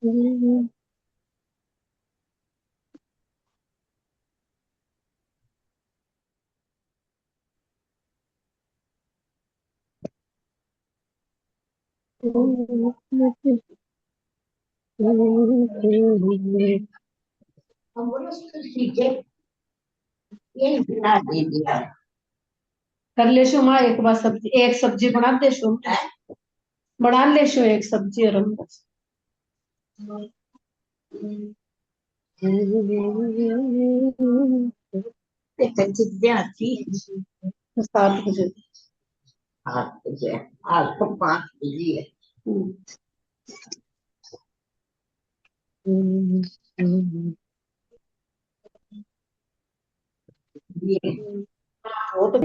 ठीक है, ये बना दे दिया। कर ले शो माँ, एक बार सब्जी, एक सब्जी बना दे शो, बना ले शो एक सब्जी और हम बस। सात बजे, 8 बजे, आज तो 5 बजे है।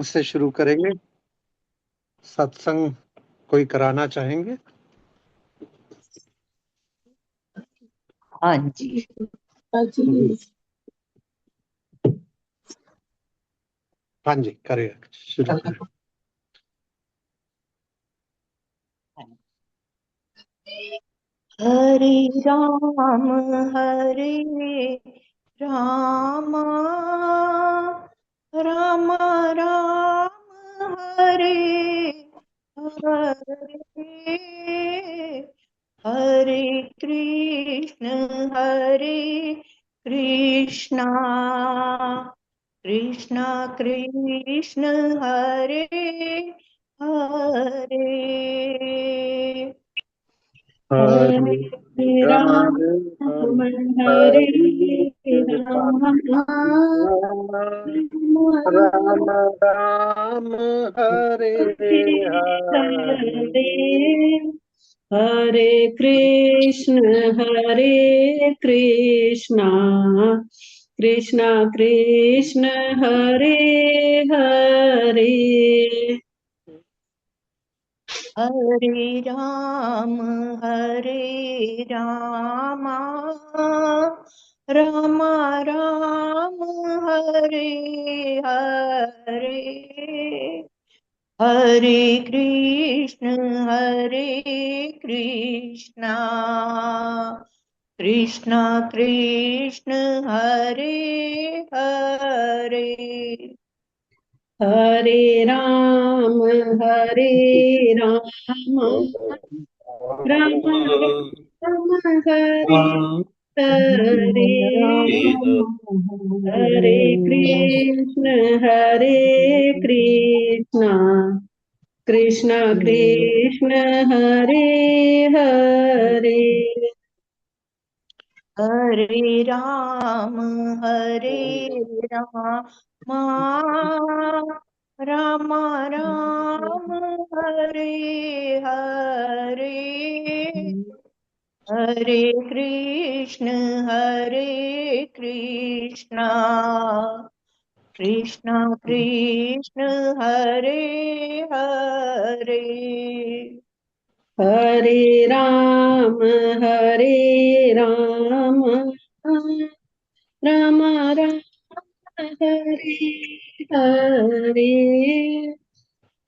से शुरू करेंगे। सत्संग कोई कराना चाहेंगे? हाँ जी, हाँ जी, हाँ जी, करिए, शुरू करें। हरे राम राम राम हरे हरे, हरे कृष्ण कृष्ण कृष्ण हरे हरे, हरे राम हरे राम राम राम हरे हरे, हरे कृष्ण कृष्ण कृष्ण हरे हरे, हरे राम राम राम हरे हरे, हरे कृष्ण कृष्ण कृष्ण हरे हरे, हरे राम राम राम राम हरे हरे, हरे कृष्ण कृष्ण कृष्ण हरे हरे, हरे राम राम राम हरे हरे, हरे कृष्ण कृष्ण कृष्ण हरे हरे, हरे राम राम राम राम हरे हरे, हरे कृष्ण कृष्ण कृष्ण कृष्ण कृष्ण हरे कृष्ण हरे हरे, हरे, हरे राम राम राम राम हरे हरे,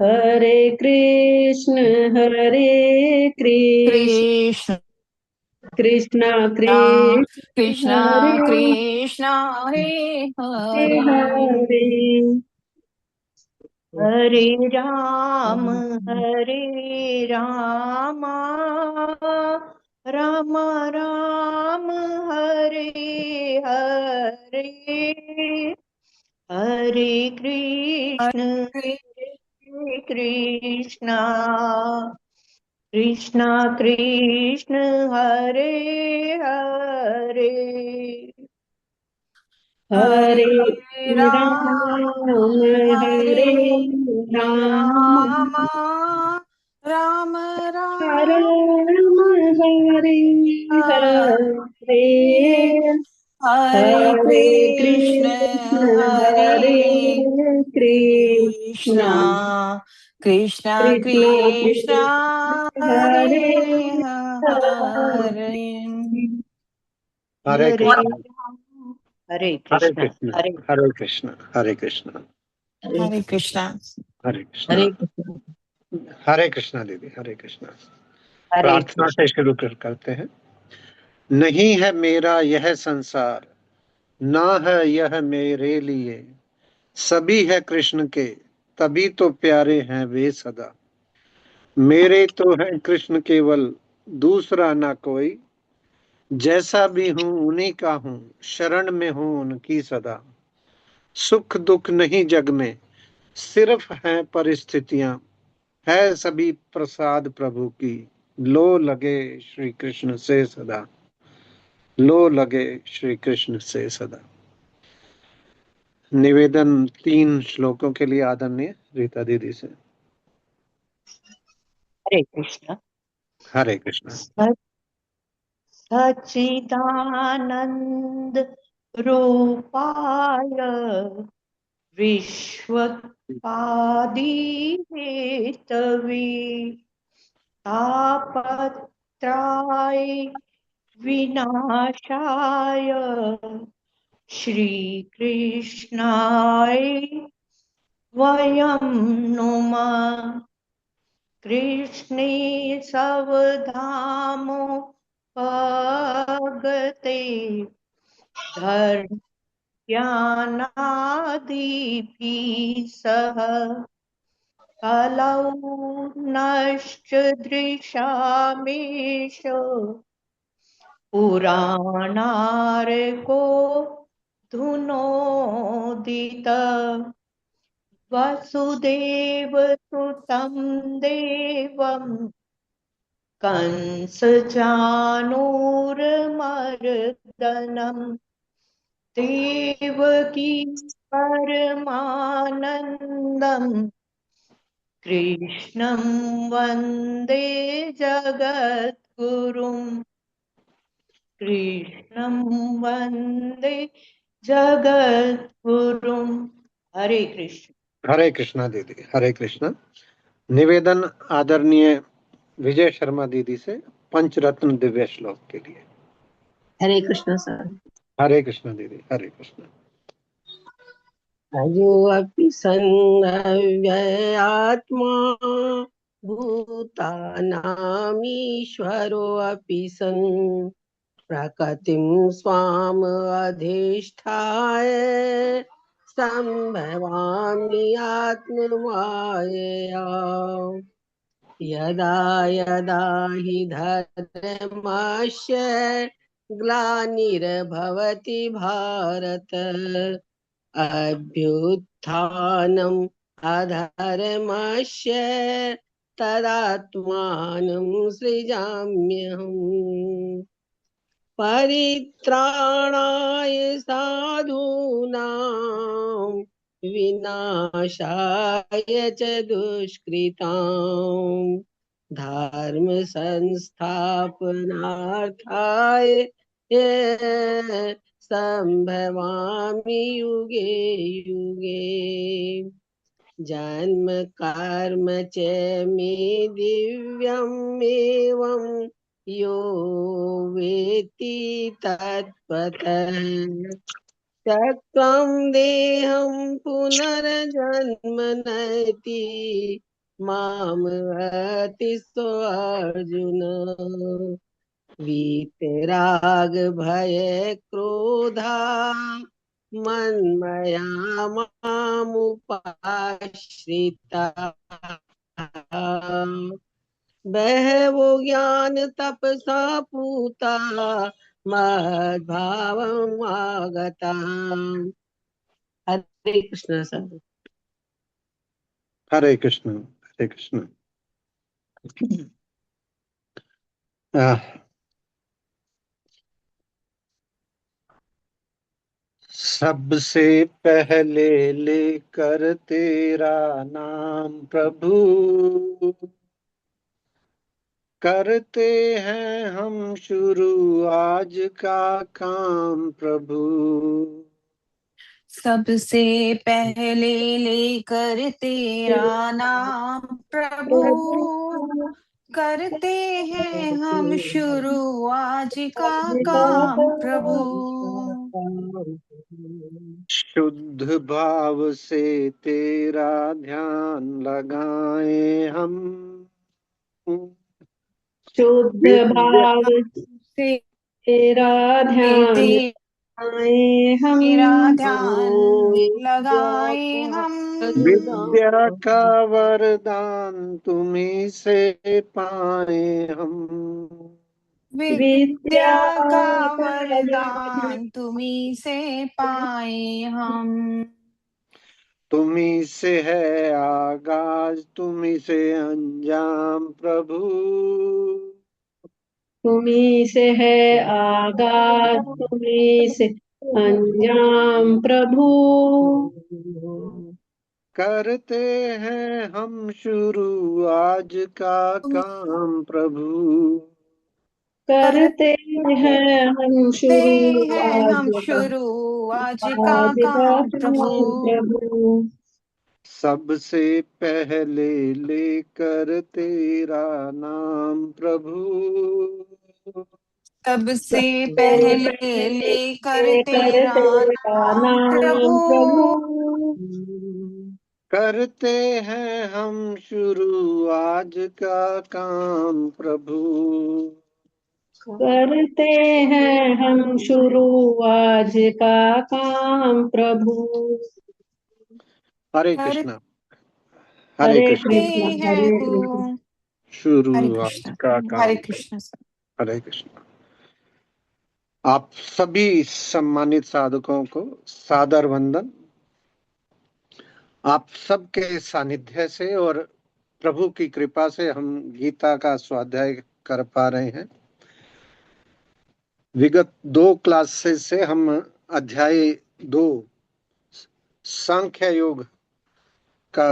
हरे कृष्ण कृष्ण कृष्ण कृष्ण हरे हरे, हरे हरे राम हरे राम राम राम राम हरे हरे, हरे हरे कृष्ण हरे कृष्ण कृष्ण कृष्ण कृष्ण कृष्ण कृष्ण हरे हरे हरे, हरे हरे कृष्ण, हरे हरे कृष्ण कृष्ण, हरे कृष्ण, हरे कृष्ण, हरे कृष्ण। हरे कृष्ण, हरे कृष्ण, हरे कृष्ण दीदी, हरे कृष्ण। हरे प्रार्थना कृष्ण। से शुरू करते हैं। नहीं है मेरा यह संसार, ना है यह मेरे लिए, सभी है कृष्ण के, तभी तो प्यारे हैं वे सदा। मेरे तो है कृष्ण केवल, दूसरा ना कोई, जैसा भी हूँ उन्हीं का हूँ, शरण में हूँ उनकी सदा। सुख दुख नहीं जग में, सिर्फ हैं परिस्थितियां, है सभी प्रसाद प्रभु की, लो लगे श्री कृष्ण से सदा, लो लगे श्री कृष्ण से सदा। निवेदन 3 श्लोकों के लिए आदरणीय रीता दीदी से। हरे कृष्ण। हरे कृष्ण। सच्चिदानंद रूपाय विश्वपादिहेतवे तापत्राय विनाशाय श्रीकृष्णाय वयं नुमः। कृष्णे सवधामोपगते धैर्यानादिभिः सह कलौ नश्च दृशामेष पुराणार्को धुनोदित वसुदेवसुतं देवं कंसचाणूरमर्दनम् देवकी परमानन्दम् कृष्णं वन्दे जगद्गुरुम् कृष्णं वन्दे जगद्गुरुम्। हरे कृष्ण। हरे कृष्णा दीदी। हरे कृष्णा। निवेदन आदरणीय विजय शर्मा दीदी से पंचरत्न दिव्य श्लोक के लिए। हरे कृष्ण सर। हरे कृष्णा दीदी। हरे कृष्णा। अयोऽपि सन्नव्ययात्मा भूतानामीश्वरोऽपि सन् प्रकृतिं स्वामधिष्ठाय सम्भवामि आत्ममायया। यदा यदा हि धर्मस्य ग्लानिर्भवति भारत अभ्युत्थानम् अधर्मस्य तदात्मानं सृजाम्यहम्। परित्राणाय साधूनां विनाशाय च दुष्कृतां धर्म संस्थापनार्थाय संभवामि युगे युगे। जन्म कर्म च मे दिव्यम् एवं यो वेत्ति तत्त्वतः त्यक्त्वा देहं पुनर्जन्म नयति मामहति सोऽर्जुन। वीतराग भय क्रोधा मन्मया मामुपाश्रिता बहवो ज्ञान तपसा पूता मद्भावम् आगता। हरे कृष्ण सर। हरे कृष्ण। हरे कृष्ण। सबसे पहले लेकर तेरा नाम प्रभु, करते हैं हम शुरू आज का काम प्रभु। सबसे पहले लेकर तेरा नाम प्रभु, करते हैं हम शुरू आज का काम प्रभु। शुद्ध भाव से तेरा ध्यान लगाए हम, शुद्ध विद्या भाव से तेरा ध्यान तेरा आए हम, ध्यान लगाए हम, विद्या का वरदान तुम्हीं से पाए हम। विद्या विद्या का का वरदान वरदान तुम्हीं से पाए हम। तुम्हीं से है आगाज, तुम्हीं से अंजाम प्रभु। तुम्हीं से है आगाज, तुम्हीं से अंजाम प्रभु। करते हैं हम शुरू आज का तुम काम प्रभु। करते हैं हम करते शुरू हैं आज हम का, शुरू आज का आज का काम प्रभु। काम प्रभु। सबसे पहले लेकर तेरा नाम प्रभु। सबसे सबसे पहले पहले लेकर लेकर तेरा तेरा नाम प्रभु। नाम प्रभु। करते हैं हम शुरू आज का काम प्रभु। करते हैं हम शुरू आज का काम प्रभु। हरे करते कृष्णा। हरे हरे कृष्णा। कृष्ण हैं हरे हो। कृष्ण। शुरू हरे आज कृष्ण। का हरे काम प्रभु। कृष्ण सर। हरे कृष्णा। आप सभी सम्मानित साधकों को सादर वंदन। आप सबके सानिध्य से और प्रभु की कृपा से हम गीता का स्वाध्याय कर पा रहे हैं। विगत 2 क्लासेस से हम अध्याय 2 सांख्य योग का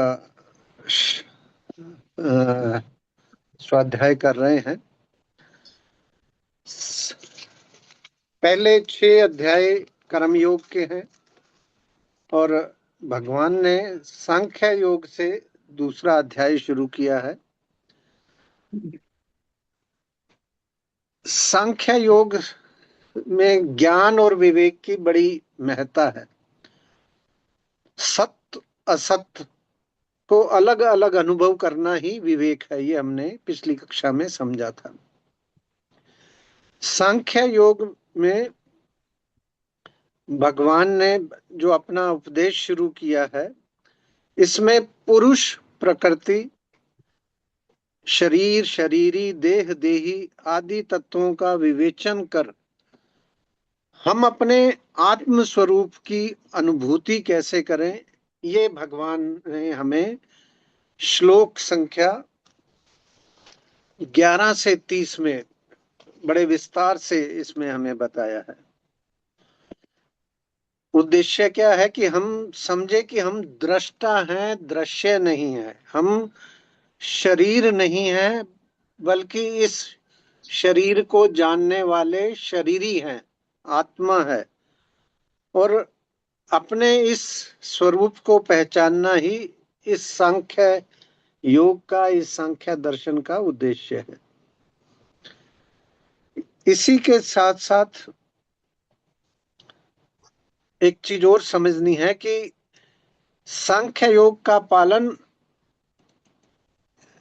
स्वाध्याय कर रहे हैं। पहले 6 अध्याय कर्म योग के हैं और भगवान ने सांख्य योग से दूसरा अध्याय शुरू किया है। सांख्य योग में ज्ञान और विवेक की बड़ी महत्ता है। सत्य असत्य को अलग अलग अनुभव करना ही विवेक है, ये हमने पिछली कक्षा में समझा था। सांख्य योग में भगवान ने जो अपना उपदेश शुरू किया है, इसमें पुरुष प्रकृति, शरीर शरीरी, देह देही आदि तत्वों का विवेचन कर हम अपने आत्म स्वरूप की अनुभूति कैसे करें, ये भगवान ने हमें श्लोक संख्या 11 से 30 में बड़े विस्तार से इसमें हमें बताया है। उद्देश्य क्या है कि हम समझे कि हम दृष्टा हैं, दृश्य नहीं है। हम शरीर नहीं है, बल्कि इस शरीर को जानने वाले शरीरी हैं, आत्मा है। और अपने इस स्वरूप को पहचानना ही इस सांख्य योग का, इस सांख्य दर्शन का उद्देश्य है। इसी के साथ साथ एक चीज और समझनी है कि सांख्य योग का पालन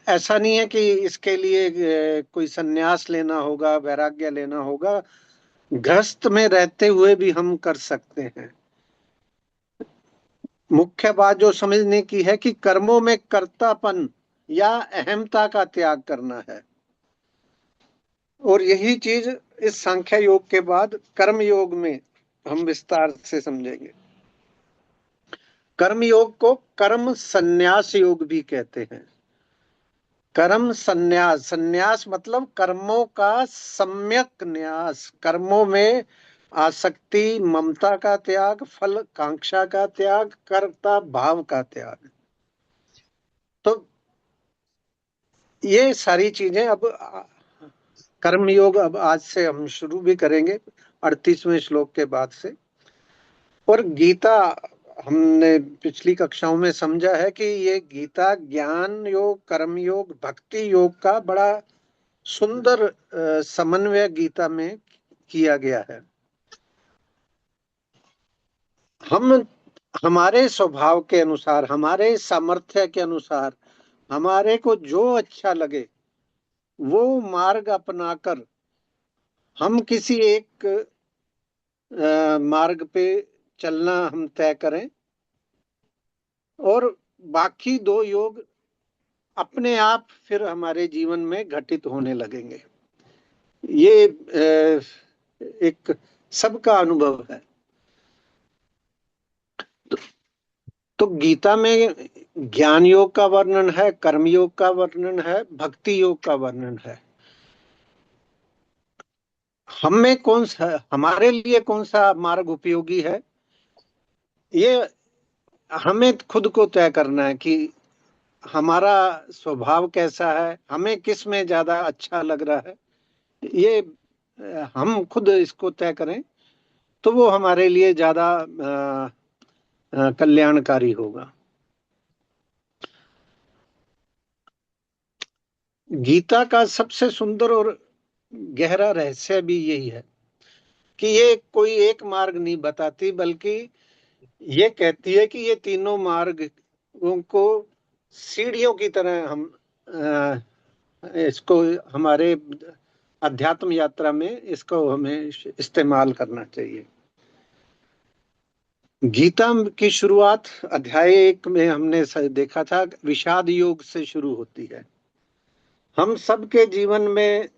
ऐसा नहीं है कि इसके लिए कोई संन्यास लेना होगा, वैराग्य लेना होगा। गृहस्थ में रहते हुए भी हम कर सकते हैं। मुख्य बात जो समझने की है कि कर्मों में कर्तापन या अहमता का त्याग करना है। और यही चीज इस सांख्य योग के बाद कर्म योग में हम विस्तार से समझेंगे। कर्म योग को कर्म संन्यास योग भी कहते हैं। कर्म संन्यास, संन्यास मतलब कर्मों का सम्यक न्यास, कर्मों में आसक्ति, ममता का त्याग, फल कांक्षा का त्याग, कर्ता भाव का त्याग। तो ये सारी चीजें अब कर्म योग अब आज से हम शुरू भी करेंगे 38वें श्लोक के बाद से। और गीता हमने पिछली कक्षाओं में समझा है कि ये गीता ज्ञान योग, कर्म योग, भक्ति योग का बड़ा सुंदर समन्वय गीता में किया गया है। हम हमारे स्वभाव के अनुसार, हमारे सामर्थ्य के अनुसार, हमारे को जो अच्छा लगे वो मार्ग अपनाकर हम किसी एक मार्ग पे चलना हम तय करें और बाकी दो योग अपने आप फिर हमारे जीवन में घटित होने लगेंगे। ये एक सबका अनुभव है। तो गीता में ज्ञान योग का वर्णन है, कर्म योग का वर्णन है, भक्ति योग का वर्णन है। हमें कौन सा, हमारे लिए कौन सा मार्ग उपयोगी है, ये हमें खुद को तय करना है कि हमारा स्वभाव कैसा है, हमें किस में ज्यादा अच्छा लग रहा है। ये हम खुद इसको तय करें तो वो हमारे लिए ज्यादा कल्याणकारी होगा। गीता का सबसे सुंदर और गहरा रहस्य भी यही है कि ये कोई एक मार्ग नहीं बताती, बल्कि ये कहती है कि ये तीनों मार्गों को सीढ़ियों की तरह हम इसको हमारे अध्यात्म यात्रा में इसको हमें इस्तेमाल करना चाहिए। गीता की शुरुआत अध्याय 1 में हमने देखा था, विषाद योग से शुरू होती है। हम सबके जीवन में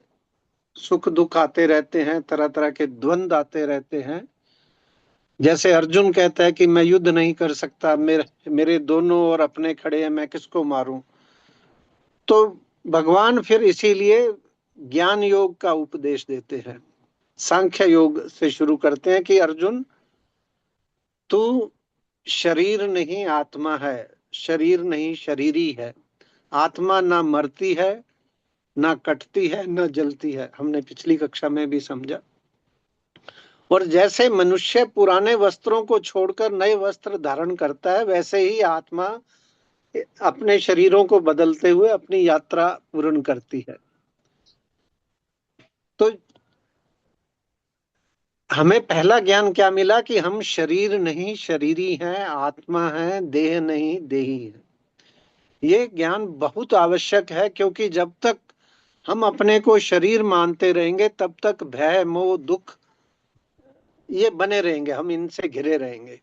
सुख दुख आते रहते हैं, तरह तरह के द्वंद आते रहते हैं। जैसे अर्जुन कहता है कि मैं युद्ध नहीं कर सकता, मेरे दोनों ओर अपने खड़े हैं, मैं किसको मारूं। तो भगवान फिर इसीलिए ज्ञान योग का उपदेश देते हैं। सांख्य योग से शुरू करते हैं कि अर्जुन, तू शरीर नहीं आत्मा है, शरीर नहीं शरीरी है। आत्मा ना मरती है, ना कटती है, ना जलती है। हमने पिछली कक्षा में भी समझा। और जैसे मनुष्य पुराने वस्त्रों को छोड़कर नए वस्त्र धारण करता है, वैसे ही आत्मा अपने शरीरों को बदलते हुए अपनी यात्रा पूर्ण करती है। तो हमें पहला ज्ञान क्या मिला कि हम शरीर नहीं शरीरी हैं, आत्मा है, देह नहीं देही है। ये ज्ञान बहुत आवश्यक है, क्योंकि जब तक हम अपने को शरीर मानते रहेंगे तब तक भय मोह दुख ये बने रहेंगे, हम इनसे घिरे रहेंगे।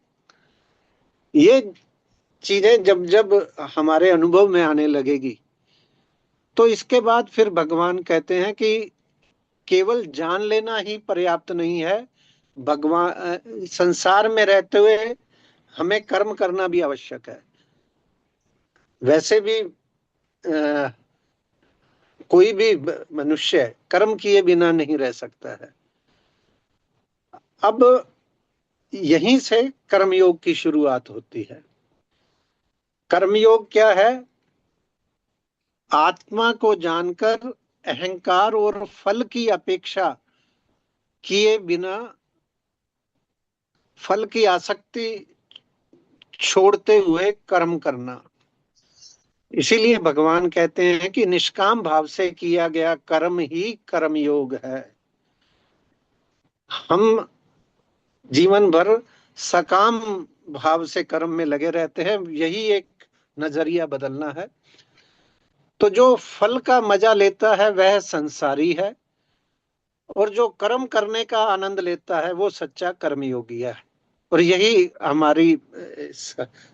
ये चीजें जब जब हमारे अनुभव में आने लगेगी तो इसके बाद फिर भगवान कहते हैं कि केवल जान लेना ही पर्याप्त नहीं है। भगवान संसार में रहते हुए हमें कर्म करना भी आवश्यक है। वैसे भी कोई भी मनुष्य कर्म किए बिना नहीं रह सकता है। अब यहीं से कर्मयोग की शुरुआत होती है। कर्मयोग क्या है? आत्मा को जानकर अहंकार और फल की अपेक्षा किए बिना फल की आसक्ति छोड़ते हुए कर्म करना। इसीलिए भगवान कहते हैं कि निष्काम भाव से किया गया कर्म ही कर्मयोग है। हम जीवन भर सकाम भाव से कर्म में लगे रहते हैं, यही एक नजरिया बदलना है। तो जो फल का मजा लेता है वह संसारी है, और जो कर्म करने का आनंद लेता है वो सच्चा कर्मयोगी है। और यही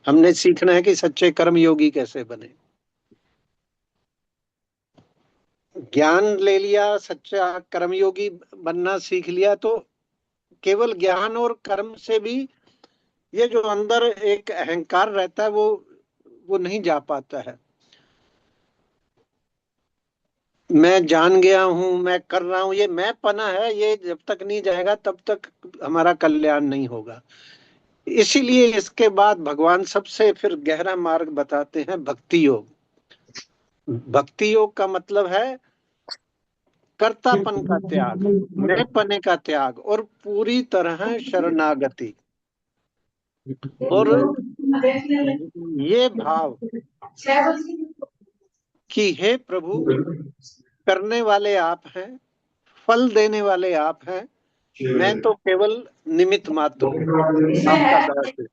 हमने सीखना है कि सच्चे कर्मयोगी कैसे बने। ज्ञान ले लिया, सच्चा कर्मयोगी बनना सीख लिया, तो केवल ज्ञान और कर्म से भी ये जो अंदर एक अहंकार रहता है वो नहीं जा पाता है। मैं जान गया हूं, मैं कर रहा हूं, ये मैं पना है, ये जब तक नहीं जाएगा तब तक हमारा कल्याण नहीं होगा। इसीलिए इसके बाद भगवान सबसे फिर गहरा मार्ग बताते हैं, भक्ति योग। भक्ति योग का मतलब है कर्तापन का त्याग, मैं पने का त्याग और पूरी तरह शरणागति। और ये भाव कि हे प्रभु, करने वाले आप हैं, फल देने वाले आप हैं, मैं तो केवल निमित्त मात्र हूँ, आपका दास है।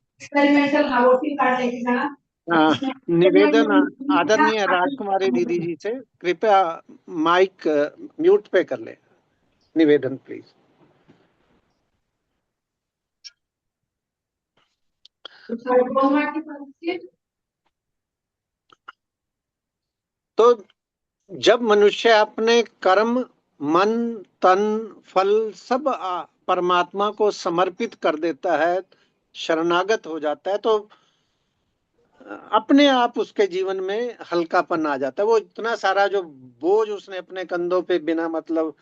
निवेदन आदरणीय राजकुमारी दीदी जी से, कृपया माइक म्यूट पे कर ले। निवेदन प्लीज। तो जब मनुष्य अपने कर्म, मन, तन, फल सब परमात्मा को समर्पित कर देता है, शरणागत हो जाता है, तो अपने आप उसके जीवन में हल्कापन आ जाता है। वो इतना सारा जो बोझ उसने अपने कंधों पे बिना मतलब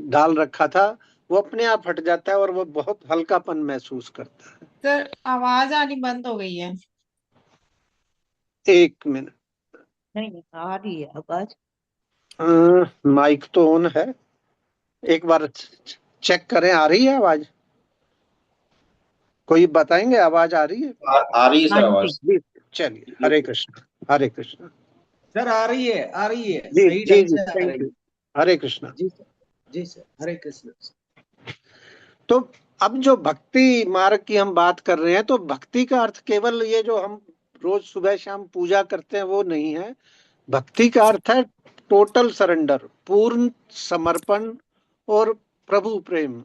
डाल रखा था, वो अपने आप हट जाता है और वो बहुत हल्कापन महसूस करता है। सर आवाज आनी बंद हो गई है। एक मिनट, नहीं आ रही है आवाज। माइक तो ऑन है, एक बार चेक करें, आ रही है आवाज? कोई बताएंगे आवाज आ रही है? आ रही है हाँ सर जी। आवाज। जी चलिए, हरे कृष्ण, हरे कृष्ण। सर आ रही है, आ रही है, जी सही जी ढंग जी, से आ थैंक रही यू, है। हरे कृष्ण। जी सर, जी सर, हरे कृष्ण। तो अब जो भक्ति मार्ग की हम बात कर रहे हैं, तो भक्ति का अर्थ केवल ये जो हम रोज सुबह शाम पूजा करते हैं वो नहीं है। भक्ति का अर्थ है टोटल सरेंडर, पूर्ण समर्पण और प्रभु प्रेम।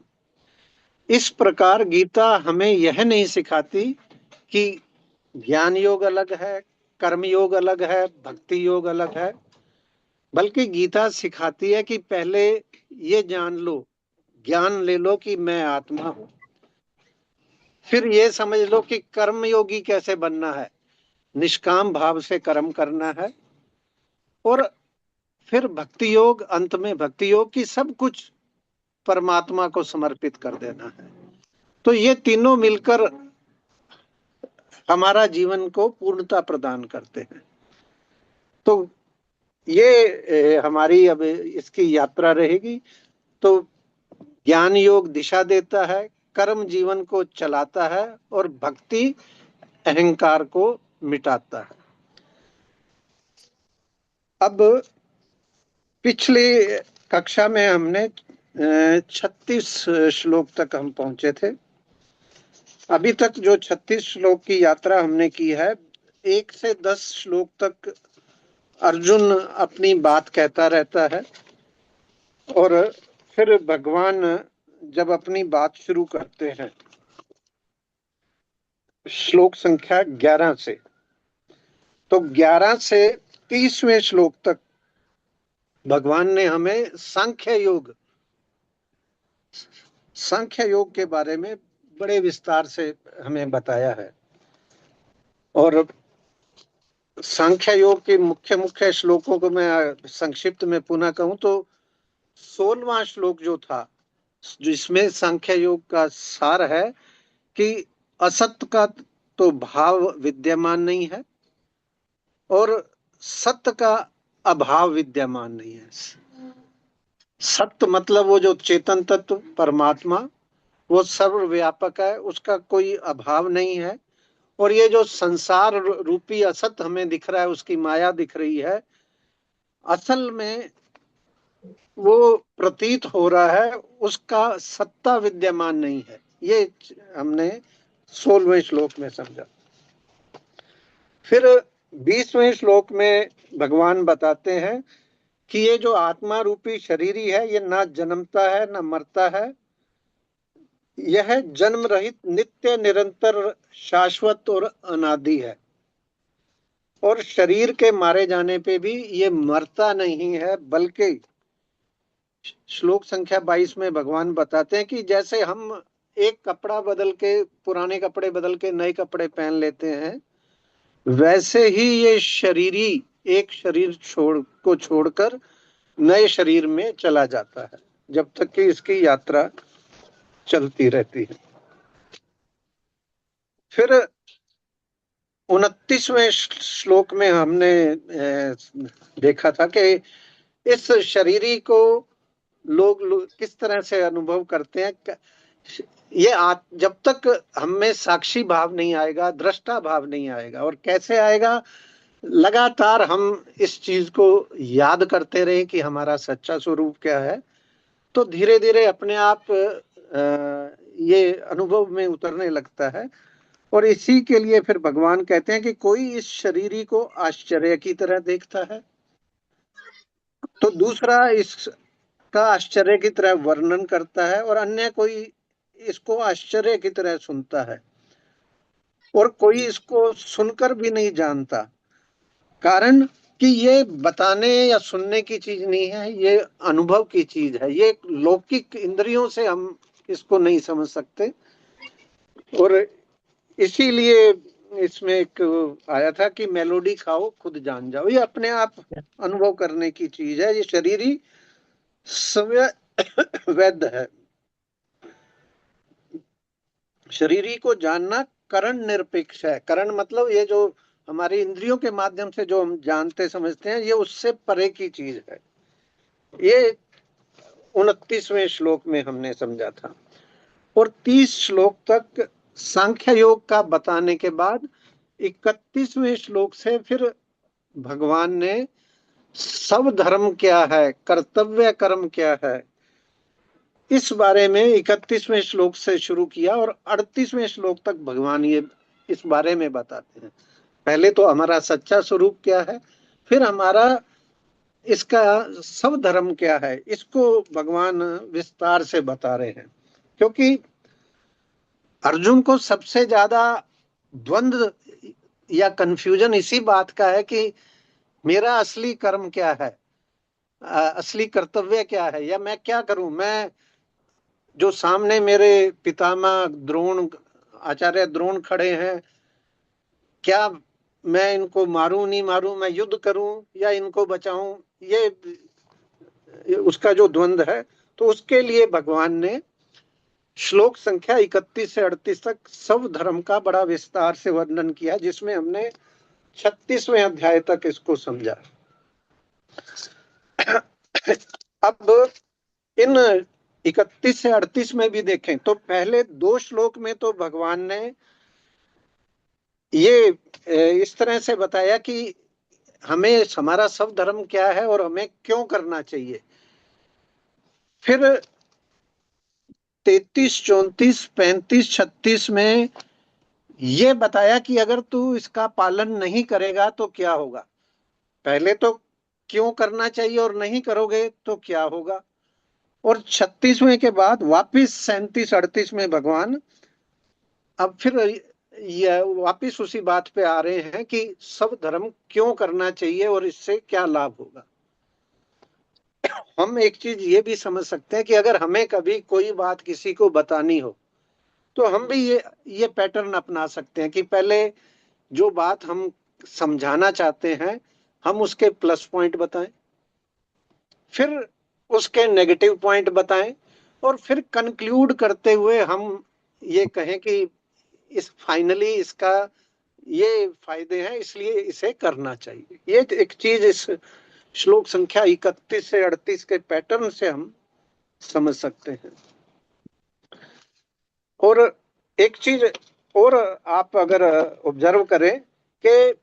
इस प्रकार गीता हमें यह नहीं सिखाती कि ज्ञान योग अलग है, कर्म योग अलग है, भक्ति योग अलग है, बल्कि गीता सिखाती है कि पहले ये जान लो, ज्ञान ले लो कि मैं आत्मा हूं, फिर ये समझ लो कि कर्म योगी कैसे बनना है, निष्काम भाव से कर्म करना है, और फिर भक्ति योग, अंत में भक्ति योग की सब कुछ परमात्मा को समर्पित कर देना है। तो ये तीनों मिलकर हमारा जीवन को पूर्णता प्रदान करते हैं। तो ये हमारी अब इसकी यात्रा रहेगी। तो ज्ञान योग दिशा देता है, कर्म जीवन को चलाता है, और भक्ति अहंकार को मिटाता है। अब पिछली कक्षा में हमने 36 श्लोक तक हम पहुंचे थे। अभी तक जो 36 श्लोक की यात्रा हमने की है, 1 से 10 श्लोक तक अर्जुन अपनी बात कहता रहता है, और फिर भगवान जब अपनी बात शुरू करते हैं श्लोक संख्या 11 से, तो 11 से 30वें श्लोक तक भगवान ने हमें सांख्य योग के बारे में बड़े विस्तार से हमें बताया है। और सांख्य योग के मुख्य मुख्य श्लोकों को मैं संक्षिप्त में पुनः कहूं तो 16वां श्लोक जो था, जिसमें सांख्य योग का सार है कि असत का तो भाव विद्यमान नहीं है और सत्य का अभाव विद्यमान नहीं है। सत्य मतलब वो जो चेतन तत्व परमात्मा, वो सर्वव्यापक है, उसका कोई अभाव नहीं है। और ये जो संसार रूपी असत हमें दिख रहा है, उसकी माया दिख रही है, असल में वो प्रतीत हो रहा है, उसका सत्ता विद्यमान नहीं है। ये हमने 16वें श्लोक में समझा। फिर 20वें श्लोक में भगवान बताते हैं कि ये जो आत्मा रूपी शरीर ही है, ये ना जन्मता है ना मरता है, यह जन्म रहित नित्य निरंतर शाश्वत और अनादि है। और शरीर के मारे जाने पे भी ये मरता नहीं है, बल्कि श्लोक संख्या 22 में भगवान बताते हैं कि जैसे हम एक कपड़ा बदल के, पुराने कपड़े बदल के नए कपड़े पहन लेते हैं, वैसे ही ये शरीरी एक शरीर छोड़कर नए शरीर में चला जाता है, जब तक कि इसकी यात्रा चलती रहती है। फिर 29वें श्लोक में हमने देखा था कि इस शरीरी को लोग किस तरह से अनुभव करते हैं। ये जब तक हमें साक्षी भाव नहीं आएगा, दृष्टा भाव नहीं आएगा। और कैसे आएगा? लगातार हम इस चीज को याद करते रहे कि हमारा सच्चा स्वरूप क्या है, तो धीरे धीरे अपने आप ये अनुभव में उतरने लगता है। और इसी के लिए फिर भगवान कहते हैं कि कोई इस शरीरी को आश्चर्य की तरह देखता है, तो दूसरा इस का आश्चर्य की तरह वर्णन करता है और अन्य कोई इसको आश्चर्य की तरह सुनता है और कोई इसको सुनकर भी नहीं जानता। कारण कि ये बताने या सुनने की चीज नहीं है, ये अनुभव की चीज है। ये लौकिक इंद्रियों से हम इसको नहीं समझ सकते। और इसीलिए इसमें एक आया था कि मेलोडी खाओ खुद जान जाओ। ये अपने आप अनुभव करने की चीज है। ये शरीरी स्वयं वैध है। शरीरी को जानना करण निरपेक्ष है। करण मतलब ये जो हमारी इंद्रियों के माध्यम से जो हम जानते समझते हैं, ये उससे परे की चीज है। ये 29वें श्लोक में हमने समझा था। और 30 श्लोक तक सांख्य योग का बताने के बाद 31वें श्लोक से फिर भगवान ने सब धर्म क्या है, कर्तव्य कर्म क्या है, इस बारे में 31वें श्लोक से शुरू किया और 38वें श्लोक तक भगवान ये इस बारे में बताते हैं। पहले तो हमारा सच्चा स्वरूप क्या है, फिर हमारा इसका सब धर्म क्या है, इसको भगवान विस्तार से बता रहे हैं। क्योंकि अर्जुन को सबसे ज्यादा द्वंद्व या कंफ्यूजन इसी बात का है कि मेरा असली कर्म क्या है, असली कर्तव्य क्या है, या मैं क्या करूं। मैं जो सामने मेरे पितामह द्रोण, आचार्य द्रोण खड़े हैं, क्या मैं इनको मारूं नहीं मारूं, मैं युद्ध करूं या इनको बचाऊं, ये उसका जो द्वंद्व है। तो उसके लिए भगवान ने श्लोक संख्या 31 से 38 तक सब धर्म का बड़ा विस्तार से वर्णन किया, जिसमें हमने 36वें अध्याय तक इसको समझा। अब इन 31 से 38 में भी देखें तो पहले 2 श्लोक में तो भगवान ने ये इस तरह से बताया कि हमें हमारा सब धर्म क्या है और हमें क्यों करना चाहिए। फिर 33, 34, 35, 36 में ये बताया कि अगर तू इसका पालन नहीं करेगा तो क्या होगा। पहले तो क्यों करना चाहिए और नहीं करोगे तो क्या होगा। और 36वें के बाद वापिस 37, 38 में भगवान अब फिर ये वापिस उसी बात पे आ रहे हैं कि सब धर्म क्यों करना चाहिए और इससे क्या लाभ होगा। हम एक चीज ये भी समझ सकते हैं कि अगर हमें कभी कोई बात किसी को बतानी हो तो हम भी ये पैटर्न अपना सकते हैं कि पहले जो बात हम समझाना चाहते हैं हम उसके प्लस पॉइंट बताएं, फिर उसके नेगेटिव पॉइंट बताएं, और फिर कंक्लूड करते हुए हम ये कहें कि इस फाइनली इसका ये फायदे हैं, इसलिए इसे करना चाहिए। ये एक चीज इस श्लोक संख्या 31 से 38 के पैटर्न से हम समझ सकते हैं। और एक चीज और आप अगर ऑब्जर्व करें कि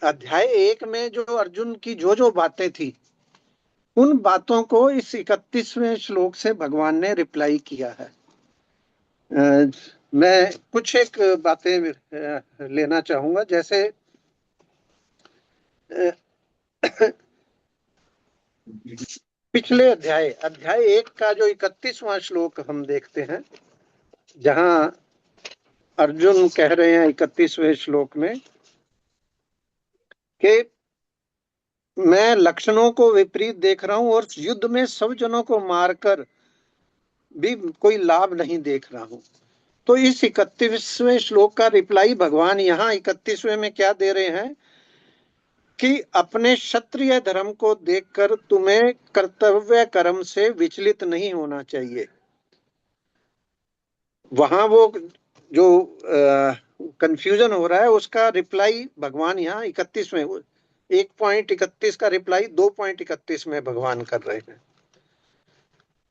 अध्याय 1 में जो अर्जुन की जो बातें थी, उन बातों को इस 31वें श्लोक से भगवान ने रिप्लाई किया है। मैं कुछ एक बातें लेना चाहूंगा। जैसे पिछले अध्याय 1 का जो 31वां श्लोक हम देखते हैं, जहां अर्जुन कह रहे हैं 31वें श्लोक में कि मैं लक्षणों को विपरीत देख रहा हूं और युद्ध में सब जनों को मारकर भी कोई लाभ नहीं देख रहा हूं। तो इस 31वें श्लोक का रिप्लाई भगवान यहाँ 31वें में क्या दे रहे हैं कि अपने क्षत्रिय धर्म को देखकर तुम्हें कर्तव्य कर्म से विचलित नहीं होना चाहिए। वहां वो जो कंफ्यूजन हो रहा है उसका रिप्लाई भगवान यहाँ 31 में, 1.31 का रिप्लाई 2.31 में भगवान कर रहे हैं।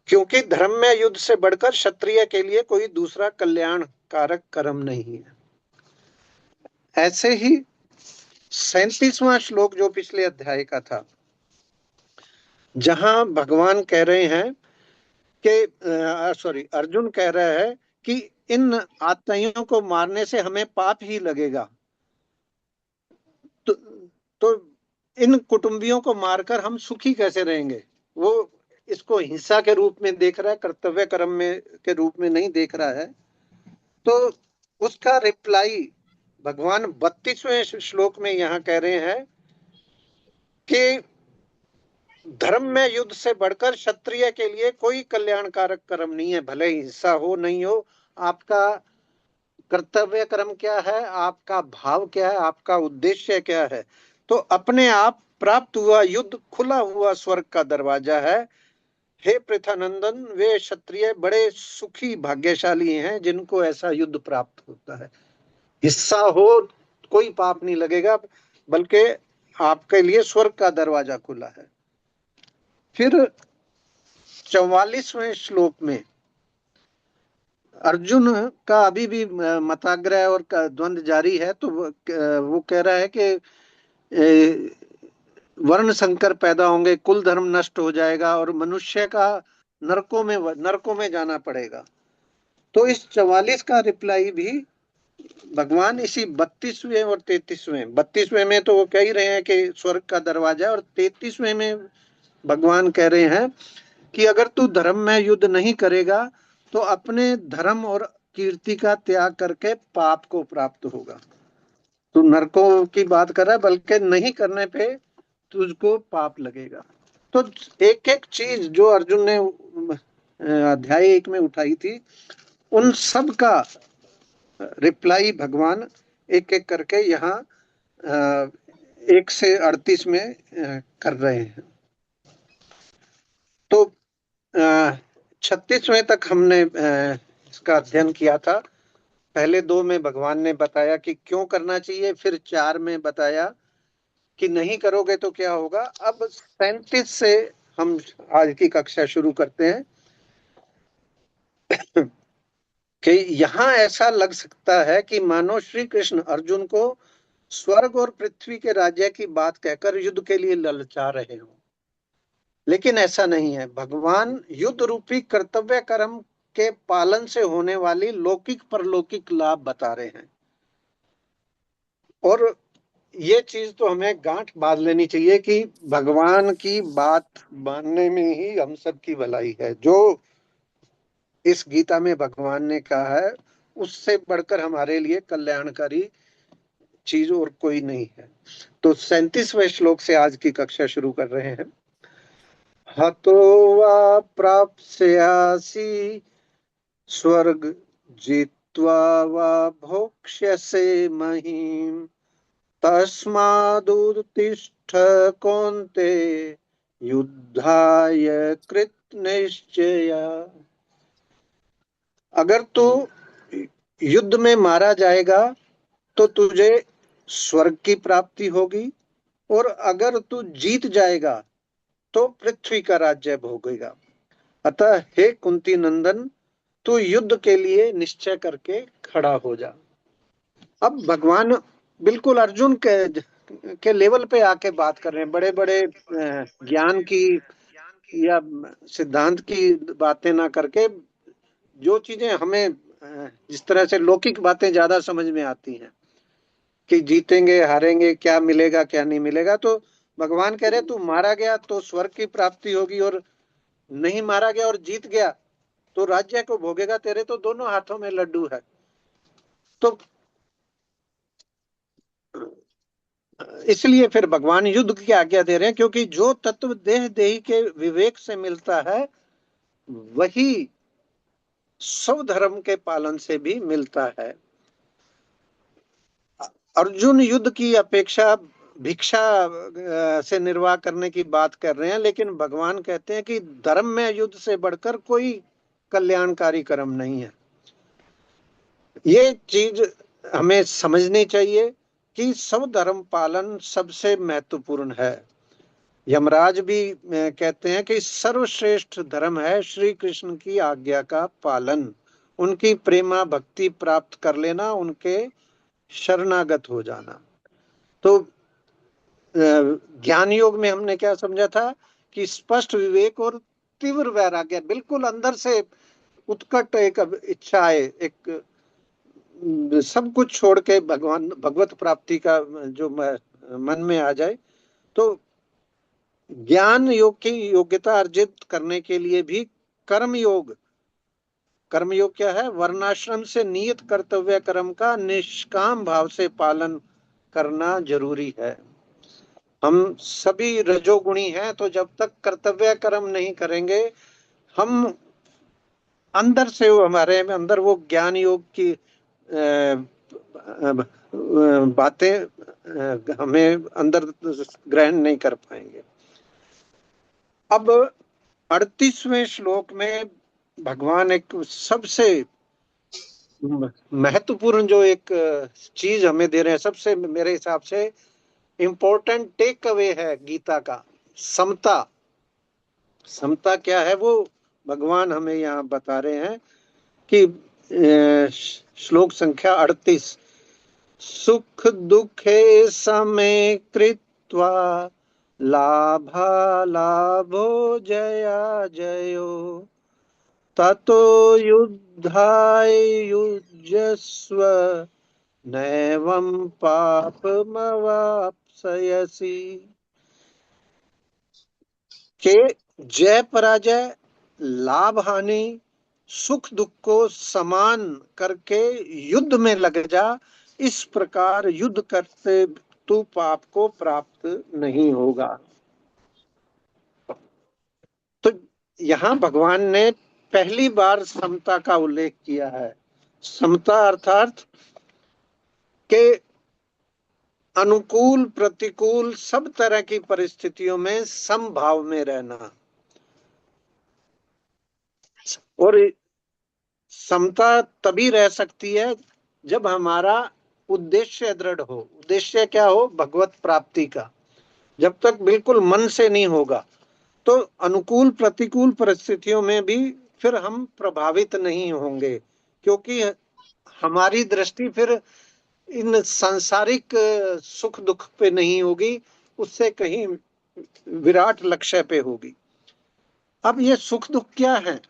क्योंकि धर्म में युद्ध से बढ़कर क्षत्रिय के लिए कोई दूसरा कल्याणकारक कर्म नहीं है। ऐसे ही 37वां श्लोक जो पिछले अध्याय का था, जहां भगवान कह रहे हैं कि अर्जुन कह रहा है कि इन आत्माओं को मारने से हमें पाप ही लगेगा, तो इन कुटुंबियों को मारकर हम सुखी कैसे रहेंगे। वो इसको हिंसा के रूप में देख रहा है, कर्तव्य कर्म में के रूप में नहीं देख रहा है, तो उसका रिप्लाई भगवान 32वें श्लोक में यहाँ कह रहे हैं कि धर्म में युद्ध से बढ़कर क्षत्रिय के लिए कोई कल्याणकारक कर्म नहीं है, भले हिंसा हो नहीं हो। आपका कर्तव्य कर्म क्या है, आपका भाव क्या है, आपका उद्देश्य क्या है, तो अपने आप प्राप्त हुआ युद्ध खुला हुआ स्वर्ग का दरवाजा है। हे पृथानंदन, वे क्षत्रिय बड़े सुखी भाग्यशाली हैं जिनको ऐसा युद्ध प्राप्त होता है। हिस्सा हो कोई पाप नहीं लगेगा, बल्कि आपके लिए स्वर्ग का दरवाजा खुला है। फिर 44वें श्लोक में अर्जुन का अभी भी मताग्रह और द्वंद्व जारी है, तो वो कह रहा है कि वर्ण संकर पैदा होंगे, कुल धर्म नष्ट हो जाएगा और मनुष्य का नरकों में जाना पड़ेगा। तो इस 44 का रिप्लाई भी भगवान इसी 32वें और 33वें में तो वो कह ही रहे हैं कि स्वर्ग का दरवाजा, और 33वें में भगवान कह रहे हैं कि अगर तू धर्म में युद्ध नहीं करेगा तो अपने धर्म और कीर्ति का त्याग करके पाप को प्राप्त होगा। तू नरकों की बात कर रहा है, बल्कि नहीं करने पे तुझको पाप लगेगा। तो एक एक चीज जो अर्जुन ने अध्याय 1 में उठाई थी, उन सब का रिप्लाई भगवान एक एक करके यहाँ 1 से 38 में कर रहे हैं। तो 36वें तक हमने इसका अध्ययन किया था। पहले 2 में भगवान ने बताया कि क्यों करना चाहिए, फिर 4 में बताया कि नहीं करोगे तो क्या होगा। अब 37 से हम आज की कक्षा शुरू करते हैं कि यहाँ ऐसा लग सकता है कि मानो श्री कृष्ण अर्जुन को स्वर्ग और पृथ्वी के राज्य की बात कहकर युद्ध के लिए ललचा रहे हो, लेकिन ऐसा नहीं है। भगवान युद्ध रूपी कर्तव्य कर्म के पालन से होने वाली लौकिक परलौकिक लाभ बता रहे हैं, और ये चीज तो हमें गांठ बांध लेनी चाहिए कि भगवान की बात मानने में ही हम सब की भलाई है। जो इस गीता में भगवान ने कहा है उससे बढ़कर हमारे लिए कल्याणकारी चीज और कोई नहीं है। तो 37वें श्लोक से आज की कक्षा शुरू कर रहे हैं। हतो वा प्राप्स्यासि स्वर्ग जित्वा वा भोक्ष्यसे महीम् तस्मादुत्तिष्ठ कौन्तेय युद्धाय कृत निश्चया। अगर तू युद्ध में मारा जाएगा तो तुझे स्वर्ग की प्राप्ति होगी, और अगर तू जीत जाएगा तो पृथ्वी का राज्य भोगेगा। अतः हे कुंती नंदन, तू युद्ध के लिए निश्चय करके खड़ा हो जा। अब भगवान बिल्कुल अर्जुन के लेवल पे आके बात कर रहे हैं। बड़े बड़े ज्ञान की या सिद्धांत की बातें ना करके, जो चीजें हमें जिस तरह से लौकिक बातें ज्यादा समझ में आती हैं कि जीतेंगे हारेंगे, क्या मिलेगा क्या नहीं मिलेगा, तो भगवान कह रहे तू मारा गया तो स्वर्ग की प्राप्ति होगी, और नहीं मारा गया और जीत गया तो राज्य को भोगेगा। तेरे तो दोनों हाथों में लड्डू है। तो इसलिए फिर भगवान युद्ध की आज्ञा दे रहे हैं, क्योंकि जो तत्व देह देही के विवेक से मिलता है वही स्वधर्म के पालन से भी मिलता है। अर्जुन युद्ध की अपेक्षा भिक्षा से निर्वाह करने की बात कर रहे हैं, लेकिन भगवान कहते हैं कि धर्म में युद्ध से बढ़कर कोई कल्याणकारी कर्म नहीं है। ये चीज हमें समझनी चाहिए कि सब धर्म पालन सबसे महत्वपूर्ण है। यमराज भी कहते हैं कि सर्वश्रेष्ठ धर्म है श्री कृष्ण की आज्ञा का पालन, उनकी प्रेमा भक्ति प्राप्त कर लेना, उनके शरणागत हो जाना। तो ज्ञान योग में हमने क्या समझा था कि स्पष्ट विवेक और तीव्र वैराग्य, बिल्कुल अंदर से उत्कट एक इच्छा है, एक सब कुछ छोड़ के भगवान भगवत प्राप्ति का जो मन में आ जाए, तो ज्ञान योग की योग्यता अर्जित करने के लिए भी कर्म योग क्या है? वर्णाश्रम से नियत कर्तव्य कर्म का निष्काम भाव से पालन करना जरूरी है। हम सभी रजोगुणी हैं, तो जब तक कर्तव्य कर्म नहीं करेंगे, हम अंदर से हमारे अंदर वो ज्ञान योग की बातें हमें अंदर ग्रहण नहीं कर पाएंगे। अब 38वें श्लोक में भगवान एक सबसे महत्वपूर्ण जो एक चीज हमें दे रहे हैं, सबसे मेरे हिसाब से इम्पोर्टेंट टेक अवे है गीता का, समता। समता क्या है वो भगवान हमें यहाँ बता रहे हैं कि श्लोक संख्या 38, सुख दुखे समे कृत्वा लाभा लाभो जया जयो ततो युद्धाय युज्यस्व नैवं पापमवाप्स्यसि। के जय पराजय, लाभ हानि, सुख दुख को समान करके युद्ध में लग जा, इस प्रकार युद्ध करते तू पाप को प्राप्त नहीं होगा। तो यहाँ भगवान ने पहली बार समता का उल्लेख किया है। समता अर्थात के अनुकूल प्रतिकूल सब तरह की परिस्थितियों में समभाव में रहना। और समता तभी रह सकती है जब हमारा उद्देश्य दृढ़ हो। उद्देश्य क्या हो? भगवत प्राप्ति का। जब तक बिल्कुल मन से नहीं होगा, तो अनुकूल प्रतिकूल परिस्थितियों में भी फिर हम प्रभावित नहीं होंगे, क्योंकि हमारी दृष्टि फिर इन सांसारिक सुख दुख पे नहीं होगी, उससे कहीं विराट लक्ष्य पे होगी। अब ये सुख दुख क्या है?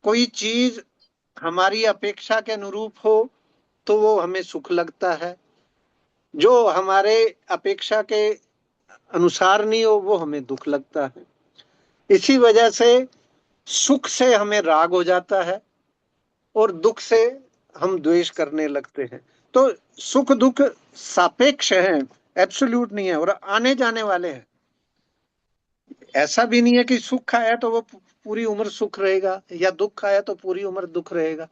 कोई चीज हमारी अपेक्षा के अनुरूप हो तो वो हमें सुख लगता है, जो हमारे अपेक्षा के अनुसार नहीं हो वो हमें दुख लगता है। इसी वजह से सुख से हमें राग हो जाता है और दुख से हम द्वेष करने लगते हैं। तो सुख दुख सापेक्ष हैं, एब्सोल्यूट नहीं है, और आने जाने वाले हैं। ऐसा भी नहीं है कि सुख आया तो वो पूरी उम्र सुख रहेगा, या दुख आया तो पूरी उम्र दुख रहेगा।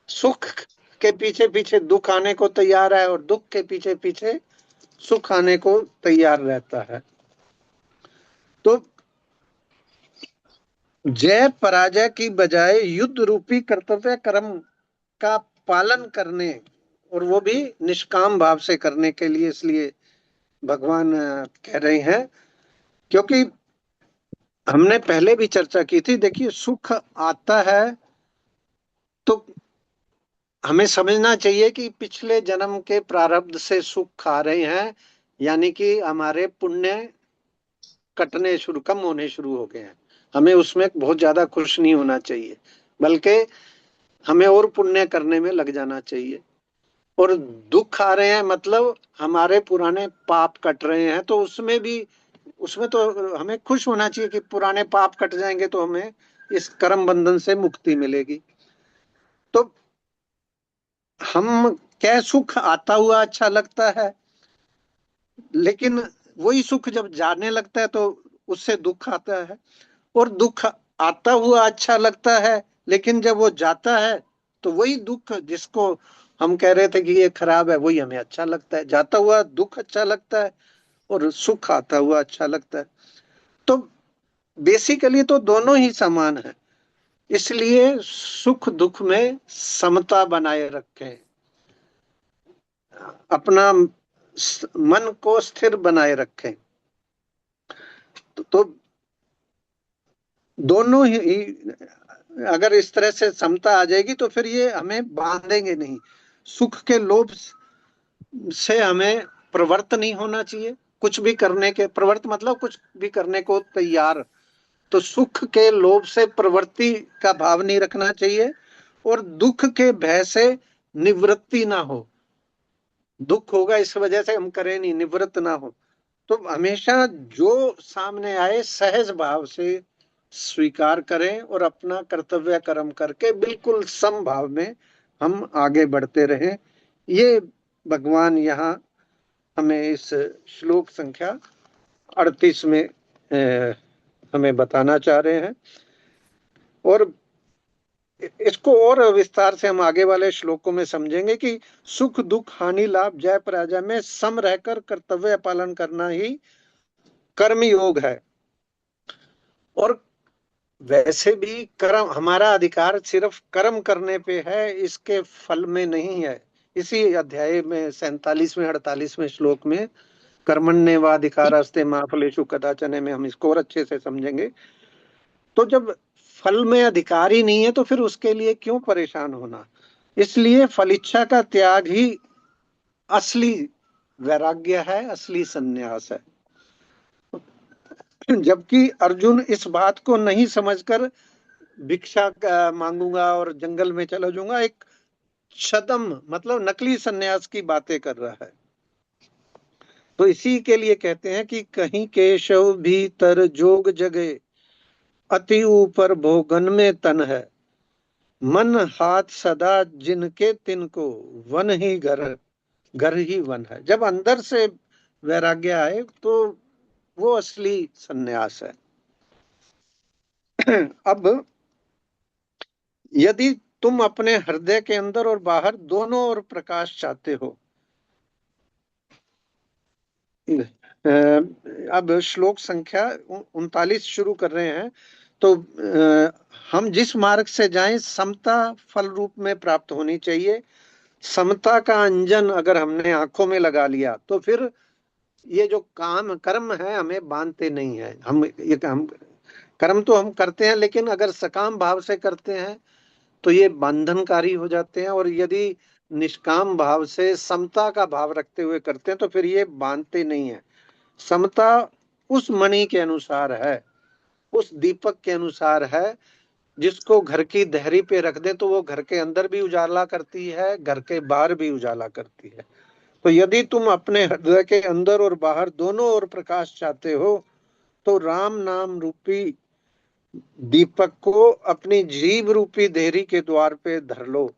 सुख के पीछे पीछे दुख आने को तैयार है, और दुख के पीछे पीछे सुख आने को तैयार रहता है। तो जय पराजय की बजाय युद्ध रूपी कर्तव्य कर्म का पालन करने, और वो भी निष्काम भाव से करने के लिए, इसलिए भगवान कह रहे हैं। क्योंकि हमने पहले भी चर्चा की थी, देखिए सुख आता है तो हमें समझना चाहिए कि पिछले जन्म के प्रारब्ध से सुख खा रहे हैं, यानी कि हमारे पुण्य कटने शुरू, कम होने शुरू हो गए हैं। हमें उसमें बहुत ज्यादा खुश नहीं होना चाहिए, बल्कि हमें और पुण्य करने में लग जाना चाहिए। और दुख आ रहे हैं मतलब हमारे पुराने पाप कट रहे हैं, तो उसमें तो हमें खुश होना चाहिए कि पुराने पाप कट जाएंगे तो हमें इस कर्म बंधन से मुक्ति मिलेगी। तो हम क्या, सुख आता हुआ अच्छा लगता है, लेकिन वही सुख जब जाने लगता है तो उससे दुख आता है। और दुख आता हुआ अच्छा लगता है, लेकिन जब वो जाता है तो वही दुख जिसको हम कह रहे थे कि ये खराब है, वही हमें अच्छा लगता है। जाता हुआ दुख अच्छा लगता है और सुख आता हुआ अच्छा लगता है। तो बेसिकली तो दोनों ही समान है, इसलिए सुख दुख में समता बनाए रखें, अपना मन को स्थिर बनाए रखें। तो दोनों ही अगर इस तरह से समता आ जाएगी तो फिर ये हमें बांधेंगे नहीं। सुख के लोभ से हमें प्रवृत्त नहीं होना चाहिए, कुछ भी करने के, प्रवृत्त मतलब कुछ भी करने को तैयार। तो सुख के लोभ से प्रवृत्ति का भाव नहीं रखना चाहिए, और दुख के भय से निवृत्ति ना हो। दुख होगा इस वजह से हम करें नहीं, निवृत्त ना हो। तो हमेशा जो सामने आए सहज भाव से स्वीकार करें और अपना कर्तव्य कर्म करके बिल्कुल समभाव में हम आगे बढ़ते रहें। ये भगवान यहाँ हमें इस श्लोक संख्या 38 में हमें बताना चाह रहे हैं। और इसको और विस्तार से हम आगे वाले श्लोकों में समझेंगे कि सुख दुख हानि लाभ जय पराजय में सम रहकर कर्तव्य पालन करना ही कर्म योग है। और वैसे भी कर्म, हमारा अधिकार सिर्फ कर्म करने पे है, इसके फल में नहीं है। इसी अध्याय में 47वें 48वें श्लोक में कर्मण्येवाधिकारस्ते मा फलेषु कदाचन में हम इसको और अच्छे से समझेंगे। तो जब फल में अधिकार ही नहीं है तो फिर उसके लिए क्यों परेशान होना। इसलिए फल इच्छा का त्याग ही असली वैराग्य है, असली संन्यास है। जबकि अर्जुन इस बात को नहीं समझकर भिक्षा मांगूंगा और जंगल में चला जाऊंगा, एक छदम मतलब नकली सन्यास की बातें कर रहा है। तो इसी के लिए कहते हैं कि कहीं केशव भीतर जोग जगे, अति ऊपर भोगन में तन है, मन हाथ सदा जिनके तिनको, वन ही घर, घर ही वन है। जब अंदर से वैराग्य आए तो वो असली सन्यास है। अब यदि तुम अपने हृदय के अंदर और बाहर दोनों ओर प्रकाश चाहते हो, अब श्लोक संख्या 39 शुरू कर रहे हैं। तो हम जिस मार्ग से जाएं समता फल रूप में प्राप्त होनी चाहिए। समता का अंजन अगर हमने आंखों में लगा लिया तो फिर ये जो काम कर्म है हमें बांधते नहीं है। हम कर्म तो हम करते हैं, लेकिन अगर सकाम भाव से करते हैं तो ये बंधनकारी हो जाते हैं, और यदि निष्काम भाव से समता का भाव रखते हुए करते हैं तो फिर ये बांधते नहीं है। समता उस मणि के अनुसार है, उस दीपक के अनुसार है, जिसको घर की देहरी पे रख दे तो वो घर के अंदर भी उजाला करती है, घर के बाहर भी उजाला करती है। तो यदि तुम अपने हृदय के अंदर और बाहर दोनों ओर प्रकाश चाहते हो तो राम नाम रूपी दीपक को अपनी जीभ रूपी देहरी के द्वार पे धर लो।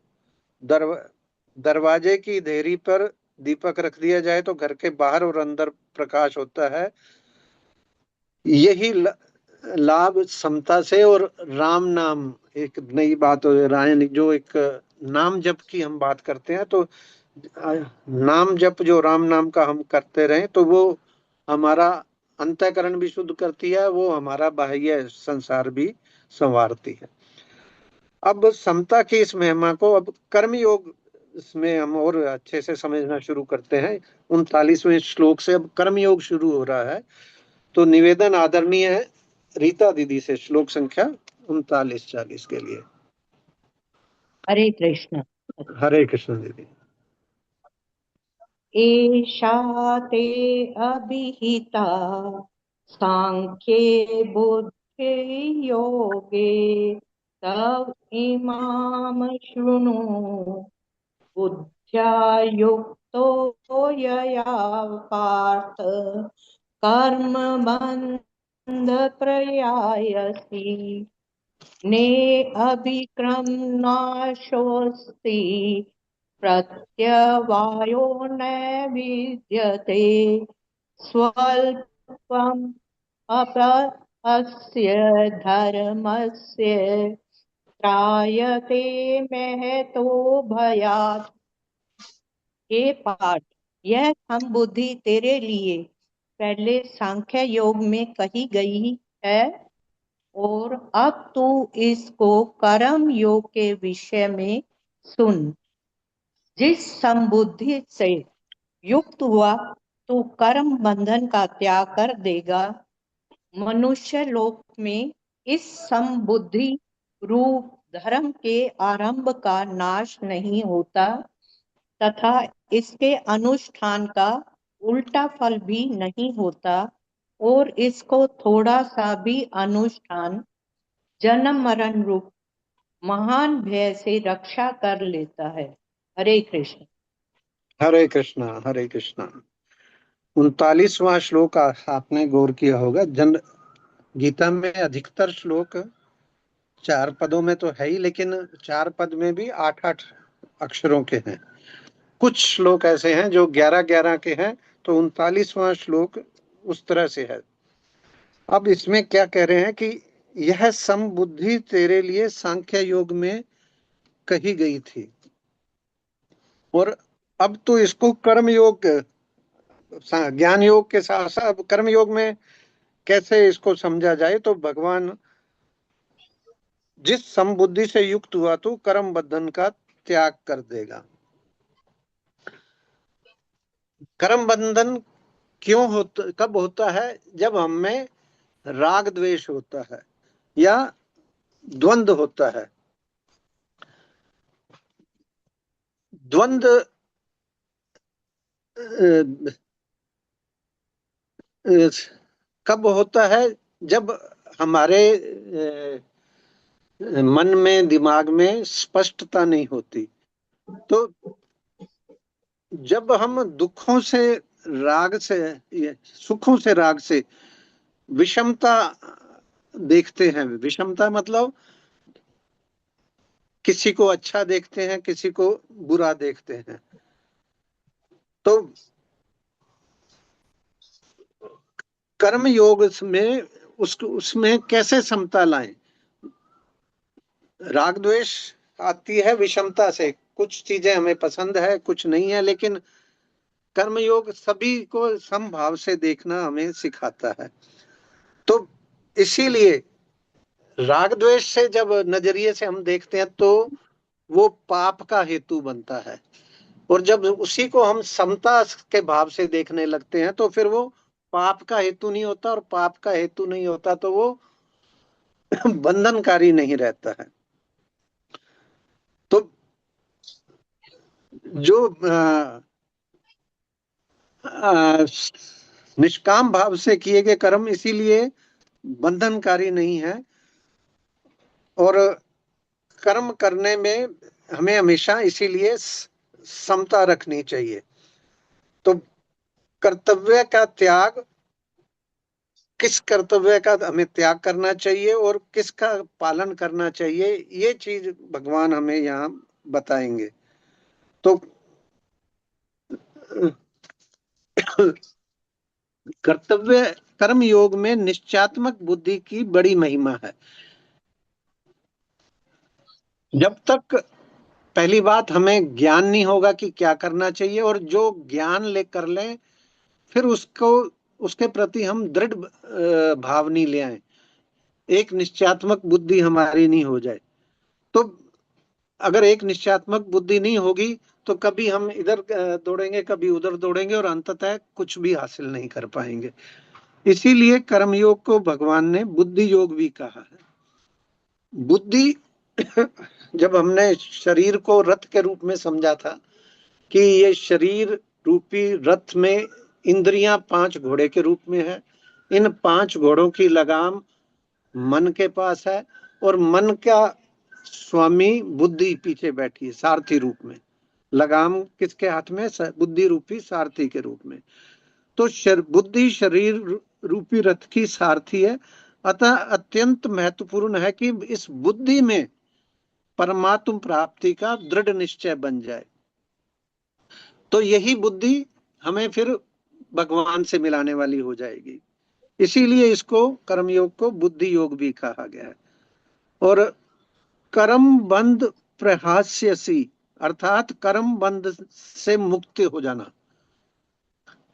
दरवाजे की देहरी पर दीपक रख दिया जाए तो घर के बाहर और अंदर प्रकाश होता है। यही लाभ समता से। और राम नाम एक नई बात हो, रायन जो एक नाम जप की हम बात करते हैं, तो नाम जप जो राम नाम का हम करते रहे तो वो हमारा अंतःकरण भी शुद्ध करती है, वो हमारा बाह्य संसार भी संवारती है। अब समता की इस महिमा को अब कर्म योग इसमें हम और अच्छे से समझना शुरू करते हैं। 39वें श्लोक से अब कर्म योग शुरू हो रहा है। तो निवेदन आदरणीय है रीता दीदी से श्लोक संख्या 39-40 के लिए। हरे कृष्ण। हरे कृष्ण दीदी। एषा ते अभिहिता सांख्ये बुद्धे योगे, तव इमाम शृणु बुद्ध्या युक्तो यया पार्थ, कर्म बंध प्रयायसि ने अभिक्रम नाशोस्ति, प्रत्यवायो न विद्यते, स्वल्पम अस्य धर्मस्य, त्रायते महतो भयात्। हे पार्थ, यह हम बुद्धि तेरे लिए पहले सांख्य योग में कही गई है, और अब तू इसको कर्म योग के विषय में सुन। जिस संबुद्धि से युक्त हुआ तो कर्म बंधन का त्याग कर देगा। मनुष्य लोक में इस संबुद्धि रूप धर्म के आरंभ का नाश नहीं होता, तथा इसके अनुष्ठान का उल्टा फल भी नहीं होता, और इसको थोड़ा सा भी अनुष्ठान जन्म मरण रूप महान भय से रक्षा कर लेता है। हरे कृष्ण। हरे कृष्णा हरे कृष्णा। 39वां श्लोक आपने गौर किया होगा। गीता में अधिकतर श्लोक 4 पदों में तो है ही, लेकिन 4 पद में भी 8-8 अक्षरों के हैं। कुछ श्लोक ऐसे हैं जो 11-11 के हैं, तो 39वां श्लोक उस तरह से है। अब इसमें क्या कह रहे हैं कि यह समबुद्धि तेरे लिए सांख्य योग में कही गई थी, और अब तो इसको कर्म योग, ज्ञान योग के साथ साथ कर्म योग में कैसे इसको समझा जाए, तो भगवान जिस समबुद्धि से युक्त हुआ तो कर्म बंधन का त्याग कर देगा। कर्म बंधन कब होता है? जब हम में राग द्वेष होता है या द्वंद्व होता है। द्वंद्व कब होता है? जब हमारे मन में, दिमाग में स्पष्टता नहीं होती। तो जब हम दुखों से राग से, सुखों से राग से विषमता देखते हैं, विषमता मतलब किसी को अच्छा देखते हैं, किसी को बुरा देखते हैं, तो कर्म योग में उसमें कैसे समता लाएं? राग द्वेष आती है विषमता से, कुछ चीजें हमें पसंद है, कुछ नहीं है, लेकिन कर्म योग सभी को समभाव से देखना हमें सिखाता है। तो इसीलिए राग द्वेष से जब नजरिए से हम देखते हैं तो वो पाप का हेतु बनता है, और जब उसी को हम समता के भाव से देखने लगते हैं तो फिर वो पाप का हेतु नहीं होता, और पाप का हेतु नहीं होता तो वो बंधनकारी नहीं रहता है। तो जो निष्काम भाव से किए गए कर्म इसीलिए बंधनकारी नहीं है, और कर्म करने में हमें हमेशा इसीलिए समता रखनी चाहिए। तो कर्तव्य का त्याग, किस कर्तव्य का हमें त्याग करना चाहिए और किसका पालन करना चाहिए, ये चीज भगवान हमें यहाँ बताएंगे। तो कर्तव्य कर्म योग में निश्चयात्मक बुद्धि की बड़ी महिमा है। जब तक पहली बात हमें ज्ञान नहीं होगा कि क्या करना चाहिए, और जो ज्ञान लेकर लें फिर उसको, उसके प्रति हम दृढ़ भाव नहीं ले आए, एक निश्चयात्मक बुद्धि हमारी नहीं हो जाए, तो अगर एक निश्चयात्मक बुद्धि नहीं होगी तो कभी हम इधर दौड़ेंगे, कभी उधर दौड़ेंगे, और अंततः कुछ भी हासिल नहीं कर पाएंगे। इसीलिए कर्मयोग को भगवान ने बुद्धि योग भी कहा है। बुद्धि जब हमने शरीर को रथ के रूप में समझा था कि ये शरीर रूपी रथ में इंद्रियां 5 घोड़े के रूप में है, इन 5 घोड़ों की लगाम मन के पास है, और मन का स्वामी बुद्धि पीछे बैठी है सारथी रूप में। लगाम किसके हाथ में? बुद्धि रूपी सारथी के रूप में। तो बुद्धि शरीर रूपी रथ की सारथी है। अतः अत्यंत महत्वपूर्ण है कि इस बुद्धि में परमात्म प्राप्ति का दृढ़ निश्चय बन जाए, तो यही बुद्धि हमें फिर भगवान से मिलाने वाली हो जाएगी। इसीलिए इसको कर्मयोग को बुद्धि योग भी कहा गया है। और कर्म बंध प्रहास्यसी, अर्थात कर्म बंध से मुक्त हो जाना।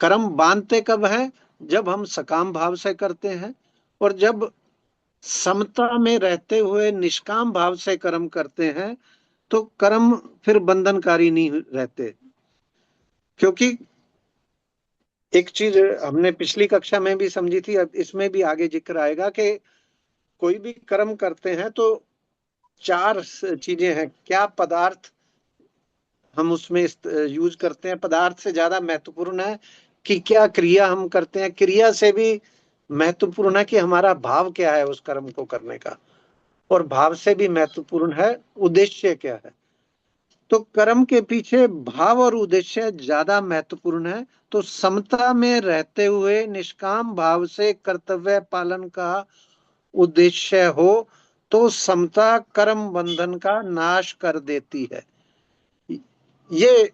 कर्म बांधते कब है? जब हम सकाम भाव से करते हैं, और जब समता में रहते हुए निष्काम भाव से कर्म करते हैं तो कर्म फिर बंधनकारी नहीं रहते। क्योंकि एक चीज हमने पिछली कक्षा में भी समझी थी, अब इसमें भी आगे जिक्र आएगा कि कोई भी कर्म करते हैं तो 4 चीजें हैं। क्या पदार्थ हम उसमें यूज करते हैं, पदार्थ से ज्यादा महत्वपूर्ण है कि क्या क्रिया हम करते हैं। क्रिया से भी महत्वपूर्ण है कि हमारा भाव क्या है उस कर्म को करने का, और भाव से भी महत्वपूर्ण है उद्देश्य क्या है। तो कर्म के पीछे भाव और उद्देश्य ज्यादा महत्वपूर्ण है। तो समता में रहते हुए निष्काम भाव से कर्तव्य पालन का उद्देश्य हो तो समता कर्म बंधन का नाश कर देती है। ये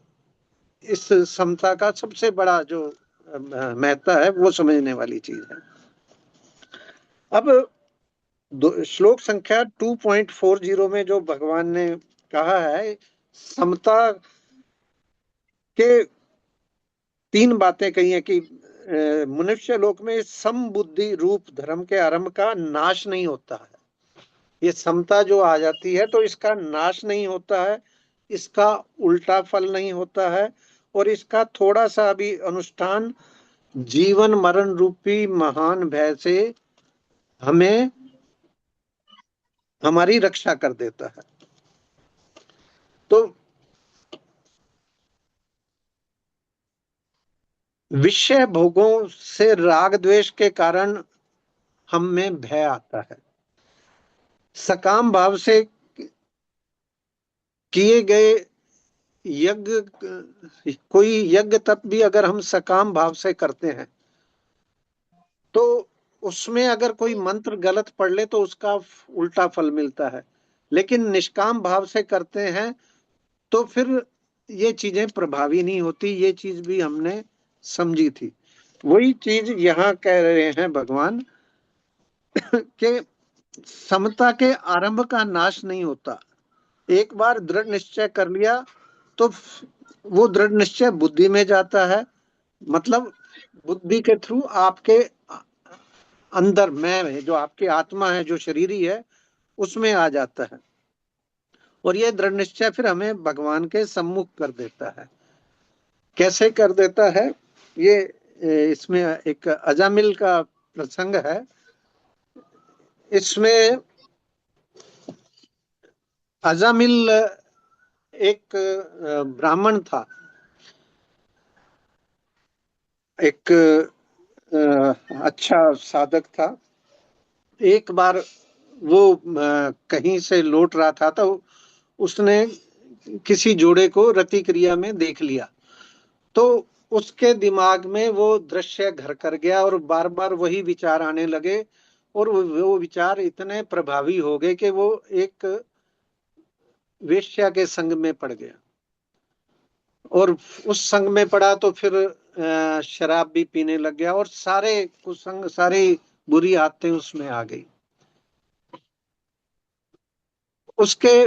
इस समता का सबसे बड़ा जो महत्व है वो समझने वाली चीज है। अब श्लोक संख्या 2.40 में जो भगवान ने कहा है, समता के 3 बातें कही है कि मनुष्य लोक में समबुद्धि रूप धर्म के आरंभ का नाश नहीं होता है। ये समता जो आ जाती है तो इसका नाश नहीं होता है, इसका उल्टा फल नहीं होता है, और इसका थोड़ा सा भी अनुष्ठान जीवन मरण रूपी महान भय से हमें हमारी रक्षा कर देता है। तो विषय भोगों से राग द्वेष के कारण हम में भय आता है। सकाम भाव से किए गए यज्ञ, कोई यज्ञ तप भी अगर हम सकाम भाव से करते हैं तो उसमें अगर कोई मंत्र गलत पढ़ ले तो उसका उल्टा फल मिलता है। लेकिन निष्काम भाव से करते हैं तो फिर ये चीजें प्रभावी नहीं होती। ये चीज भी हमने समझी थी। वही चीज यहाँ कह रहे हैं भगवान कि समता के आरंभ का नाश नहीं होता। एक बार दृढ़ निश्चय कर लिया तो वो दृढ़ निश्चय बुद्धि में जाता है, मतलब बुद्धि के थ्रू आपके अंदर मैं जो आपकी आत्मा है, जो शरीरी है, उसमें आ जाता है। और ये दृढ़ निश्चय फिर हमें भगवान के सम्मुख कर देता है। कैसे कर देता है? ये इसमें एक अजामिल का प्रसंग है। इसमें अजामिल एक ब्राह्मण था, एक अच्छा साधक था। एक बार वो कहीं से लौट रहा था तो उसने किसी जोड़े को रति क्रिया में देख लिया। तो उसके दिमाग में वो दृश्य घर कर गया और बार बार वही विचार आने लगे, और वो विचार इतने प्रभावी हो गए कि वो एक वेश्या के संग में पड़ गया। और उस संग में पड़ा तो फिर शराब भी पीने लग गया और सारे कुसंग, सारी बुरी आदतें उसमें आ गई। उसके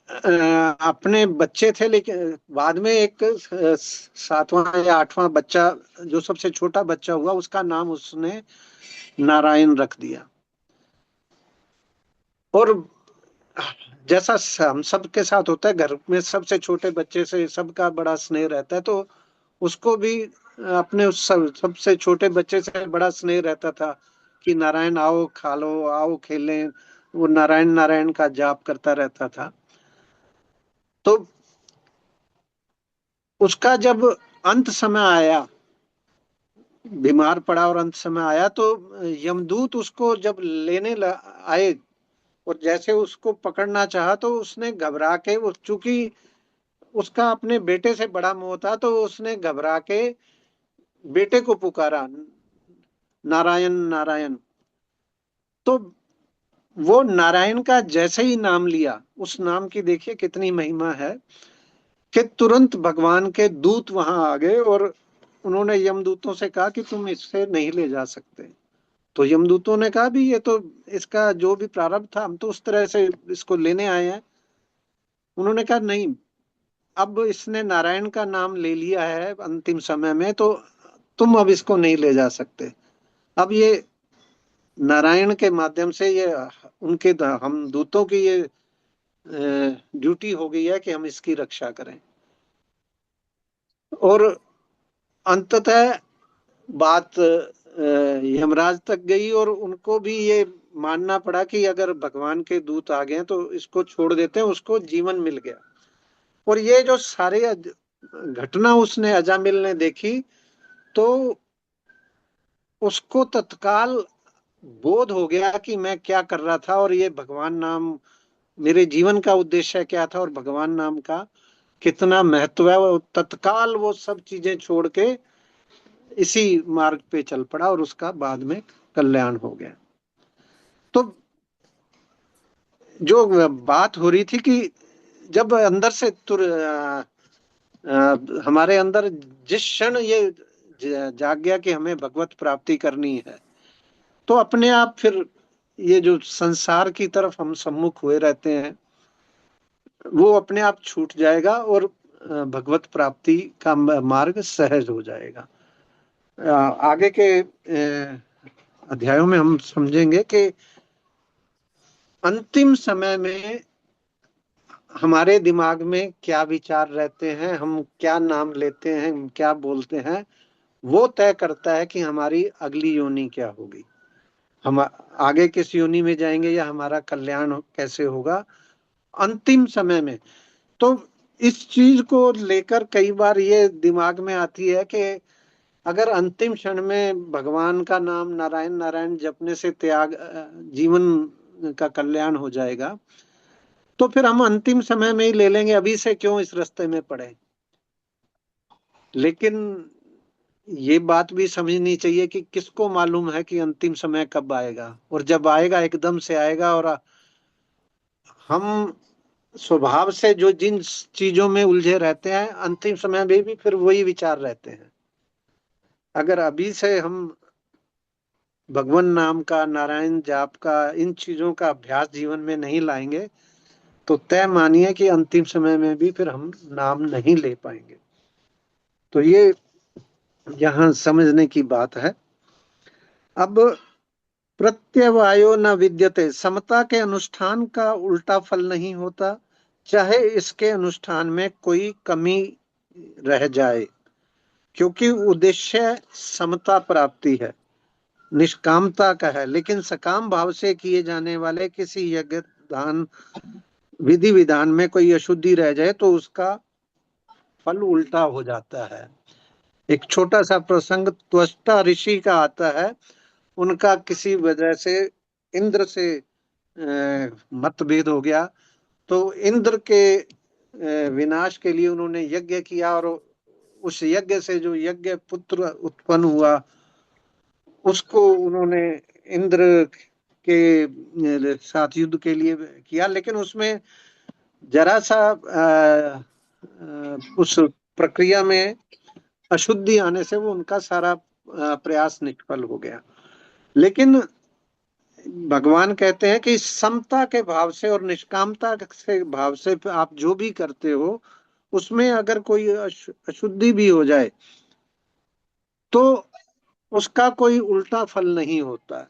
अपने बच्चे थे, लेकिन बाद में एक 7वां या 8वां बच्चा, जो सबसे छोटा बच्चा हुआ, उसका नाम उसने नारायण रख दिया। और जैसा हम सबके साथ होता है, घर में सबसे छोटे बच्चे से सबका बड़ा स्नेह रहता है, तो उसको भी अपने उस सबसे छोटे बच्चे से बड़ा स्नेह रहता था कि नारायण आओ खा लो, आओ खेलें। वो नारायण नारायण का जाप करता रहता था। तो उसका जब अंत समय आया, बीमार पड़ा और अंत समय आया, तो यमदूत उसको जब लेने आए और जैसे उसको पकड़ना चाहा तो उसने घबरा के, चूंकि उसका अपने बेटे से बड़ा मोह था, तो उसने घबरा के बेटे को पुकारा, नारायण नारायण। तो वो नारायण का जैसे ही नाम लिया, उस नाम की देखिए कितनी महिमा है कि तुरंत भगवान के दूत वहां आ गए और उन्होंने यमदूतों से कहा कि तुम इससे नहीं ले जा सकते। तो यमदूतों ने कहा भी ये तो इसका जो भी प्रारब्ध था, हम तो उस तरह से इसको लेने आए हैं। उन्होंने कहा नहीं, अब इसने नारायण का नाम ले लिया है अंतिम समय में, तो तुम अब इसको नहीं ले जा सकते। अब ये नारायण के माध्यम से ये उनके हम दूतों की ये ड्यूटी हो गई है कि हम इसकी रक्षा करें। और अंततः बात यमराज तक गई और उनको भी ये मानना पड़ा कि अगर भगवान के दूत आ गए तो इसको छोड़ देते हैं। उसको जीवन मिल गया। और ये जो सारे घटना उसने अजामिल ने देखी, तो उसको तत्काल बोध हो गया कि मैं क्या कर रहा था और ये भगवान नाम मेरे जीवन का उद्देश्य क्या था और भगवान नाम का कितना महत्व है, वो तत्काल वो सब चीजें छोड़ के इसी मार्ग पे चल पड़ा और उसका बाद में कल्याण हो गया। तो जो बात हो रही थी कि जब अंदर से हमारे अंदर जिस क्षण ये जाग गया कि हमें भगवत प्राप्ति करनी है, तो अपने आप फिर ये जो संसार की तरफ हम सम्मुख हुए रहते हैं वो अपने आप छूट जाएगा और भगवत प्राप्ति का मार्ग सहज हो जाएगा। आगे के अध्यायों में हम समझेंगे कि अंतिम समय में हमारे दिमाग में क्या विचार रहते हैं, हम क्या नाम लेते हैं, हम क्या बोलते हैं, वो तय करता है कि हमारी अगली योनि क्या होगी, हम आगे किस योनि में जाएंगे या हमारा कल्याण कैसे होगा अंतिम समय में। तो इस चीज को लेकर कई बार ये दिमाग में आती है कि अगर अंतिम क्षण में भगवान का नाम नारायण नारायण जपने से त्याग जीवन का कल्याण हो जाएगा, तो फिर हम अंतिम समय में ही ले लेंगे, अभी से क्यों इस रास्ते में पड़े। लेकिन ये बात भी समझनी चाहिए कि किसको मालूम है कि अंतिम समय कब आएगा, और जब आएगा एकदम से आएगा। और हम स्वभाव से जो जिन चीजों में उलझे रहते हैं अंतिम समय में भी फिर वही विचार रहते हैं। अगर अभी से हम भगवान नाम का, नारायण जाप का, इन चीजों का अभ्यास जीवन में नहीं लाएंगे तो तय मानिए कि अंतिम समय में भी फिर हम नाम नहीं ले पाएंगे। तो ये यहाँ समझने की बात है। अब प्रत्यवायो न विद्यते, समता के अनुष्ठान का उल्टा फल नहीं होता, चाहे इसके अनुष्ठान में कोई कमी रह जाए, क्योंकि उद्देश्य समता प्राप्ति है, निष्कामता का है। लेकिन सकाम भाव से किए जाने वाले किसी यज्ञ दान विधि विधान में कोई अशुद्धि रह जाए तो उसका फल उल्टा हो जाता है। एक छोटा सा प्रसंग त्वष्टा ऋषि का आता है। उनका किसी वजह से इंद्र से मतभेद हो गया, तो इंद्र के विनाश के लिए उन्होंने यज्ञ किया, और उस यज्ञ से जो यज्ञ पुत्र उत्पन्न हुआ उसको उन्होंने इंद्र के साथ युद्ध के लिए किया। लेकिन उसमें जरा सा उस प्रक्रिया में अशुद्धि आने से वो उनका सारा प्रयास निष्फल हो गया। लेकिन भगवान कहते हैं कि समता के भाव से और निष्कामता से भाव से आप जो भी करते हो उसमें अगर कोई अशुद्धि भी हो जाए तो उसका कोई उल्टा फल नहीं होता।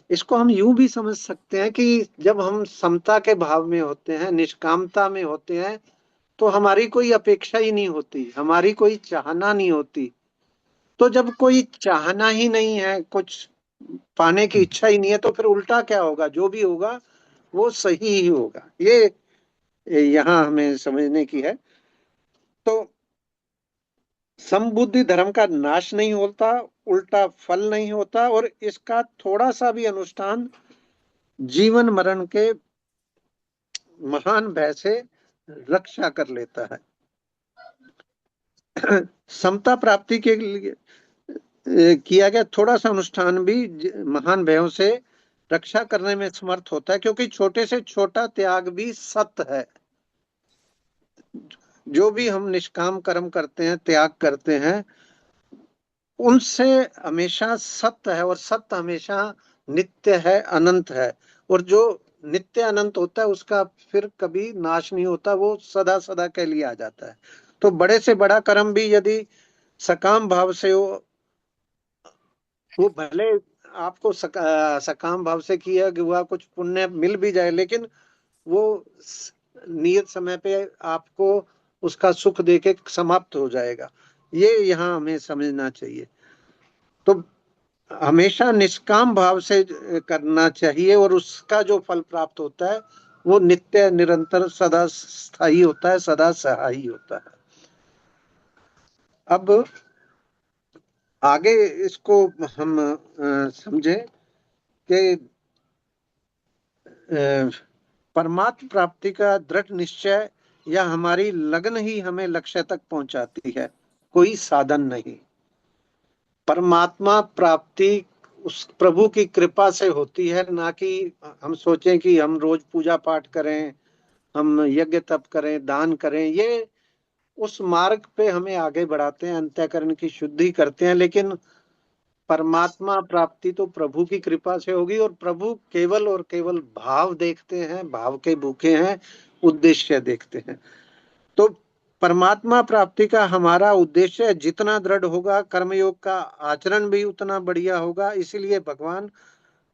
इसको हम यूं भी समझ सकते हैं कि जब हम समता के भाव में होते हैं, निष्कामता में होते हैं, तो हमारी कोई अपेक्षा ही नहीं होती, हमारी कोई चाहना नहीं होती। तो जब कोई चाहना ही नहीं है, कुछ पाने की इच्छा ही नहीं है, तो फिर उल्टा क्या होगा, जो भी होगा वो सही ही होगा। ये यहाँ हमें समझने की है। तो समबुद्धि धर्म का नाश नहीं होता, उल्टा फल नहीं होता, और इसका थोड़ा सा भी अनुष्ठान जीवन मरण के महान भय से रक्षा कर लेता है। समता प्राप्ति के लिए किया गया थोड़ा सा अनुष्ठान भी महान भयों से रक्षा करने में समर्थ होता है, क्योंकि छोटे से छोटा त्याग भी सत्य है। जो भी हम निष्काम कर्म करते हैं, त्याग करते हैं, उनसे हमेशा सत्य है, और सत्य हमेशा नित्य है, अनंत है। और जो नित्य अनंत होता है उसका फिर कभी नाश नहीं होता, वो सदा सदा के लिए आ जाता है। तो बड़े से बड़ा कर्म भी यदि सकाम भाव से हो, वो भले आपको सकाम भाव से किया हुआ कुछ पुण्य मिल भी जाए, लेकिन वो नियत समय पे आपको उसका सुख देके समाप्त हो जाएगा। ये यहाँ हमें समझना चाहिए। तो हमेशा निष्काम भाव से करना चाहिए, और उसका जो फल प्राप्त होता है वो नित्य, निरंतर, सदा स्थायी होता है, सदा सहायी होता है। अब आगे इसको हम समझें कि परमात्म प्राप्ति का दृढ़ निश्चय या हमारी लगन ही हमें लक्ष्य तक पहुंचाती है, कोई साधन नहीं। परमात्मा प्राप्ति उस प्रभु की कृपा से होती है, ना कि हम सोचें कि हम रोज पूजा पाठ करें, हम यज्ञ तप करें, दान करें। ये उस मार्ग पे हमें आगे बढ़ाते हैं, अंतःकरण की शुद्धि करते हैं, लेकिन परमात्मा प्राप्ति तो प्रभु की कृपा से होगी। और प्रभु केवल और केवल भाव देखते हैं, भाव के भूखे हैं, उद्देश्य देखते हैं। तो परमात्मा प्राप्ति का हमारा उद्देश्य जितना दृढ़ होगा, कर्मयोग का आचरण भी उतना बढ़िया होगा। इसीलिए भगवान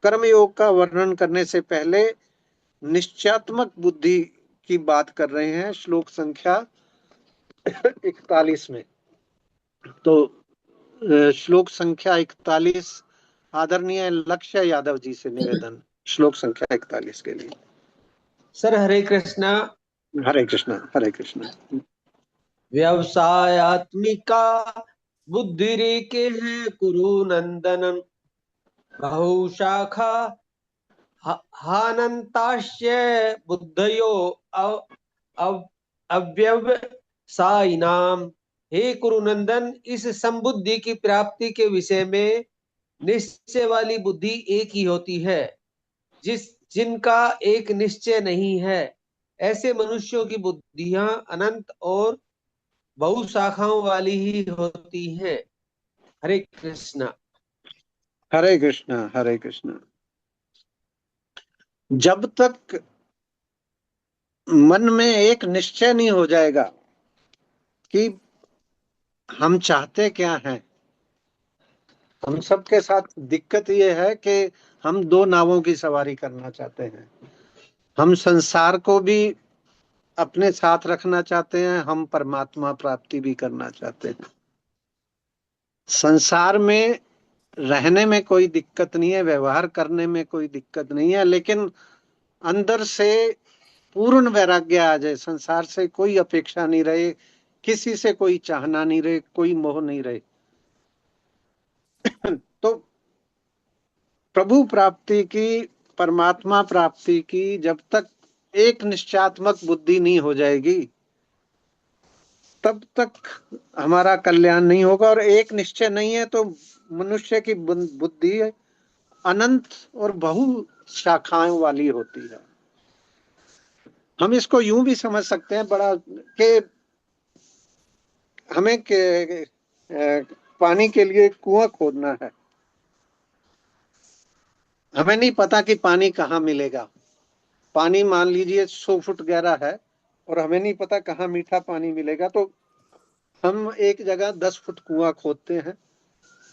कर्मयोग का वर्णन करने से पहले निश्चयात्मक बुद्धि की बात कर रहे हैं, श्लोक संख्या 41 में। तो श्लोक संख्या 41 आदरणीय लक्ष्य यादव जी से निवेदन, श्लोक संख्या 41 के लिए। सर हरे कृष्णा। हरे कृष्णा, हरे कृष्णा। व्यवसायत्मिका बुद्धि रेके है कुरु नंदनम, बहुशाखा हानंताश्य बुद्धयो अव्यवसायिनाम। हे कुरुनंदन, इस संबुद्धि की प्राप्ति के विषय में निश्चय वाली बुद्धि एक ही होती है, जिनका एक निश्चय नहीं है। ऐसे मनुष्यों की बुद्धियां अनंत और बहुशाखाओं वाली ही होती हैं। हरे कृष्णा। हरे कृष्णा, हरे कृष्णा। जब तक मन में एक निश्चय नहीं हो जाएगा कि हम चाहते क्या हैं, हम सबके साथ दिक्कत ये है कि हम दो नावों की सवारी करना चाहते हैं। हम संसार को भी अपने साथ रखना चाहते हैं, हम परमात्मा प्राप्ति भी करना चाहते हैं। संसार में रहने में कोई दिक्कत नहीं है, व्यवहार करने में कोई दिक्कत नहीं है, लेकिन अंदर से पूर्ण वैराग्य आ जाए, संसार से कोई अपेक्षा नहीं रहे, किसी से कोई चाहना नहीं रहे, कोई मोह नहीं रहे, तो प्रभु प्राप्ति की, परमात्मा प्राप्ति की जब तक एक निश्चयात्मक बुद्धि नहीं हो जाएगी, तब तक हमारा कल्याण नहीं होगा। और एक निश्चय नहीं है तो मनुष्य की बुद्धि अनंत और बहु शाखाओं वाली होती है। हम इसको यूं भी समझ सकते हैं बड़ा कि हमें पानी के लिए कुआं खोदना है, हमें नहीं पता कि पानी कहाँ मिलेगा। पानी मान लीजिए 100 फुट गहरा है और हमें नहीं पता कहाँ मीठा पानी मिलेगा, तो हम एक जगह 10 फुट कुआं खोदते हैं,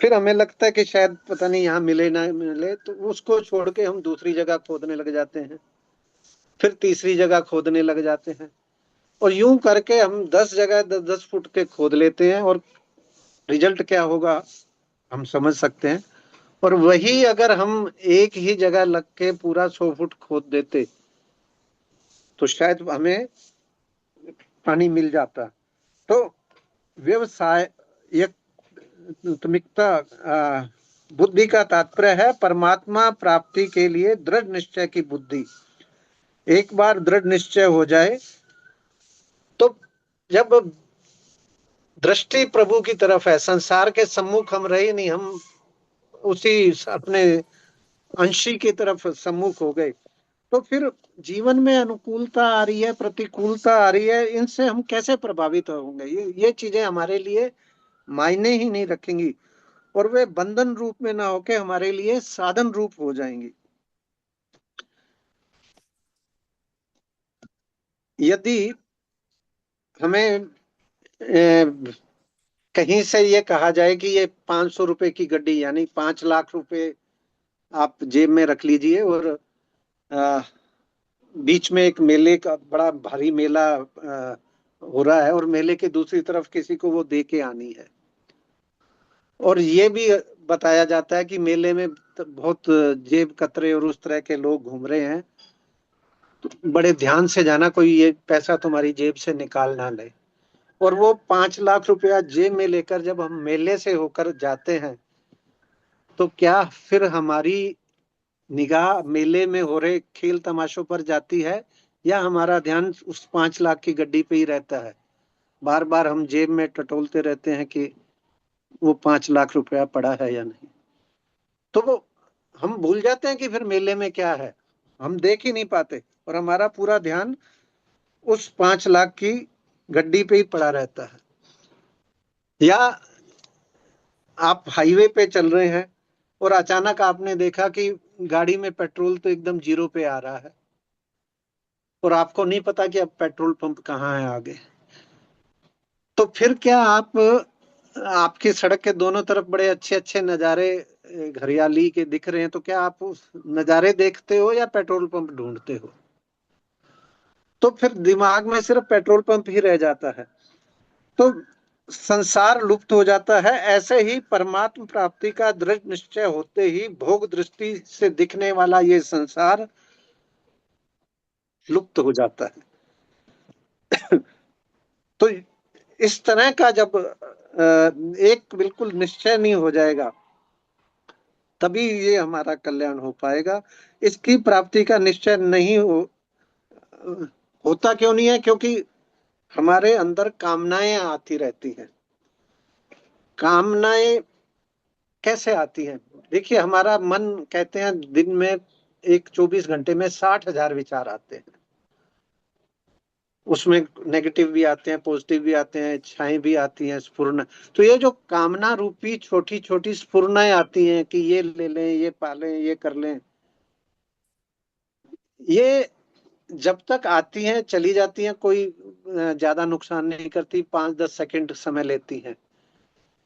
फिर हमें लगता है कि शायद पता नहीं यहाँ मिले ना मिले, तो उसको छोड़ के हम दूसरी जगह खोदने लग जाते हैं, फिर तीसरी जगह खोदने लग जाते हैं, और यूं करके हम 10 जगह 10 फुट के खोद लेते हैं। और रिजल्ट क्या होगा हम समझ सकते हैं। और वही अगर हम एक ही जगह लग के पूरा 100 फुट खोद देते तो शायद हमें पानी मिल जाता। तो व्यवसाय बुद्धि का तात्पर्य है परमात्मा प्राप्ति के लिए दृढ़ निश्चय की बुद्धि। एक बार दृढ़ निश्चय हो जाए तो जब दृष्टि प्रभु की तरफ है, संसार के सम्मुख हम रहे नहीं, हम उसी अपने अंशी की तरफ सम्मुख हो गए, तो फिर जीवन में अनुकूलता आ रही है, प्रतिकूलता आ रही है, इनसे हम कैसे प्रभावित होंगे? ये चीजें हमारे लिए मायने ही नहीं रखेंगी और वे बंधन रूप में ना होके हमारे लिए साधन रूप हो जाएंगी। यदि हमें कहीं से ये कहा जाए कि ये 500 रुपए की गड्डी यानी 5 लाख रुपए आप जेब में रख लीजिए और बीच में एक मेले का बड़ा भारी मेला हो रहा है और मेले के दूसरी तरफ किसी को वो दे के आनी है, और ये भी बताया जाता है कि मेले में बहुत जेब कतरे और उस तरह के लोग घूम रहे हैं, तो बड़े ध्यान से जाना, कोई ये पैसा तुम्हारी जेब से निकाल ना ले। और वो 5 लाख रुपया जेब में लेकर जब हम मेले से होकर जाते हैं तो क्या फिर हमारी निगाह मेले में हो रहे खेल तमाशों पर जाती है या हमारा ध्यान उस 5 लाख की गड्डी पे ही रहता है? बार बार हम जेब में टटोलते रहते हैं कि वो 5 लाख रुपया पड़ा है या नहीं। तो वो हम भूल जाते हैं कि फिर मेले में क्या है, हम देख ही नहीं पाते और हमारा पूरा ध्यान उस 5 लाख की गड्डी पे ही पड़ा रहता है। या आप हाईवे पे चल रहे हैं और अचानक आपने देखा कि गाड़ी में पेट्रोल तो एकदम 0 पे आ रहा है और आपको नहीं पता कि अब पेट्रोल पंप कहाँ है आगे। तो फिर क्या आपकी सड़क के दोनों तरफ बड़े अच्छे अच्छे नज़ारे हरियाली के दिख रहे हैं, तो क्या आप उस नज़ारे देखते हो या पेट्रोल पंप ढूंढते हो? तो फिर दिमाग में सिर्फ पेट्रोल पंप ही रह जाता है, तो संसार लुप्त हो जाता है। ऐसे ही परमात्म प्राप्ति का दृढ़ निश्चय होते ही भोग दृष्टि से दिखने वाला ये संसार लुप्त हो जाता है। तो इस तरह का जब एक बिल्कुल निश्चय नहीं हो जाएगा, तभी ये हमारा कल्याण हो पाएगा। इसकी प्राप्ति का निश्चय नहीं होता क्यों नहीं है? क्योंकि हमारे अंदर कामनाएं आती रहती हैं। कामनाएं कैसे आती हैं? देखिए, हमारा मन, कहते हैं दिन में 24 घंटे में 60,000 विचार आते हैं। उसमें नेगेटिव भी आते हैं, पॉजिटिव भी आते हैं, इच्छाएं भी आती हैं, स्फुरना। तो ये जो कामना रूपी छोटी छोटी स्फुरनाएं आती हैं कि ये ले लें, ये पालें, ये कर लें, ये जब तक आती हैं चली जाती हैं, कोई ज्यादा नुकसान नहीं करती, 5-10 सेकंड समय लेती हैं।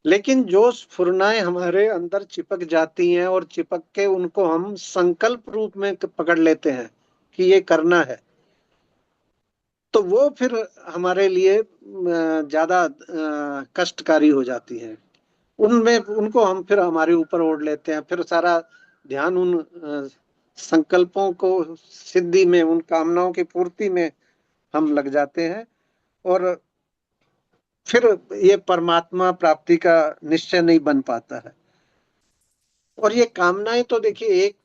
लेकिन जो स्फुरनाएं हमारे अंदर चिपक जाती हैं और चिपक के उनको हम संकल्प रूप में पकड़ लेते हैं कि ये करना है, तो वो फिर हमारे लिए ज्यादा कष्टकारी हो जाती है। उनमें उनको हम फिर हमारे ऊपर ओढ़ लेते हैं, फिर सारा ध्यान उन संकल्पों को सिद्धि में, उन कामनाओं की पूर्ति में हम लग जाते हैं और फिर ये परमात्मा प्राप्ति का निश्चय नहीं बन पाता है। और ये कामनाएं तो देखिए, एक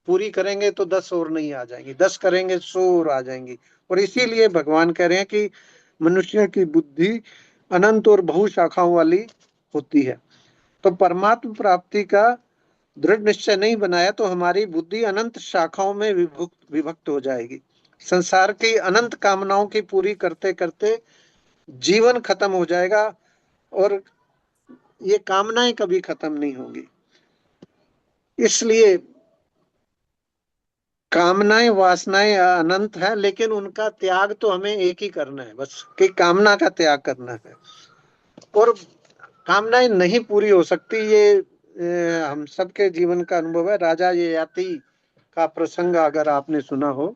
पूरी करेंगे तो 10 और नहीं आ जाएंगी, 10 करेंगे 100 और आ जाएंगी। और इसीलिए भगवान कह रहे हैं कि मनुष्य की बुद्धि अनंत और बहु शाखाओं वाली होती है। तो परमात्मा प्राप्ति का दृढ़ निश्चय नहीं बनाया तो हमारी बुद्धि अनंत शाखाओं में विभक्त हो जाएगी। संसार की अनंत कामनाओं की पूरी करते करते जीवन खत्म हो जाएगा और ये कामनाएं कभी खत्म नहीं होंगी। इसलिए कामनाएं, वासनाएं अनंत है, लेकिन उनका त्याग तो हमें एक ही करना है, बस कि कामना का त्याग करना है। और कामनाएं नहीं पूरी हो सकती, ये हम सबके जीवन का अनुभव है। राजा ययाति का प्रसंग अगर आपने सुना हो,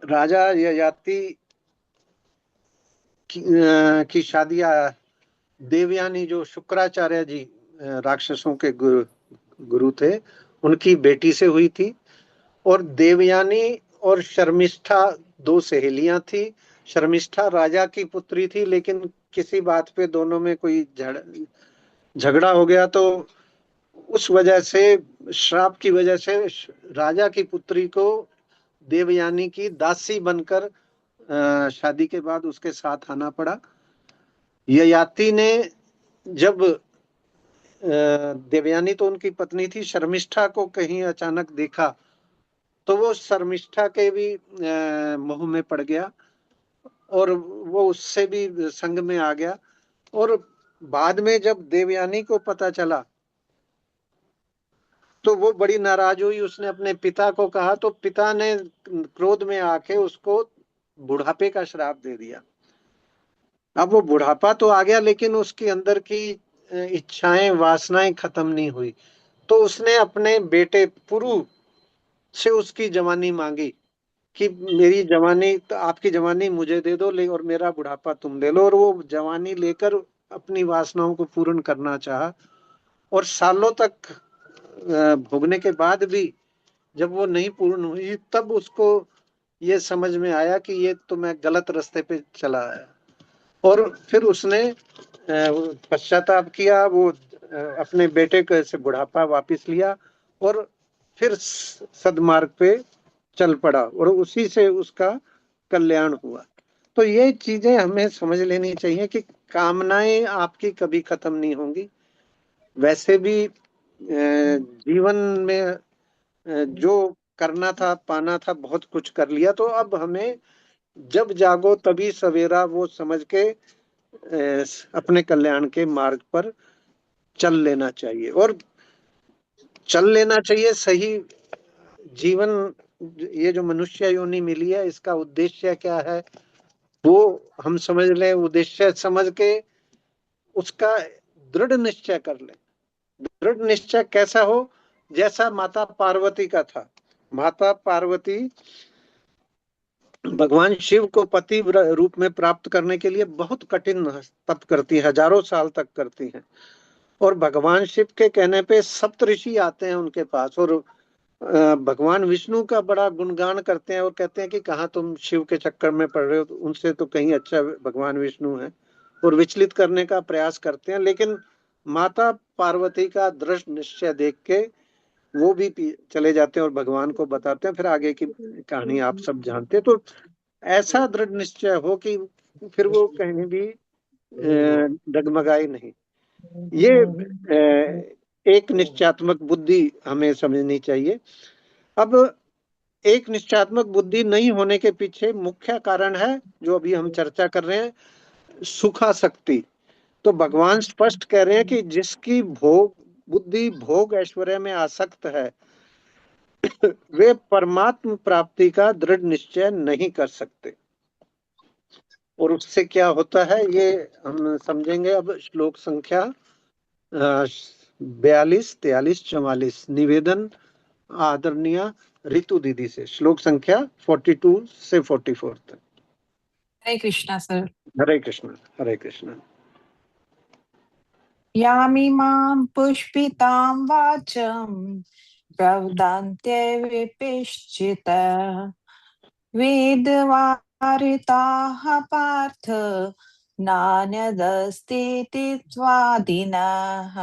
राजा ययाति की शादी देवयानी, जो शुक्राचार्य जी राक्षसों के गुरु थे, उनकी बेटी से हुई थी। और देवयानी और शर्मिष्ठा 2 सहेलियां थी। शर्मिष्ठा राजा की पुत्री थी, लेकिन किसी बात पे दोनों में कोई झगड़ा हो गया, तो उस वजह से, श्राप की वजह से, राजा की पुत्री को देवयानी की दासी बनकर शादी के बाद उसके साथ आना पड़ा। ययाति ने जब देवयानी तो उनकी पत्नी थी, शर्मिष्ठा को कहीं अचानक देखा तो वो शर्मिष्ठा के भी मोह में पड़ गया और वो उससे भी संग में आ गया। और बाद में जब देवयानी को पता चला तो वो बड़ी नाराज हुई। उसने अपने पिता को कहा, तो पिता ने क्रोध में आके उसको बुढ़ापे का श्राप दे दिया। अब वो बुढ़ापा तो आ गया, लेकिन उसके अंदर की इच्छाएं, वासनाएं खत्म नहीं हुई। तो उसने अपने बेटे पुरु से उसकी जवानी मांगी कि मेरी जवानी, तो आपकी जवानी मुझे दे दो, और मेरा बुढ़ापा तुम ले लो। और वो जवानी लेकर अपनी वासनाओं को पूर्ण करना चाहा। और सालों तक भोगने के बाद भी जब वो नहीं पूर्ण हुई, तब उसको ये समझ में आया कि ये तो मैं गलत रास्ते पे चला आया। और फिर उसने पश्चाताप किया, वो अपने बेटे को से बुढ़ापा वापस लिया और फिर सदमार्ग पे चल पड़ा और उसी से उसका कल्याण हुआ। तो ये चीजें हमें समझ लेनी चाहिए कि कामनाएं आपकी कभी खत्म नहीं होंगी। वैसे भी जीवन में जो करना था पाना था बहुत कुछ कर लिया, तो अब हमें जब जागो तभी सवेरा वो समझ के अपने कल्याण के मार्ग पर चल लेना चाहिए। और चल लेना चाहिए सही जीवन। ये जो मनुष्य योनि मिली है इसका उद्देश्य क्या है वो हम समझ लें, उद्देश्य समझ के उसका दृढ़ निश्चय कर लें। दृढ़ निश्चय कैसा हो, जैसा माता पार्वती का था। माता पार्वती भगवान शिव को पति रूप में प्राप्त करने के लिए बहुत कठिन तप करती है, हजारों साल तक करती हैं। और भगवान शिव के कहने पे सप्तऋषि आते हैं उनके पास और भगवान विष्णु का बड़ा गुणगान करते हैं और कहते हैं कि कहाँ तुम शिव के चक्कर में पड़ रहे हो, तो उनसे तो कहीं अच्छा भगवान विष्णु है, और विचलित करने का प्रयास करते हैं। लेकिन माता पार्वती का दृढ़ निश्चय देख के वो भी चले जाते हैं और भगवान को बताते हैं। फिर आगे की कहानी आप सब जानते हैं। तो ऐसा दृढ़ निश्चय हो कि फिर वो कहीं भी डगमगाए नहीं। ये एक निश्चयात्मक बुद्धि हमें समझनी चाहिए। अब एक निश्चयात्मक बुद्धि नहीं होने के पीछे मुख्य कारण है जो अभी हम चर्चा कर रहे हैं, सुखासक्ति। तो भगवान स्पष्ट कह रहे हैं कि जिसकी भोग बुद्धि भोग ऐश्वर्य में आसक्त है वे परमात्म प्राप्ति का दृढ़ निश्चय नहीं कर सकते। और उससे क्या होता है ये हम समझेंगे। अब श्लोक संख्या 42, 43, 44 निवेदन आदरणीय रितु दीदी से, श्लोक संख्या 42 से 44 तक। हरे कृष्णा सर। हरे कृष्ण, हरे कृष्ण। यामिमां पुष्पितां वाचं प्रवदन्ते विपिश्चित वेदवारिताः पार्थ नान्यदस्तीति त्वादिनः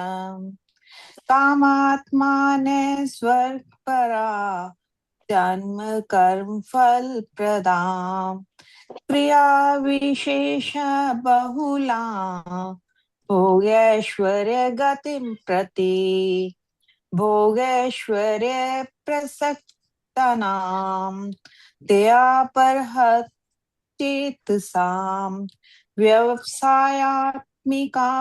कामात्माने स्वर्गपरा जन्म कर्म फल प्रदाम् क्रिया विशेष बहुला भोगैश्वर्य गतिं प्रति भोगैश्वर्य प्रसक्तानां दया परहचेतसाम् व्यवसायात्मिका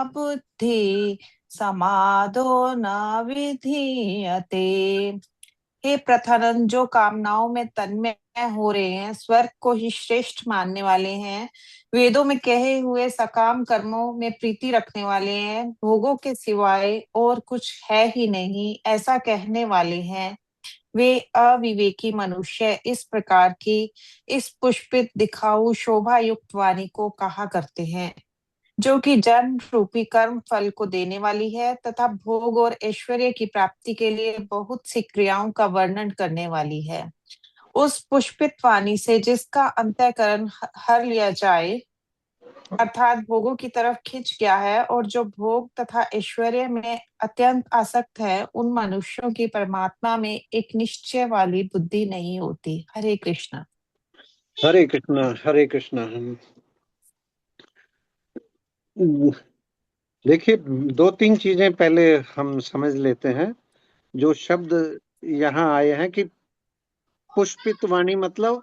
बुद्धि समादो न विधीयते। हे प्रथानंद, जो कामनाओं में तन्मय हो रहे हैं, स्वर्ग को ही श्रेष्ठ मानने वाले हैं, वेदों में कहे हुए सकाम कर्मों में प्रीति रखने वाले हैं, भोगों के सिवाय और कुछ है ही नहीं ऐसा कहने वाले हैं, वे अविवेकी मनुष्य इस प्रकार की इस पुष्पित दिखाऊ शोभा युक्त वाणी को कहा करते हैं, जो कि जन्म रूपी कर्म फल को देने वाली है तथा भोग और ऐश्वर्य की प्राप्ति के लिए बहुत सी क्रियाओं का वर्णन करने वाली है। उस पुष्पित वाणी से जिसका अंतःकरण हर लिया जाए, अर्थात भोगों की तरफ खिंच गया है, और जो भोग तथा ऐश्वर्य में अत्यंत आसक्त है, उन मनुष्यों की परमात्मा में एक निश्चय वाली बुद्धि नहीं होती। हरे कृष्ण। हरे कृष्ण, हरे कृष्ण। देखिए, दो तीन चीजें पहले हम समझ लेते हैं। जो शब्द यहाँ आए हैं कि पुष्पित वाणी मतलब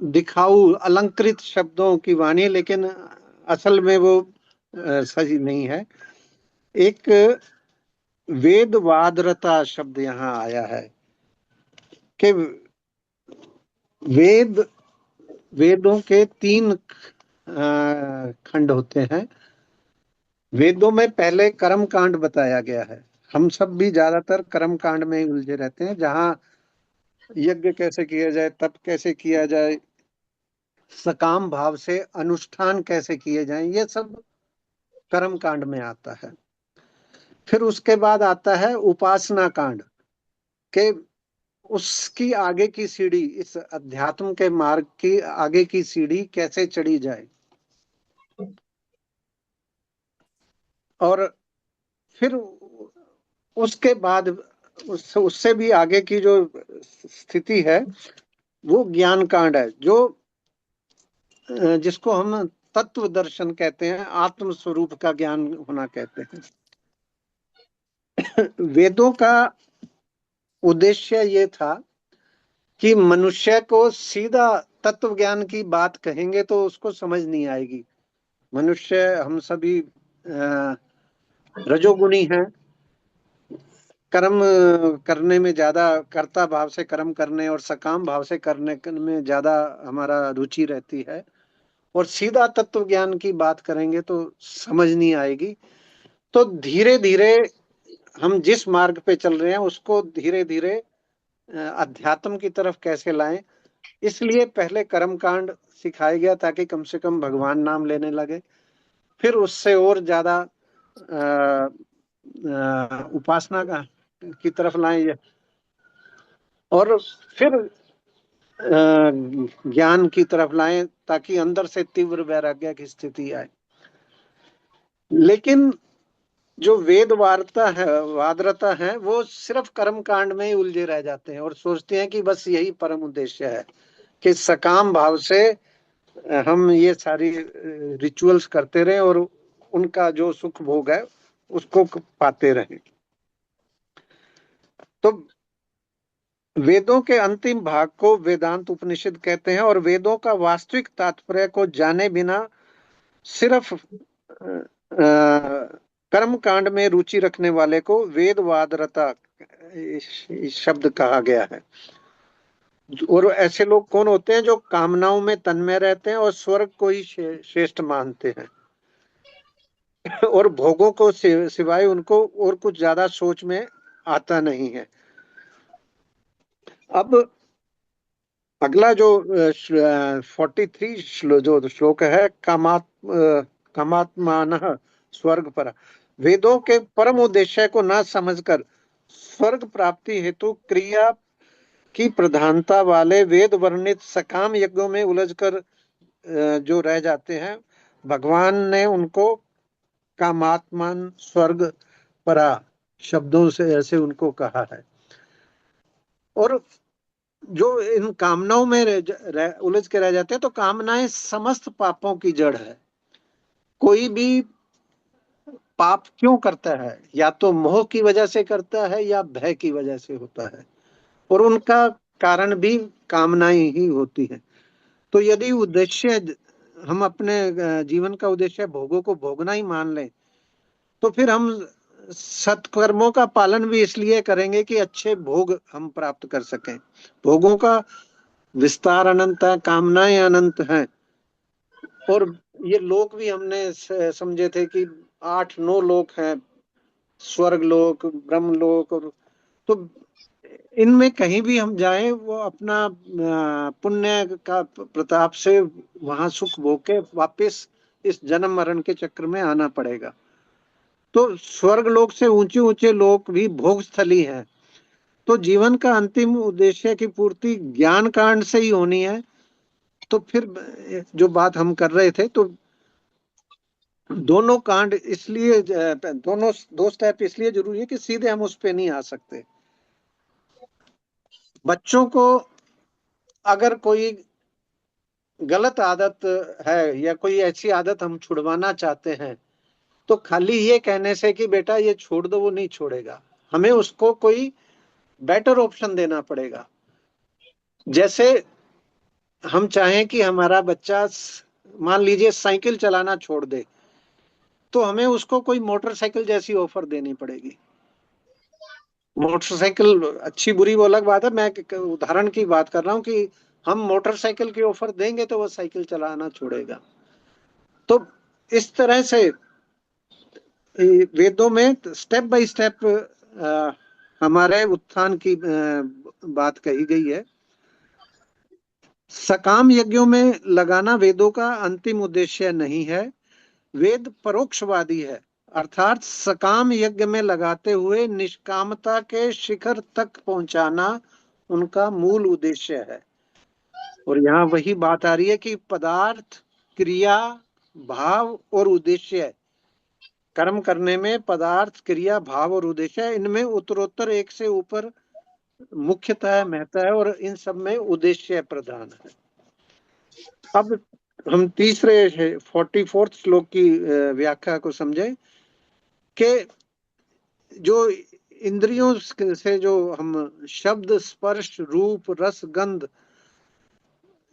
दिखाऊ अलंकृत शब्दों की वाणी, लेकिन असल में वो सही नहीं है। एक वेद वादरता शब्द यहाँ आया है कि वेदों के तीन खंड होते हैं। वेदों में पहले कर्म कांड बताया गया है। हम सब भी ज्यादातर कर्म कांड में ही उलझे रहते हैं, जहाँ यज्ञ कैसे किया जाए, तप कैसे किया जाए, सकाम भाव से अनुष्ठान कैसे किए जाएं, ये सब कर्म कांड में आता है। फिर उसके बाद आता है उपासना कांड के उसकी आगे की सीढ़ी, इस अध्यात्म के मार्ग की आगे की सीढ़ी कैसे चढ़ी जाए। और फिर उसके बाद उससे भी आगे की जो स्थिति है वो ज्ञान कांड है, जो जिसको हम तत्व दर्शन कहते हैं, आत्म स्वरूप का ज्ञान होना कहते हैं। वेदों का उद्देश्य ये था कि मनुष्य को सीधा तत्व ज्ञान की बात कहेंगे तो उसको समझ नहीं आएगी। मनुष्य हम सभी रजोगुणी हैं, कर्म करने में ज्यादा, कर्ता भाव से कर्म करने और सकाम भाव से करने में ज्यादा हमारा रुचि रहती है, और सीधा तत्व ज्ञान की बात करेंगे तो समझ नहीं आएगी। तो धीरे धीरे हम जिस मार्ग पे चल रहे हैं उसको धीरे धीरे अध्यात्म की तरफ कैसे लाएं, इसलिए पहले कर्म कांड सिखाया गया ताकि कम से कम भगवान नाम लेने लगे। फिर उससे और ज्यादा उपासना की तरफ लाएं, और फिर ज्ञान की तरफ लाएं ताकि अंदर से तीव्र वैराग्य की स्थिति आए। लेकिन जो वेद वादरता है वो सिर्फ कर्म कांड में ही उलझे रह जाते हैं और सोचते हैं कि बस यही परम उद्देश्य है कि सकाम भाव से हम ये सारी रिचुअल्स करते रहे और उनका जो सुख भोग है उसको पाते रहे। तो वेदों के अंतिम भाग को वेदांत उपनिषद कहते हैं, और वेदों का वास्तविक तात्पर्य को जाने बिना सिर्फ कर्म कांड में रुचि रखने वाले को वेदवादरता शब्द कहा गया है। और ऐसे लोग कौन होते हैं? जो कामनाओं में तन्मय रहते हैं और स्वर्ग को ही श्रेष्ठ मानते हैं और भोगों को सिवाय उनको और कुछ ज्यादा सोच में आता नहीं है। अब अगला जो 43 जो श्लोक है, कामात्मानः स्वर्ग पर, वेदों के परम उद्देश्य को न समझकर स्वर्ग प्राप्ति हेतु क्रिया की प्रधानता वाले वेद वर्णित सकाम यज्ञों में उलझकर जो रह जाते हैं, भगवान ने उनको कामात्मान स्वर्ग परा शब्दों से ऐसे उनको कहा है। और जो इन कामनाओं में उलझ के रह जाते हैं, तो कामनाएं समस्त पापों की जड़ है। कोई भी पाप क्यों करता है? या तो मोह की वजह से करता है या भय की वजह से होता है, और उनका कारण भी कामनाएं ही होती है। तो यदि उद्देश्य, हम अपने जीवन का उद्देश्य भोगों को भोगना ही मान लें, तो फिर हम सत्कर्मों का पालन भी इसलिए करेंगे कि अच्छे भोग हम प्राप्त कर सकें। भोगों का विस्तार अनंत है, कामनाएं अनंत हैं, और ये लोक भी हमने समझे थे कि 8-9 लोक हैं, स्वर्ग लोक, ब्रह्म लोक, और तो इनमें कहीं भी हम जाएं वो अपना पुण्य का प्रताप से वहां सुख भोग के वापस इस जन्म मरण के चक्र में आना पड़ेगा। तो स्वर्ग लोक से ऊंचे ऊंचे लोक भी भोग स्थली है। तो जीवन का अंतिम उद्देश्य की पूर्ति ज्ञान कांड से ही होनी है। तो फिर जो बात हम कर रहे थे, तो दोनों कांड इसलिए, दोनों 2 स्टेप इसलिए जरूरी है कि सीधे हम उस पे नहीं आ सकते। बच्चों को अगर कोई गलत आदत है या कोई ऐसी आदत हम छुड़वाना चाहते हैं, तो खाली ये कहने से कि बेटा ये छोड़ दो, वो नहीं छोड़ेगा। हमें उसको कोई बेटर ऑप्शन देना पड़ेगा। जैसे हम चाहें कि हमारा बच्चा मान लीजिए साइकिल चलाना छोड़ दे, तो हमें उसको कोई मोटरसाइकिल जैसी ऑफर देनी पड़ेगी। मोटरसाइकिल अच्छी बुरी वो अलग बात है, मैं उदाहरण की बात कर रहा हूं कि हम मोटरसाइकिल की ऑफर देंगे तो वो साइकिल चलाना छोड़ेगा। तो इस तरह से वेदों में स्टेप बाय स्टेप हमारे उत्थान की बात कही गई है। सकाम यज्ञों में लगाना वेदों का अंतिम उद्देश्य नहीं है। वेद परोक्षवादी है, अर्थात सकाम यज्ञ में लगाते हुए निष्कामता के शिखर तक पहुंचाना उनका मूल उद्देश्य है। और यहाँ वही बात आ रही है कि पदार्थ, क्रिया, भाव और उद्देश्य कर्म करने में पदार्थ, क्रिया, भाव और उद्देश्य, इनमें उत्तरोत्तर एक से ऊपर मुख्यतः महत्व है और इन सब में उद्देश्य प्रधान है। अब हम तीसरे 44 श्लोक की व्याख्या को समझे कि जो इंद्रियों से जो हम शब्द, स्पर्श, रूप, रस, गंध,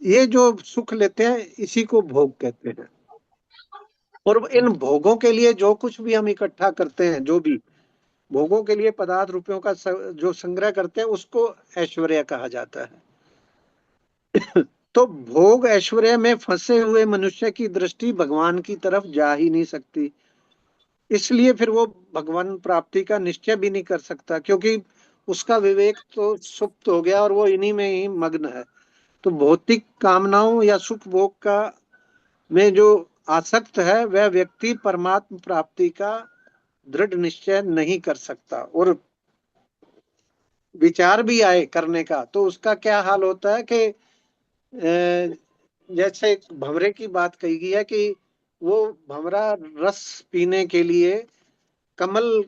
ये जो सुख लेते हैं इसी को भोग कहते हैं। और इन भोगों के लिए जो कुछ भी हम इकट्ठा करते हैं, जो भी भोगों के लिए पदार्थ रुपयों का जो संग्रह करते हैं उसको ऐश्वर्य कहा जाता है। तो भोग ऐश्वर्य में फंसे हुए मनुष्य की दृष्टि भगवान की तरफ जा ही नहीं सकती, इसलिए फिर वो भगवान प्राप्ति का निश्चय भी नहीं कर सकता, क्योंकि उसका विवेक तो सुप्त हो गया और वो इन्हीं में ही मग्न है। तो भौतिक कामनाओं या सुख भोग का में जो आसक्त है वह व्यक्ति परमात्म प्राप्ति का दृढ़ निश्चय नहीं कर सकता। और विचार भी आए करने का तो उसका क्या हाल होता है कि जैसे भंवरे की बात कही गई है कि वो भंवरा रस पीने के लिए कमल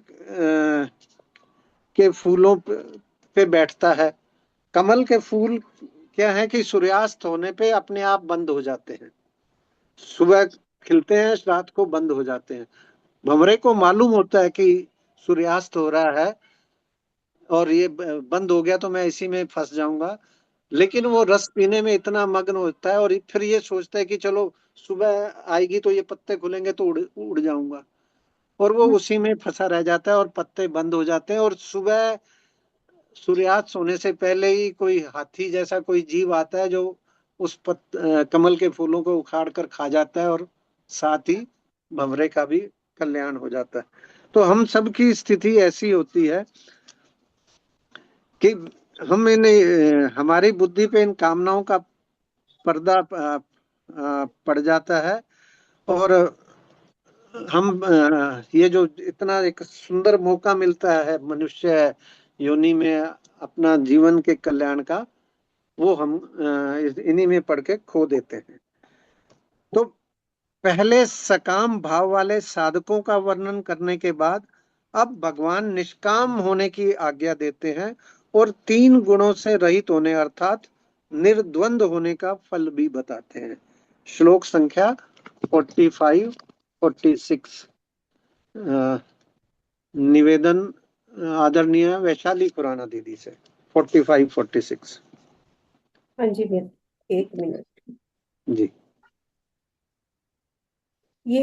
के फूलों पे बैठता है। कमल के फूल क्या है कि सूर्यास्त होने पे अपने आप बंद हो जाते हैं, सुबह खिलते हैं, रात को बंद हो जाते हैं। भंवरे को मालूम होता है कि सूर्यास्त हो रहा है और ये बंद हो गया तो मैं इसी में फंस जाऊंगा, लेकिन वो रस पीने में इतना मग्न होता है और फिर ये सोचता है कि चलो सुबह आएगी तो ये पत्ते खुलेंगे तो उड़ उड़ जाऊंगा, और वो उसी में फंसा रह जाता है और पत्ते बंद हो जाते हैं। और सुबह सूर्यास्त होने से पहले ही कोई हाथी जैसा कोई जीव आता है जो उस कमल के फूलों को उखाड़ कर खा जाता है और साथ ही भंवरे का भी कल्याण हो जाता है। तो हम सब की स्थिति ऐसी होती है कि हम हमारी बुद्धि पे इन कामनाओं का पर्दा पड़ जाता है और हम ये जो इतना एक सुंदर मौका मिलता है मनुष्य योनि में अपना जीवन के कल्याण का, वो हम इन्हीं में पढ़ के खो देते हैं। तो पहले सकाम भाव वाले साधकों का वर्णन करने के बाद अब भगवान निष्काम होने की आज्ञा देते हैं और 3 गुणों से रहित होने अर्थात निर्द्वंद होने का फल भी बताते हैं। श्लोक संख्या 45 46 निवेदन आदरणीय वैशाली खुराना दीदी से। 45 46 हाँ जी भैया, 1 मिनट। जी ये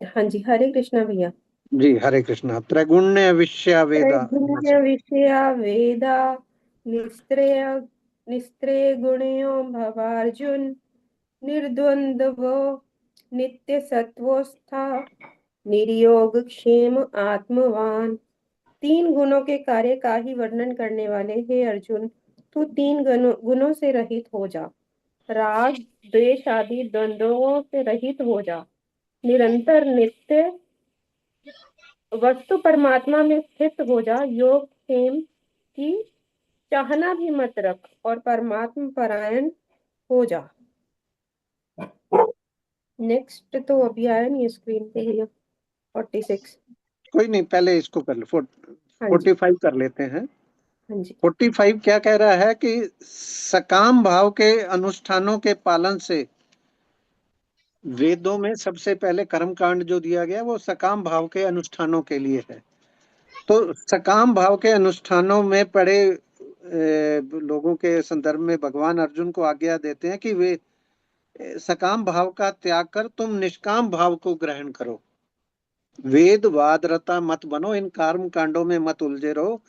हाँ जी, हरे कृष्णा भैया। जी हरे कृष्णा। त्रैगुण्य विषया वेदा त्रैगुण्य विषया वेदा निस्त्रेय निस्त्रेय गुणयो भवार्जुन निर्द्वंद्वो नित्य सत्वस्था निर्योग क्षेम आत्मवान। 3 गुणों के कार्य का ही वर्णन करने वाले हे अर्जुन, तू 3 गुणों से रहित हो जा। राग द्वेष आदि द्वंद्वों से रहित हो जा। निरंतर नित्य वस्तु परमात्मा में स्थित हो जा। योग क्षेम की चाहना भी मत रख और परमात्मा परायण हो जा। नेक्स्ट तो अभी आया नहीं स्क्रीन पे भैया, 46। कोई नहीं, पहले इसको कर लो, हाँ जी 45 कर लेते हैं। हाँ जी 45 क्या कह रहा है कि सकाम भाव के अनुष्ठानों के पालन से, वेदों में सबसे पहले कर्म कांड जो दिया गया वो सकाम भाव के अनुष्ठानों के लिए है। तो सकाम भाव के अनुष्ठानों में पड़े लोगों के संदर्भ में भगवान अर्जुन को आज्ञा देते हैं कि वे सकाम भाव का त्याग कर तुम निष्काम भाव को ग्रहण करो। वेद वादरता मत बनो, इन कर्म कांडों में मत उलझे रहो।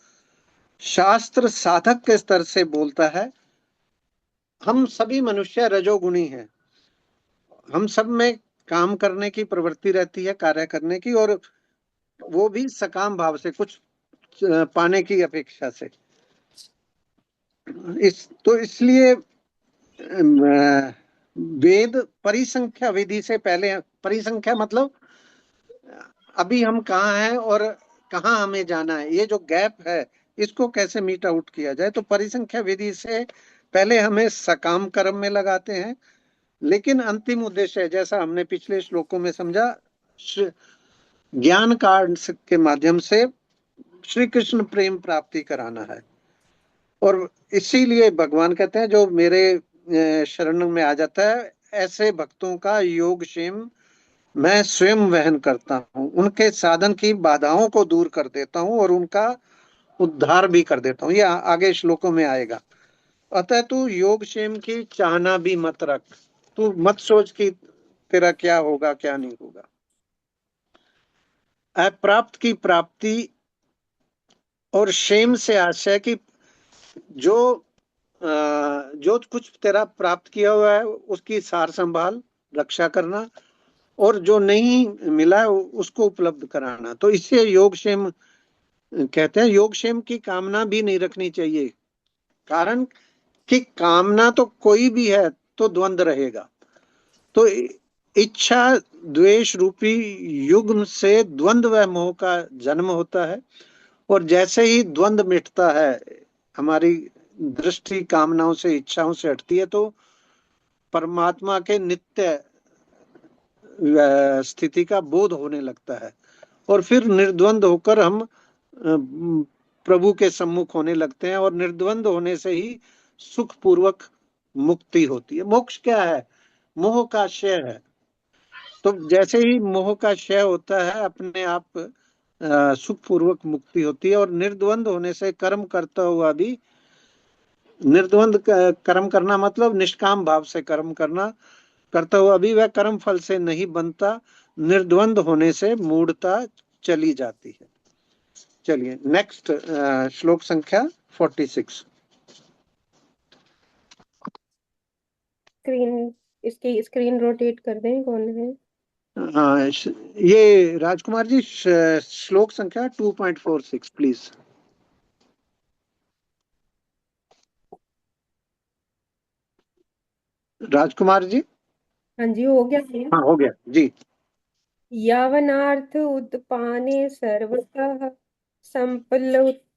शास्त्र साधक के स्तर से बोलता है हम सभी मनुष्य रजोगुणी हैं, हम सब में काम करने की प्रवृत्ति रहती है, कार्य करने की, और वो भी सकाम भाव से, कुछ पाने की अपेक्षा से। इसलिए वेद परिसंख्या विधि से पहले, परिसंख्या मतलब अभी हम कहाँ हैं और कहाँ हमें जाना है, ये जो गैप है इसको कैसे मीट आउट किया जाए। तो परिसंख्या विधि से पहले हमें सकाम कर्म में लगाते हैं, लेकिन अंतिम उद्देश्य है जैसा हमने पिछले श्लोकों में समझा, ज्ञान कांड के माध्यम से श्री कृष्ण प्रेम प्राप्ति कराना है। और इसीलिए भगवान कहते हैं जो मेरे शरण में आ जाता है ऐसे भक्तों का योगक्षेम मैं स्वयं वहन करता हूँ, उनके साधन की बाधाओं को दूर कर देता हूँ और उनका उद्धार भी कर देता हूँ। ये आगे श्लोकों में आएगा। अतः तू योगक्षेम की चाहना भी मत रख, तू मत सोच कि तेरा क्या होगा क्या नहीं होगा। अप्राप्त की प्राप्ति और क्षेम से आशय कि जो जो कुछ तेरा प्राप्त किया हुआ है उसकी सार संभाल रक्षा करना, और जो नहीं मिला है उसको उपलब्ध कराना। तो इससे योगक्षेम कहते हैं। योगक्षेम की कामना भी नहीं रखनी चाहिए, कारण कि कामना तो कोई भी है तो द्वंद रहेगा। तो इच्छा द्वेष रूपी युग्म से द्वंद व मोह का जन्म होता है, और जैसे ही द्वंद मिटता है, हमारी दृष्टि कामनाओं से इच्छाओं से हटती है, तो परमात्मा के नित्य स्थिति का बोध होने लगता है, और फिर निर्द्वंद होकर हम प्रभु के सम्मुख होने लगते हैं, और निर्द्वंद होने से ही सुख पूर्वक मुक्ति होती है। मोक्ष क्या है? मोह का क्षय है। तो जैसे ही मोह का क्षय होता है, अपने आप सुख पूर्वक मुक्ति होती है। और निर्द्वंद होने से कर्म करता हुआ भी, निर्द्वंद कर्म करना मतलब निष्काम भाव से कर्म करना, करता हुआ भी वह कर्म फल से नहीं बनता। निर्द्वंद होने से मूढ़ता चली जाती है। चलिए नेक्स्ट श्लोक संख्या 46। इसकी स्क्रीन रोटेट कर दें, कौन है? हाँ, ये राजकुमार जी श्लोक संख्या 2.46 प्लीज। राजकुमार जी। हाँ जी, हो गया। हाँ हो गया जी। यावनार्थ उद्पाने सर्वतः संप्लुतोऽर्के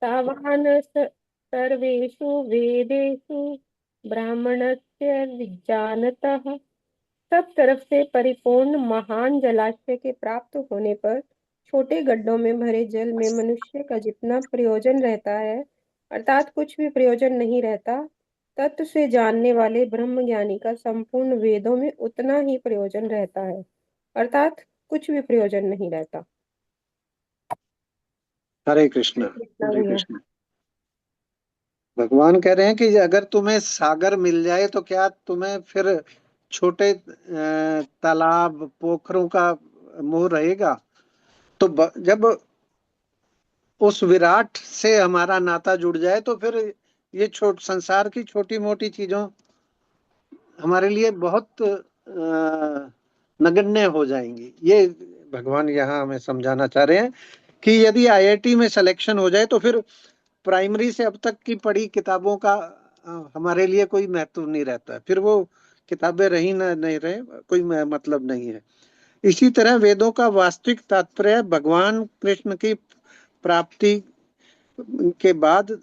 तावान् सर्वेषु वेदेषु ब्राह्मणस्य विजानतः। सब तरफ से परिपूर्ण महान जलाशय के प्राप्त होने पर छोटे गड्ढों में भरे जल में मनुष्य का जितना प्रयोजन रहता है, अर्थात कुछ भी प्रयोजन नहीं रहता, तत्व से जानने वाले ब्रह्म ज्ञानी का संपूर्ण वेदों में उतना ही प्रयोजन रहता है, अर्थात कुछ भी प्रयोजन नहीं रहता। हरे कृष्ण। कृष्णा हरे भैया। कृष्ण। भगवान कह रहे हैं कि अगर तुम्हें सागर मिल जाए तो क्या तुम्हें फिर छोटे तालाब पोखरों का मोह रहेगा? तो जब उस विराट से हमारा नाता जुड़ जाए तो फिर ये संसार की छोटी मोटी चीजों हमारे लिए बहुत नगण्य हो जाएंगी। ये भगवान यहाँ हमें समझाना चाह रहे हैं कि यदि आईआईटी में सिलेक्शन हो जाए तो फिर प्राइमरी से अब तक की पढ़ी किताबों का हमारे लिए कोई महत्व नहीं रहता। फिर वो किताबें रही ना नहीं रहे, कोई मतलब नहीं है। इसी तरह वेदों का वास्तविक तात्पर्य भगवान कृष्ण की प्राप्ति के बाद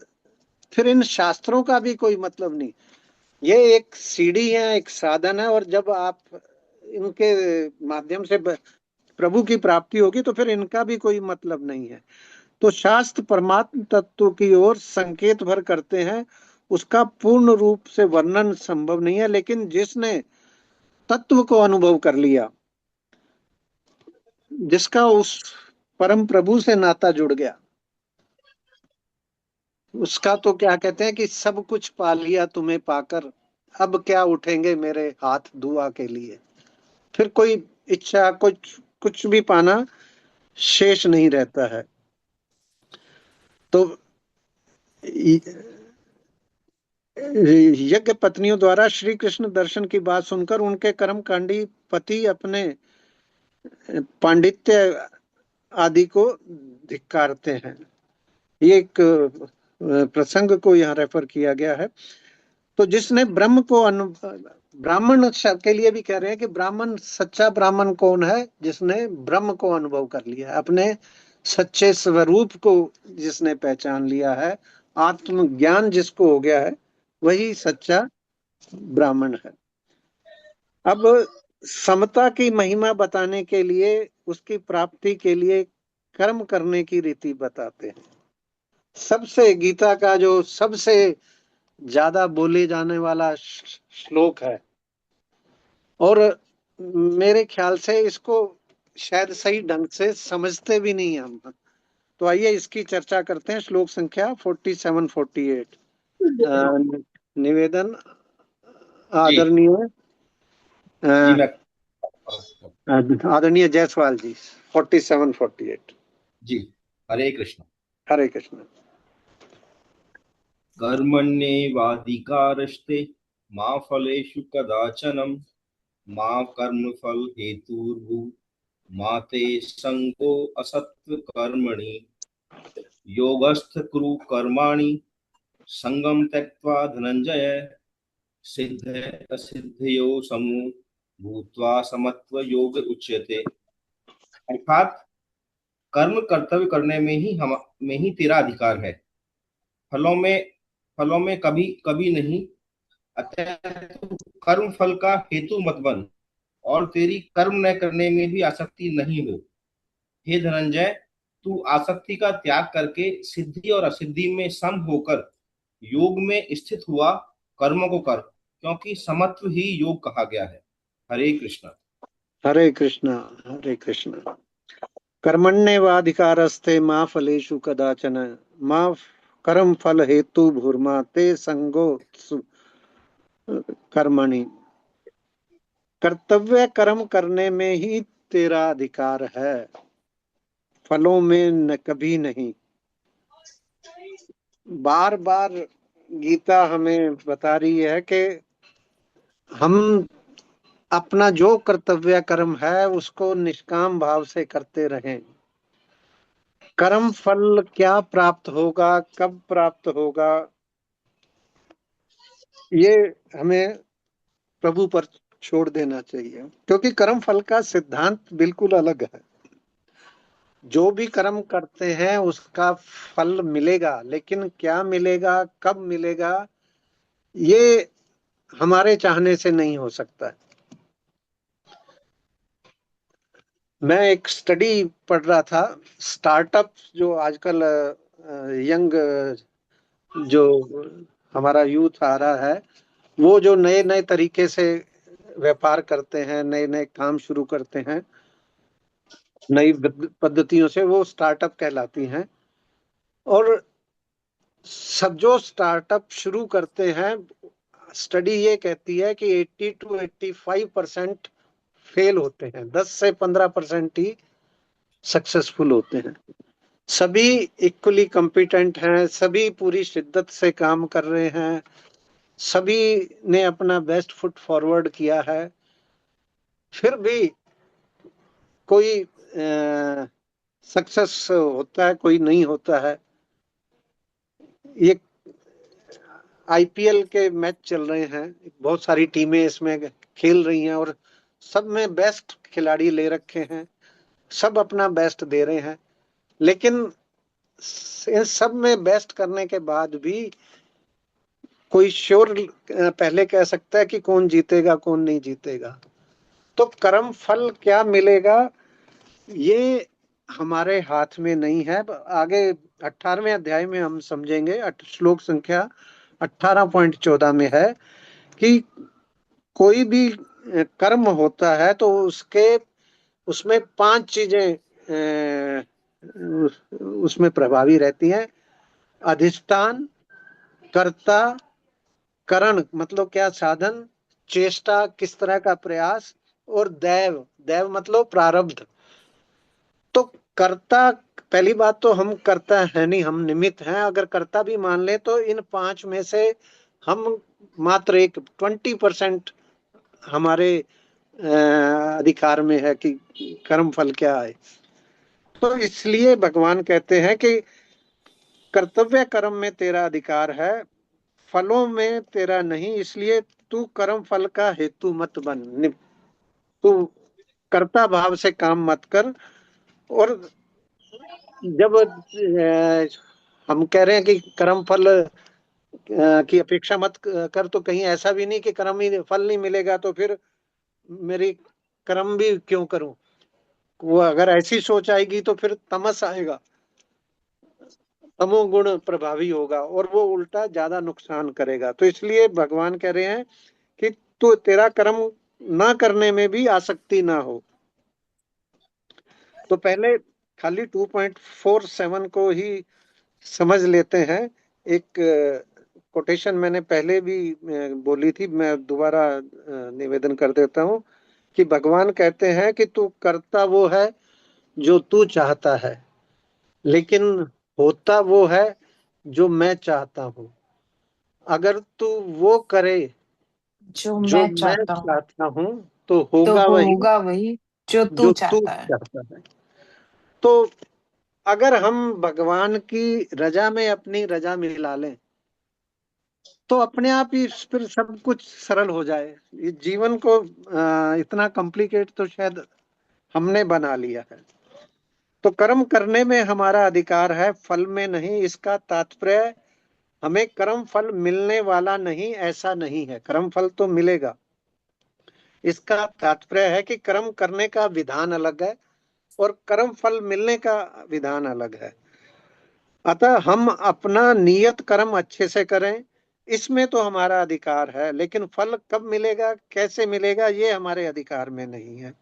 फिर इन शास्त्रों का भी कोई मतलब नहीं। ये एक सीढ़ी है, एक साधन है, और जब आप इनके माध्यम से प्रभु की प्राप्ति होगी तो फिर इनका भी कोई मतलब नहीं है। तो शास्त्र परमात्म तत्व की ओर संकेत भर करते हैं, उसका पूर्ण रूप से वर्णन संभव नहीं है। लेकिन जिसने तत्व को अनुभव कर लिया, जिसका उस परम प्रभु से नाता जुड़ गया, उसका तो क्या कहते हैं कि सब कुछ पा लिया तुम्हें पाकर, अब क्या उठेंगे मेरे हाथ दुआ के लिए। फिर कोई इच्छा कुछ कुछ भी पाना शेष नहीं रहता है। तो यज्ञ पत्नियों द्वारा श्री कृष्ण दर्शन की बात सुनकर उनके कर्मकांडी पति अपने पांडित्य आदि को धिक्कारते हैं। ये एक प्रसंग को यहाँ रेफर किया गया है। तो जिसने ब्रह्म को ब्राह्मण के लिए भी कह रहे हैं कि ब्राह्मण, सच्चा ब्राह्मण कौन है? जिसने ब्रह्म को अनुभव कर लिया है, अपने सच्चे स्वरूप को जिसने पहचान लिया है, आत्मज्ञान जिसको हो गया है, वही सच्चा ब्राह्मण है। अब समता की महिमा बताने के लिए, उसकी प्राप्ति के लिए कर्म करने की रीति बताते हैं। सबसे गीता का जो सबसे ज्यादा बोले जाने वाला श्लोक है, और मेरे ख्याल से इसको शायद सही ढंग से समझते भी नहीं हम। तो आइए इसकी चर्चा करते हैं। श्लोक संख्या 47-48। निवेदन जी आदरणीय जी मैं आदरणीय जायसवाल जी। 47-48। जी। हरे कृष्ण। हरे कृष्ण। कर्मण्येवाधिकारस्ते मा फलेषु कदाचन मा कर्मफल हेतुर्भु मा ते संगो असत्व कर्मणि योगस्थ कुरु कर्माणि संगम त्यक्त्वा धनंजय सिद्ध असिद्धयो समु भूत्वा समत्व योग उच्यते। अर्थात कर्म कर्तव्य करने में ही तेरा अधिकार है, फलों में कभी कभी नहीं। अतः तू कर्म फल का हेतु मत बन और तेरी कर्म न करने में भी आसक्ति नहीं हो। हे धनंजय, तू आसक्ति का त्याग करके सिद्धि और असिद्धि में सम होकर योग में स्थित हुआ कर्मों को कर, क्योंकि समत्व ही योग कहा गया है। हरे कृष्ण। हरे कृष्ण। हरे कृष्ण। कर्मण्येवाधिकारस्ते मा फलेषु कदाचन मा कर्म फल हेतु भूर्मा ते संगो कर्मणि। कर्तव्य कर्म करने में ही तेरा अधिकार है, फलों में न कभी नहीं। बार बार गीता हमें बता रही है कि हम अपना जो कर्तव्य कर्म है उसको निष्काम भाव से करते रहें। कर्म फल क्या प्राप्त होगा, कब प्राप्त होगा, ये हमें प्रभु पर छोड़ देना चाहिए, क्योंकि कर्म फल का सिद्धांत बिल्कुल अलग है। जो भी कर्म करते हैं उसका फल मिलेगा, लेकिन क्या मिलेगा, कब मिलेगा, ये हमारे चाहने से नहीं हो सकता है। मैं एक स्टडी पढ़ रहा था, स्टार्टअप जो आजकल यंग जो हमारा यूथ आ रहा है, वो जो नए नए तरीके से व्यापार करते हैं, नए नए काम शुरू करते हैं, नई पद्धतियों से, वो स्टार्टअप कहलाती हैं। और सब जो स्टार्टअप शुरू करते हैं, स्टडी ये कहती है कि 80-85% फेल होते हैं, 10 से 15% ही सक्सेसफुल होते हैं। सभी इक्वली कॉम्पिटेंट हैं, सभी पूरी शिद्दत से काम कर रहे हैं, सभी ने अपना बेस्ट फुट फॉरवर्ड किया है, फिर भी कोई सक्सेस होता है, कोई नहीं होता है। ये आईपीएल के मैच चल रहे हैं, बहुत सारी टीमें इसमें खेल रही हैं और सब में बेस्ट खिलाड़ी ले रखे हैं, सब अपना बेस्ट दे रहे हैं, लेकिन इन सब में बेस्ट करने के बाद भी कोई श्योर पहले कह सकता है कि कौन जीतेगा कौन नहीं जीतेगा। तो कर्म फल क्या मिलेगा ये हमारे हाथ में नहीं है। आगे 18वें अध्याय में हम समझेंगे, श्लोक संख्या 18.14 में है कि कोई भी कर्म होता है तो उसमें 5 चीजें उसमें प्रभावी रहती हैं। अधिष्ठान, कर्ता, करण मतलब क्या, साधन, चेष्टा किस तरह का प्रयास, और दैव, दैव मतलब प्रारब्ध। तो कर्ता, पहली बात तो हम कर्ता है नहीं, हम निमित्त हैं। अगर कर्ता भी मान ले तो इन 5 में से हम मात्र 20% हमारे अधिकार में है कि कर्म फल क्या है। तो इसलिए भगवान कहते हैं कि कर्तव्य कर्म में तेरा अधिकार है, फलों में तेरा नहीं, इसलिए तू कर्म फल का हेतु मत बन, तू कर्ता भाव से काम मत कर। और जब हम कह रहे हैं कि कर्म फल की अपेक्षा मत कर, तो कहीं ऐसा भी नहीं कि कर्म ही फल नहीं मिलेगा तो फिर मेरी कर्म भी क्यों करूं। वो अगर ऐसी सोच आएगी तो फिर तमस आएगा, तमोगुण प्रभावी होगा और वो उल्टा ज्यादा नुकसान करेगा। तो इसलिए भगवान कह रहे हैं कि तू तेरा कर्म ना करने में भी आसक्ति ना हो। तो पहले खाली 2.47 को ही समझ लेते हैं। एक कोटेशन मैंने पहले भी बोली थी, मैं दोबारा निवेदन कर देता हूं कि भगवान कहते हैं कि तू करता वो है जो तू चाहता है, लेकिन होता वो है जो मैं चाहता हूं। अगर तू वो करे जो जो मैं मैं चाहता हूँ चाहता हूं तो तो होगा वही होगा वही जो तू जो तू चाहता है। चाहता है। तो अगर हम भगवान की रजा में अपनी रजा मिला लें तो अपने आप ही फिर सब कुछ सरल हो जाए। ये जीवन को इतना कॉम्प्लिकेट तो शायद हमने बना लिया है। तो कर्म करने में हमारा अधिकार है, फल में नहीं। इसका तात्पर्य हमें कर्म फल मिलने वाला नहीं ऐसा नहीं है, कर्म फल तो मिलेगा। इसका तात्पर्य है कि कर्म करने का विधान अलग है और कर्म फल मिलने का विधान अलग है। अतः हम अपना नियत कर्म अच्छे से करें, इसमें तो हमारा अधिकार है, लेकिन फल कब मिलेगा कैसे मिलेगा ये हमारे अधिकार में नहीं है।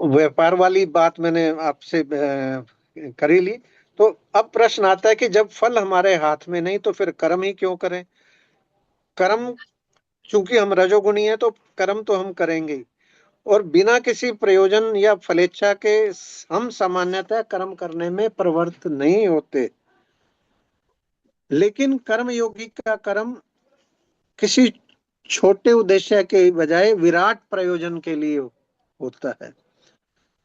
व्यापार वाली बात मैंने आपसे करी ली। तो अब प्रश्न आता है कि जब फल हमारे हाथ में नहीं तो फिर कर्म ही क्यों करें। कर्म, चूंकि हम रजोगुणी हैं तो कर्म तो हम करेंगे ही, और बिना किसी प्रयोजन या फलेच्छा के हम सामान्यतः कर्म करने में प्रवृत्त नहीं होते। लेकिन कर्म योगी का कर्म किसी छोटे उद्देश्य के बजाय विराट प्रयोजन के लिए होता है।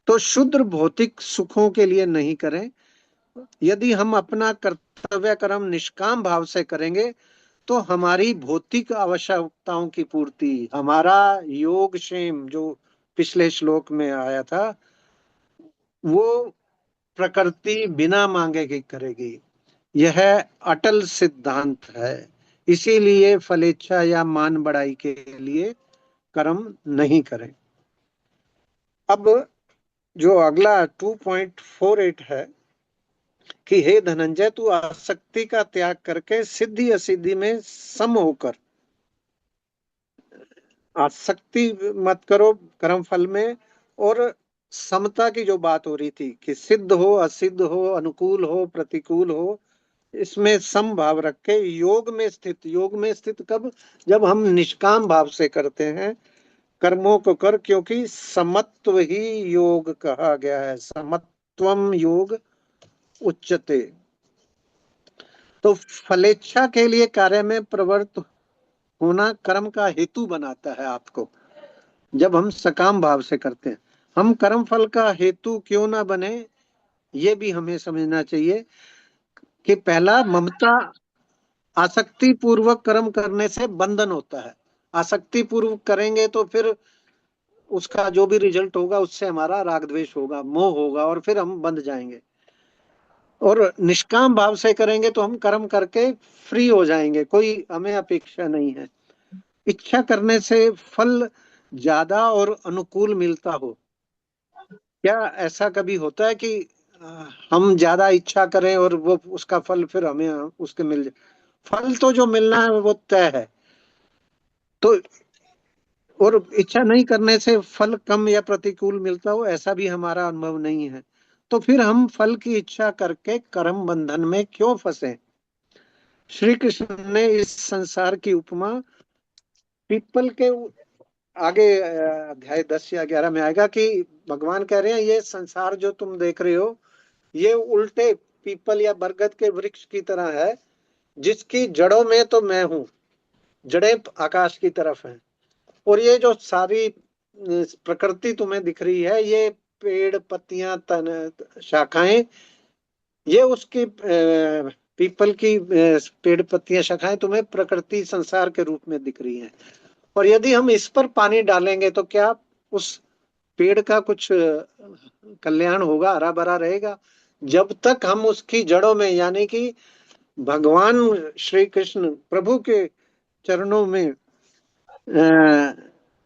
तो शुद्र भौतिक सुखों के लिए नहीं करें। यदि हम अपना कर्तव्य कर्म निष्काम भाव से करेंगे तो हमारी भौतिक आवश्यकताओं की पूर्ति, हमारा योग क्षेम जो पिछले श्लोक में आया था, वो प्रकृति बिना मांगे की करेगी। यह अटल सिद्धांत है। इसीलिए फलेच्छा या मान बढ़ाई के लिए कर्म नहीं करें। अब जो अगला 2.48 है कि हे धनंजय, तू आसक्ति का त्याग करके सिद्धि असिद्धि में सम होकर, आसक्ति मत करो कर्म फल में, और समता की जो बात हो रही थी कि सिद्ध हो असिद्ध हो अनुकूल हो प्रतिकूल हो, इसमें सम भाव रख के योग में स्थित। योग में स्थित कब? जब हम निष्काम भाव से करते हैं कर्मों को कर, क्योंकि समत्व ही योग कहा गया है, समत्वम योग उच्चते। तो फलेच्छा के लिए कार्य में प्रवृत्त होना कर्म का हेतु बनाता है आपको। जब हम सकाम भाव से करते हैं, हम कर्म फल का हेतु क्यों ना बने, ये भी हमें समझना चाहिए कि पहला, ममता। आसक्ति पूर्वक कर्म करने से बंधन होता है। आसक्ति पूर्वक करेंगे तो फिर उसका जो भी रिजल्ट होगा उससे हमारा राग द्वेष होगा, मोह होगा, और फिर हम बंध जाएंगे। और निष्काम भाव से करेंगे तो हम कर्म करके फ्री हो जाएंगे, कोई हमें अपेक्षा नहीं है। इच्छा करने से फल ज्यादा और अनुकूल मिलता हो? क्या ऐसा कभी होता है कि हम ज्यादा इच्छा करें और वो उसका फल फिर हमें उसके मिल जाए? फल तो जो मिलना है वो तय है। तो और इच्छा नहीं करने से फल कम या प्रतिकूल मिलता हो, ऐसा भी हमारा अनुभव नहीं है। तो फिर हम फल की इच्छा करके कर्म बंधन में क्यों फंसे? श्री कृष्ण ने इस संसार की उपमा पीपल के, आगे अध्याय 10 या 11 में आएगा कि भगवान कह रहे हैं ये संसार जो तुम देख रहे हो ये उल्टे पीपल या बरगद के वृक्ष की तरह है, जिसकी जड़ों में तो मैं हूं, जड़ें आकाश की तरफ हैं, और ये जो सारी प्रकृति तुम्हें दिख रही है, ये पेड़ पत्तियां तन शाखाएं, ये उसकी पीपल की पेड़ पत्तियां शाखाएं तुम्हें प्रकृति संसार के रूप में दिख रही हैं। और यदि हम इस पर पानी डालेंगे तो क्या उस पेड़ का कुछ कल्याण होगा, हरा भरा रहेगा? जब तक हम उसकी जड़ों में, यानी कि भगवान श्री कृष्ण प्रभु के चरणों में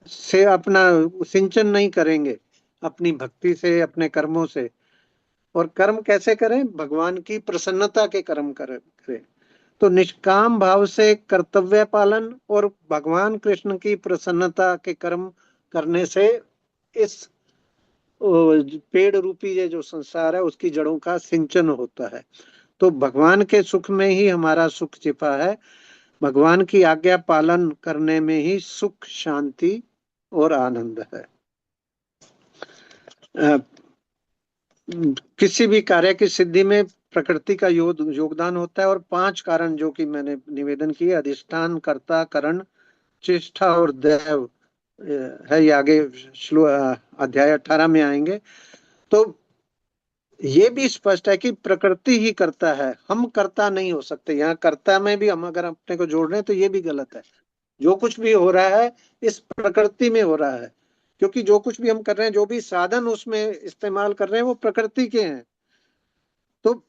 से अपना सिंचन नहीं करेंगे, अपनी भक्ति से, अपने कर्मों से। और कर्म कैसे करें? भगवान की प्रसन्नता के कर्म करें। तो निष्काम भाव से कर्तव्य पालन और भगवान कृष्ण की प्रसन्नता के कर्म करने से इस पेड़ रूपी ये जो संसार है उसकी जड़ों का सिंचन होता है। तो भगवान के सुख में ही हमारा सुख छिपा है। भगवान की आज्ञा पालन करने में ही सुख, शांति और आनंद है। किसी भी कार्य की सिद्धि में प्रकृति का योगदान होता है। और 5 कारण जो कि मैंने निवेदन किए, अधिष्ठान, कर्ता, करण, चेष्टा और दैव है, ये आगे अध्याय 18 में आएंगे। तो ये भी स्पष्ट है कि प्रकृति ही करता है, हम कर्ता नहीं हो सकते। यहाँ कर्ता में भी हम अगर अपने को जोड़ रहे हैं तो ये भी गलत है। जो कुछ भी हो रहा है इस प्रकृति में हो रहा है, क्योंकि जो कुछ भी हम कर रहे हैं, जो भी साधन उसमें इस्तेमाल कर रहे हैं वो प्रकृति के हैं। तो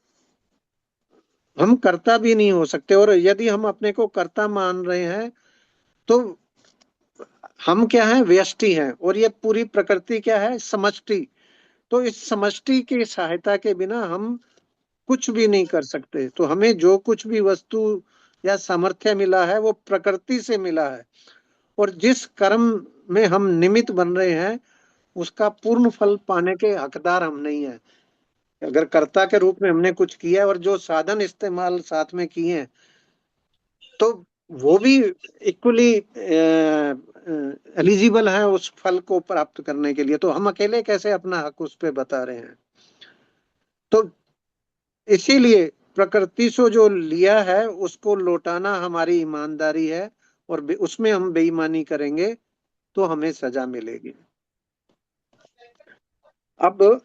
हम कर्ता भी नहीं हो सकते। और यदि हम अपने को कर्ता मान रहे हैं तो हम क्या है? व्यष्टि हैं। और ये पूरी प्रकृति क्या है? समष्टि। तो इस समष्टि की सहायता के बिना हम कुछ भी नहीं कर सकते। तो हमें जो कुछ भी वस्तु या सामर्थ्य मिला है वो प्रकृति से मिला है। और जिस कर्म में हम निमित्त बन रहे हैं उसका पूर्ण फल पाने के हकदार हम नहीं है। अगर कर्ता के रूप में हमने कुछ किया है और जो साधन इस्तेमाल साथ में किए हैं तो वो भी इक्वली एलिजिबल है उस फल को प्राप्त करने के लिए। तो हम अकेले कैसे अपना हक उस पे बता रहे हैं? तो इसीलिए प्रकृति से जो लिया है उसको लौटाना हमारी ईमानदारी है। और उसमें हम बेईमानी करेंगे तो हमें सजा मिलेगी। अब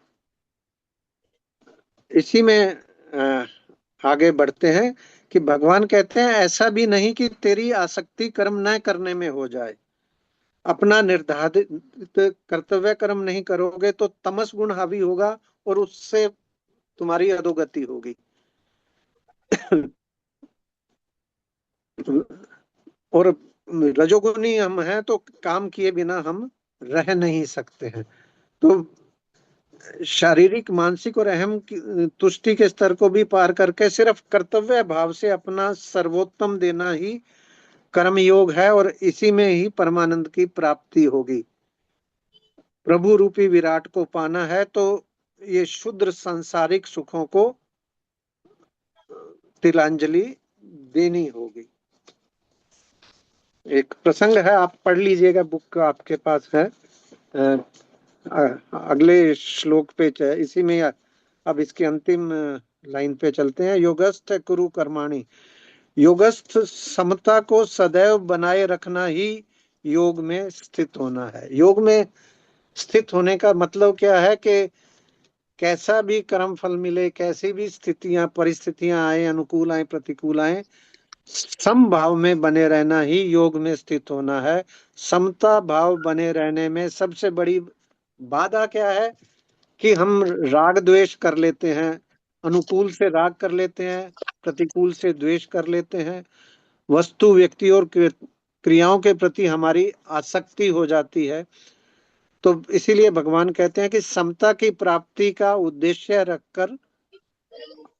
इसी में आगे बढ़ते हैं कि भगवान कहते हैं ऐसा भी नहीं कि तेरी आसक्ति कर्म न करने में हो जाए। अपना निर्धारित कर्तव्य कर्म नहीं करोगे तो तमस गुण हावी होगा और उससे तुम्हारी अधोगति होगी। और रजोगुनी हम हैं तो काम किए बिना हम रह नहीं सकते हैं। तो शारीरिक, मानसिक और अहम तुष्टि के स्तर को भी पार करके सिर्फ कर्तव्य भाव से अपना सर्वोत्तम देना ही कर्म योग है। और इसी में ही परमानंद की प्राप्ति होगी। प्रभु रूपी विराट को पाना है तो ये शुद्र सांसारिक सुखों को तिलांजलि देनी होगी। एक प्रसंग है, आप पढ़ लीजिएगा, बुक आपके पास है। अगले श्लोक पे इसी में अब इसकी अंतिम लाइन पे चलते हैं। योगस्थ कुरु कर्माणि। योगस्थ समता को सदैव बनाए रखना ही योग में स्थित होना है। योग में स्थित होने का मतलब क्या है कि कैसा भी कर्म फल मिले, कैसी भी स्थितियां परिस्थितियां आए, अनुकूल आए प्रतिकूल आए, समभाव में बने रहना ही योग में स्थित होना है। समता भाव बने रहने में सबसे बड़ी बाधा क्या है कि हम राग द्वेष कर लेते हैं। अनुकूल से राग कर लेते हैं, प्रतिकूल से द्वेष कर लेते हैं। वस्तु, व्यक्ति और क्रियाओं के प्रति हमारी आसक्ति हो जाती है। तो इसीलिए भगवान कहते हैं कि समता की प्राप्ति का उद्देश्य रखकर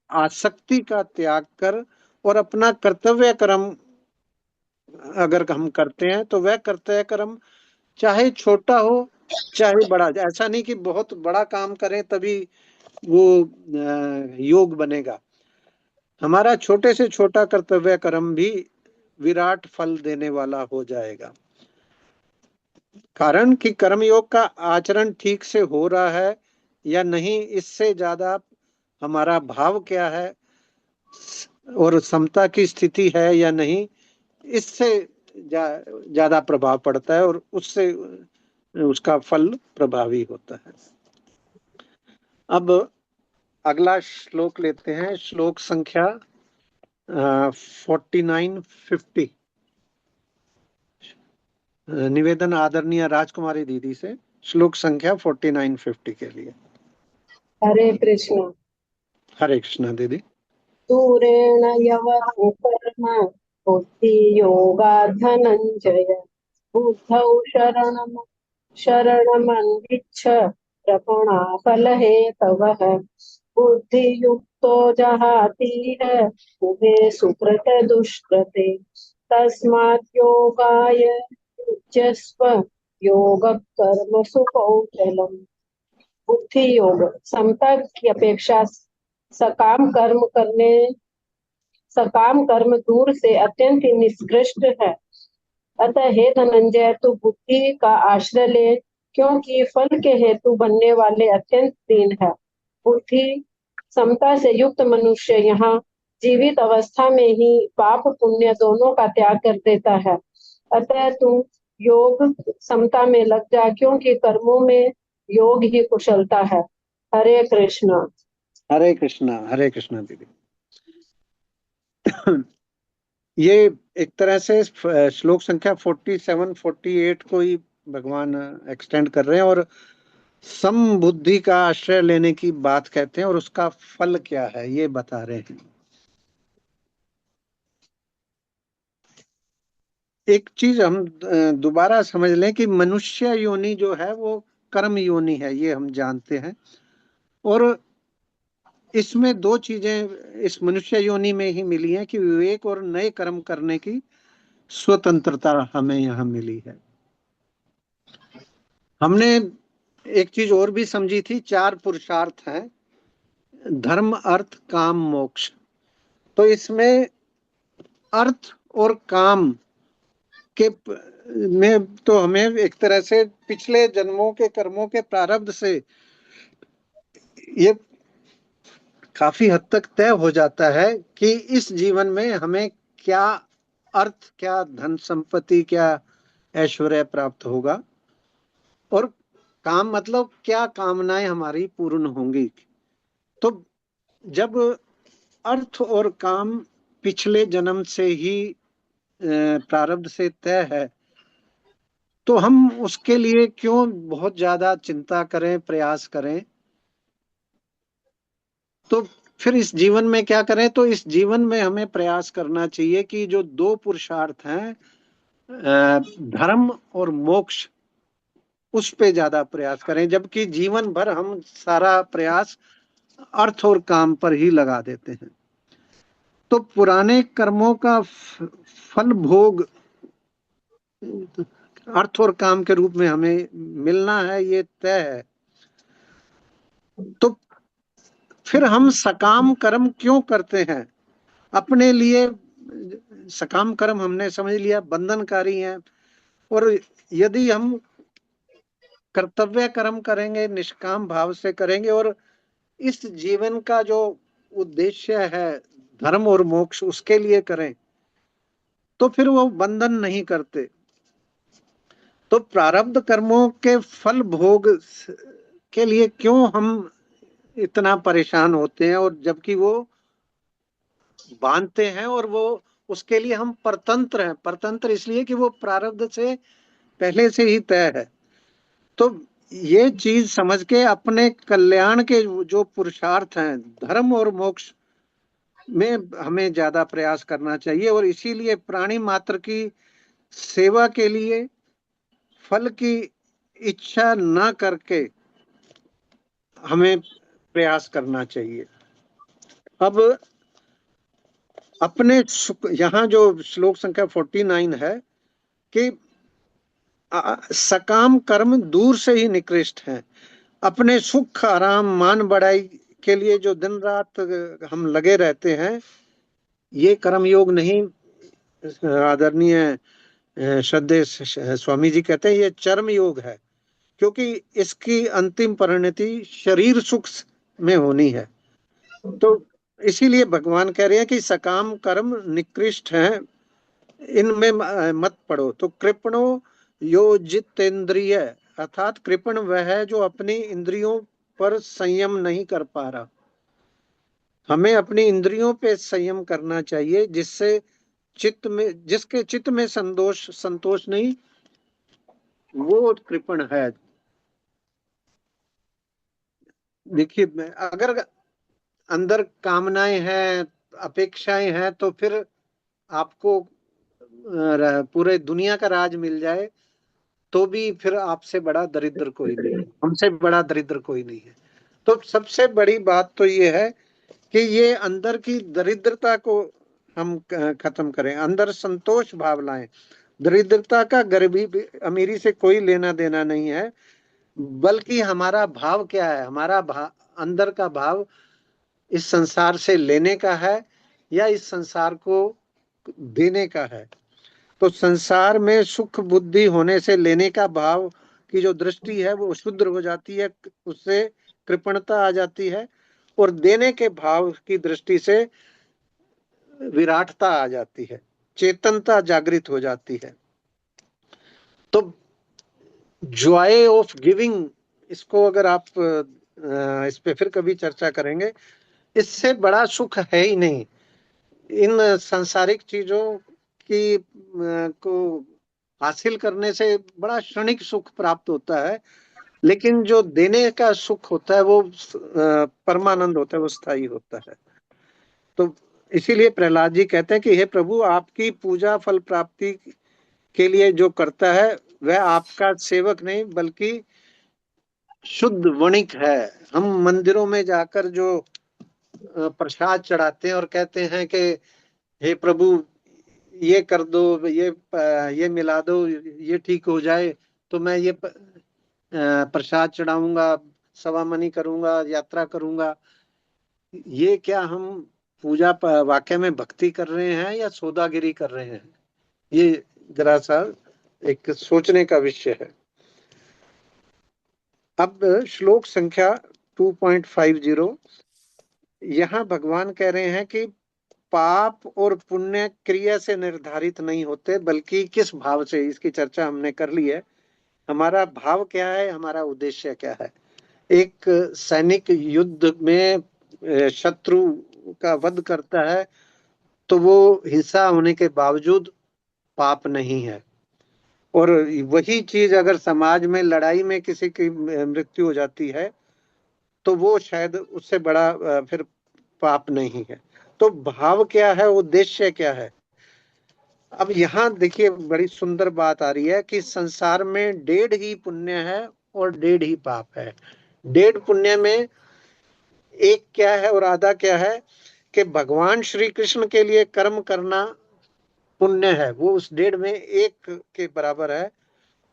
आसक्ति का त्याग कर और अपना कर्तव्य कर्म अगर हम करते हैं तो वह कर्तव्य कर्म चाहे छोटा हो चाहे बड़ा। ऐसा नहीं कि बहुत बड़ा काम करें तभी वो योग बनेगा। हमारा छोटे से छोटा कर्तव्य कर्म भी विराट फल देने वाला हो जाएगा। कारण कि कर्मयोग का आचरण ठीक से हो रहा है या नहीं, इससे ज्यादा हमारा भाव क्या है और समता की स्थिति है या नहीं, इससे ज्यादा प्रभाव पड़ता है और उससे उसका फल प्रभावी होता है। अब अगला श्लोक लेते हैं, श्लोक संख्या 49-50। निवेदन आदरणीय राजकुमारी दीदी से श्लोक संख्या 49-50 के लिए। हरे कृष्ण। हरे कृष्णा दीदी। दूरेण यव कर्म बुद्धि योगा धनंजय बुद्धौ शरणमन्विच्छ प्रपणाफलहेतवः बुद्धियुक्तो जहातीह उभे सुकृत दुष्कृते तस्मात् योगाय युज्यस्व योग कर्मसु कौशलम्। बुद्धि योग समता की अपेक्षा सकाम कर्म दूर से अत्यंत ही निष्कृष्ट है। अतः हे धनंजय, तू बुद्धि का आश्रय ले, क्योंकि फल के हेतु बनने वाले अत्यंत दीन है। बुद्धि समता से युक्त मनुष्य यहाँ जीवित अवस्था में ही पाप पुण्य दोनों का त्याग कर देता है। अतः तू योग समता में लग जा, क्योंकि कर्मों में योग ही कुशलता है। हरे कृष्णा। हरे कृष्णा। हरे कृष्णा दीदी। ये एक तरह से श्लोक संख्या 47 48 को ही भगवान एक्सटेंड कर रहे हैं और समबुद्धि का आश्रय लेने की बात कहते हैं और उसका फल क्या है ये बता रहे हैं। एक चीज हम दोबारा समझ लें कि मनुष्य योनि जो है वो कर्म योनि है, ये हम जानते हैं। और इसमें दो चीजें इस मनुष्य योनि में ही मिली हैं कि विवेक और नए कर्म करने की स्वतंत्रता हमें यहाँ मिली है। हमने एक चीज और भी समझी थी, 4 पुरुषार्थ हैं, धर्म अर्थ काम मोक्ष। तो इसमें अर्थ और काम के में तो हमें एक तरह से पिछले जन्मों के कर्मों के प्रारब्ध से ये काफी हद तक तय हो जाता है कि इस जीवन में हमें क्या अर्थ, क्या धन संपत्ति, क्या ऐश्वर्य प्राप्त होगा और काम मतलब क्या कामनाएं हमारी पूर्ण होंगी। तो जब अर्थ और काम पिछले जन्म से ही प्रारब्ध से तय है तो हम उसके लिए क्यों बहुत ज्यादा चिंता करें, प्रयास करें। तो फिर इस जीवन में क्या करें, तो इस जीवन में हमें प्रयास करना चाहिए कि जो 2 पुरुषार्थ हैं धर्म और मोक्ष, उस पे ज्यादा प्रयास करें, जबकि जीवन भर हम सारा प्रयास अर्थ और काम पर ही लगा देते हैं। तो पुराने कर्मों का फल भोग अर्थ और काम के रूप में हमें मिलना है, ये तय है। तो फिर हम सकाम कर्म क्यों करते हैं? अपने लिए सकाम कर्म हमने समझ लिया बंधनकारी हैं, और यदि हम कर्तव्य कर्म करेंगे, निष्काम भाव से करेंगे और इस जीवन का जो उद्देश्य है धर्म और मोक्ष उसके लिए करें, तो फिर वो बंधन नहीं करते। तो प्रारब्ध कर्मों के फल भोग के लिए क्यों हम इतना परेशान होते हैं, और जबकि वो बांधते हैं और वो उसके लिए हम परतंत्र हैं। परतंत्र इसलिए कि वो प्रारब्ध से पहले से ही तय है। तो ये चीज समझ के अपने कल्याण के जो पुरुषार्थ हैं धर्म और मोक्ष में हमें ज्यादा प्रयास करना चाहिए, और इसीलिए प्राणी मात्र की सेवा के लिए फल की इच्छा न करके हमें प्रयास करना चाहिए। अब अपने यहाँ जो श्लोक संख्या 49 है कि सकाम कर्म दूर से ही निकृष्ट है। अपने सुख आराम मान बढ़ाई के लिए जो दिन रात हम लगे रहते हैं, ये कर्म योग नहीं। आदरणीय श्रद्धेय स्वामी जी कहते हैं ये चर्म योग है, क्योंकि इसकी अंतिम परिणति शरीर सुख में होनी है। तो इसीलिए भगवान कह रहे हैं कि सकाम कर्म निकृष्ट हैं, इनमें मत पड़ो। तो कृपणो यो जितेंद्रिय, अर्थात कृपण वह है जो अपनी इंद्रियों पर संयम नहीं कर पा रहा। हमें अपनी इंद्रियों पे संयम करना चाहिए, जिससे जिसके चित्त में संतोष नहीं, वो कृपण है। देखिए, अगर अंदर कामनाएं हैं, अपेक्षाएं हैं, तो फिर आपको पूरे दुनिया का राज मिल जाए तो भी फिर आपसे बड़ा दरिद्र कोई नहीं है, हमसे बड़ा दरिद्र कोई नहीं है। तो सबसे बड़ी बात तो ये है कि ये अंदर की दरिद्रता को हम खत्म करें, अंदर संतोष भाव लाएं। दरिद्रता का गरीबी अमीरी से कोई लेना देना नहीं है, बल्कि हमारा भाव क्या है, हमारा अंदर का भाव इस संसार से लेने का है या इस संसार को देने का है। तो संसार में सुख बुद्धि होने से लेने का भाव की जो दृष्टि है वो शुद्ध हो जाती है, उससे कृपणता आ जाती है, और देने के भाव की दृष्टि से विराटता आ जाती है, चेतनता जागृत हो जाती है। तो जॉय ऑफ गिविंग, इसको अगर आप इस पे फिर कभी चर्चा करेंगे, इससे बड़ा सुख है ही नहीं। इन सांसारिक चीजों की को हासिल करने से बड़ा क्षणिक सुख प्राप्त होता है, लेकिन जो देने का सुख होता है वो परमानंद होता है, वो स्थायी होता है। तो इसीलिए प्रहलाद जी कहते हैं कि हे प्रभु, आपकी पूजा फल प्राप्ति के लिए जो करता है वह आपका सेवक नहीं बल्कि शुद्ध वणिक है। हम मंदिरों में जाकर जो प्रसाद चढ़ाते हैं और कहते हैं कि हे प्रभु ये कर दो, ये मिला दो, ये ठीक हो जाए तो मैं ये प्रसाद चढ़ाऊंगा, सवामनी करूंगा, यात्रा करूंगा, ये क्या हम पूजा वाकई में भक्ति कर रहे हैं या सौदागिरी कर रहे हैं? ये जरा सा एक सोचने का विषय है। अब श्लोक संख्या 2.50, यहाँ भगवान कह रहे हैं कि पाप और पुण्य क्रिया से निर्धारित नहीं होते बल्कि किस भाव से। इसकी चर्चा हमने कर ली है। हमारा भाव क्या है, हमारा उद्देश्य क्या है। एक सैनिक युद्ध में शत्रु का वध करता है तो वो हिंसा होने के बावजूद पाप नहीं है, और वही चीज अगर समाज में लड़ाई में किसी की मृत्यु हो जाती है तो वो शायद उससे बड़ा फिर पाप नहीं है। तो भाव क्या है, उद्देश्य क्या है। अब यहाँ देखिए बड़ी सुंदर बात आ रही है कि संसार में 1.5 ही पुण्य है और 1.5 ही पाप है। 1.5 पुण्य में एक क्या है और आधा क्या है कि भगवान श्री कृष्ण के लिए कर्म करना पुण्य है, वो उस 1.5 में 1 के बराबर है।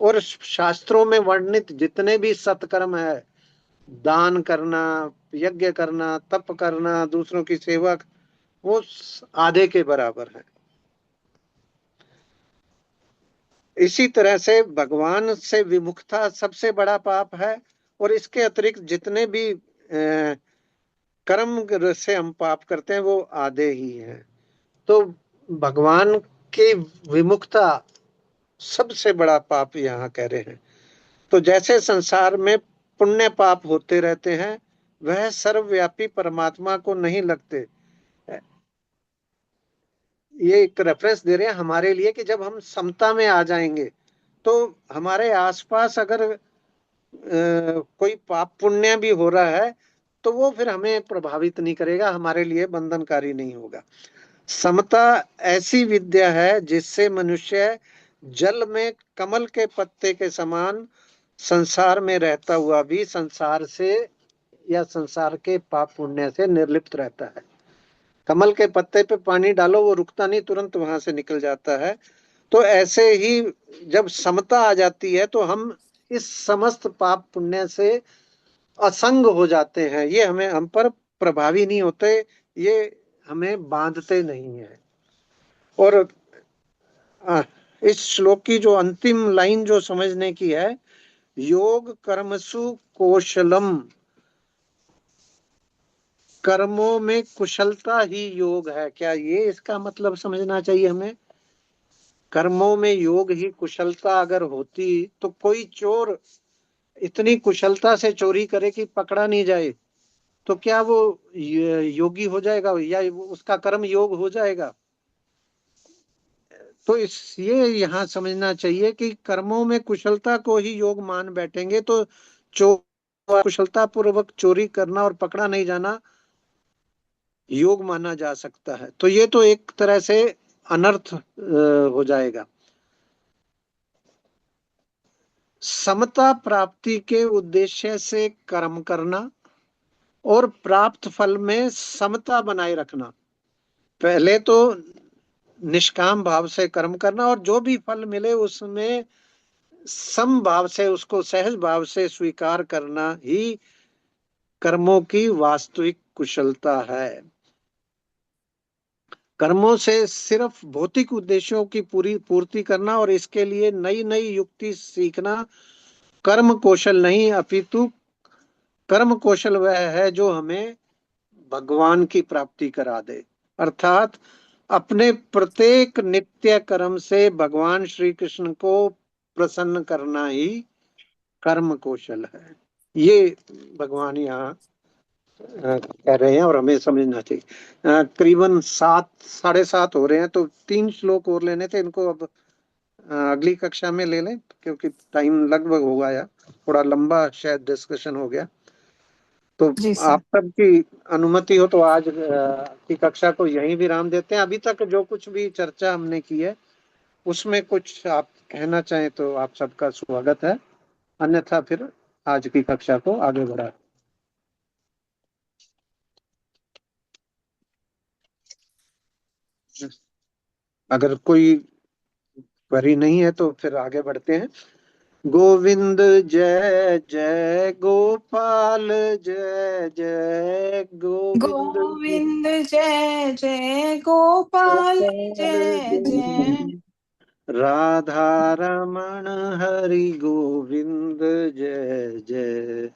और शास्त्रों में वर्णित जितने भी सत्कर्म है, दान करना, यज्ञ करना, तप करना, दूसरों की सेवा, वो आधे के बराबर है। इसी तरह से भगवान से विमुखता सबसे बड़ा पाप है, और इसके अतिरिक्त जितने भी कर्म से हम पाप करते हैं वो आधे ही हैं। तो भगवान की विमुखता सबसे बड़ा पाप यहाँ कह रहे हैं। तो जैसे संसार में पुण्य पाप होते रहते हैं, वह सर्वव्यापी परमात्मा को नहीं लगते। ये एक रेफरेंस दे रहे हैं हमारे लिए कि जब हम समता में आ जाएंगे तो हमारे आसपास अगर कोई पाप पुण्य भी हो रहा है तो वो फिर हमें प्रभावित नहीं करेगा, हमारे लिए बंधनकारी नहीं होगा। समता ऐसी विद्या है जिससे मनुष्य जल में कमल के पत्ते के समान संसार में रहता हुआ भी संसार से या संसार के पाप पुण्य से निर्लिप्त रहता है। कमल के पत्ते पे पानी डालो, वो रुकता नहीं, तुरंत वहां से निकल जाता है। तो ऐसे ही जब समता आ जाती है तो हम इस समस्त पाप पुण्य से असंग हो जाते हैं। ये हम पर प्रभावी नहीं होते, ये हमें बांधते नहीं है। और इस श्लोक की जो अंतिम लाइन जो समझने की है, योग कर्मसु कौशलम, कर्मों में कुशलता ही योग है। क्या ये इसका मतलब समझना चाहिए हमें? कर्मों में योग ही कुशलता अगर होती तो कोई चोर इतनी कुशलता से चोरी करे कि पकड़ा नहीं जाए तो क्या वो योगी हो जाएगा या उसका कर्म योग हो जाएगा? तो ये यहाँ समझना चाहिए कि कर्मों में कुशलता को ही योग मान बैठेंगे तो कुशलता पूर्वक चोरी करना और पकड़ा नहीं जाना योग माना जा सकता है। तो ये तो एक तरह से अनर्थ हो जाएगा। समता प्राप्ति के उद्देश्य से कर्म करना और प्राप्त फल में समता बनाए रखना। पहले तो निष्काम भाव से कर्म करना और जो भी फल मिले उसमें सम भाव से, उसको सहज भाव से स्वीकार करना ही कर्मों की वास्तविक कुशलता है। कर्मों से सिर्फ भौतिक उद्देश्यों की पूरी पूर्ति करना और इसके लिए नई नई युक्ति सीखना कर्म कौशल नहीं, अपितु कर्म कौशल वह है जो हमें भगवान की प्राप्ति करा दे। अर्थात अपने प्रत्येक नित्य कर्म से भगवान श्री कृष्ण को प्रसन्न करना ही कर्म कौशल है। ये भगवान यहाँ कह रहे हैं और हमें समझना चाहिए। करीबन 7, 7:30 हो रहे हैं, तो 3 श्लोक और लेने थे। इनको अब अगली कक्षा में ले लें क्योंकि टाइम लगभग हो गया, थोड़ा लंबा शायद डिस्कशन हो गया। तो जी सर। आप सबकी अनुमति हो तो आज की कक्षा को यहीं विराम देते हैं। अभी तक जो कुछ भी चर्चा हमने की है उसमें कुछ आप कहना चाहें तो आप सबका स्वागत है, अन्यथा फिर आज की कक्षा को आगे बढ़ा। अगर कोई क्वेरी नहीं है तो फिर आगे बढ़ते हैं। गोविंद जय जय गोपाल जय जय गोविंद गोविंद जय जय गोपाल जय जय राधा रमण हरि गोविंद जय जय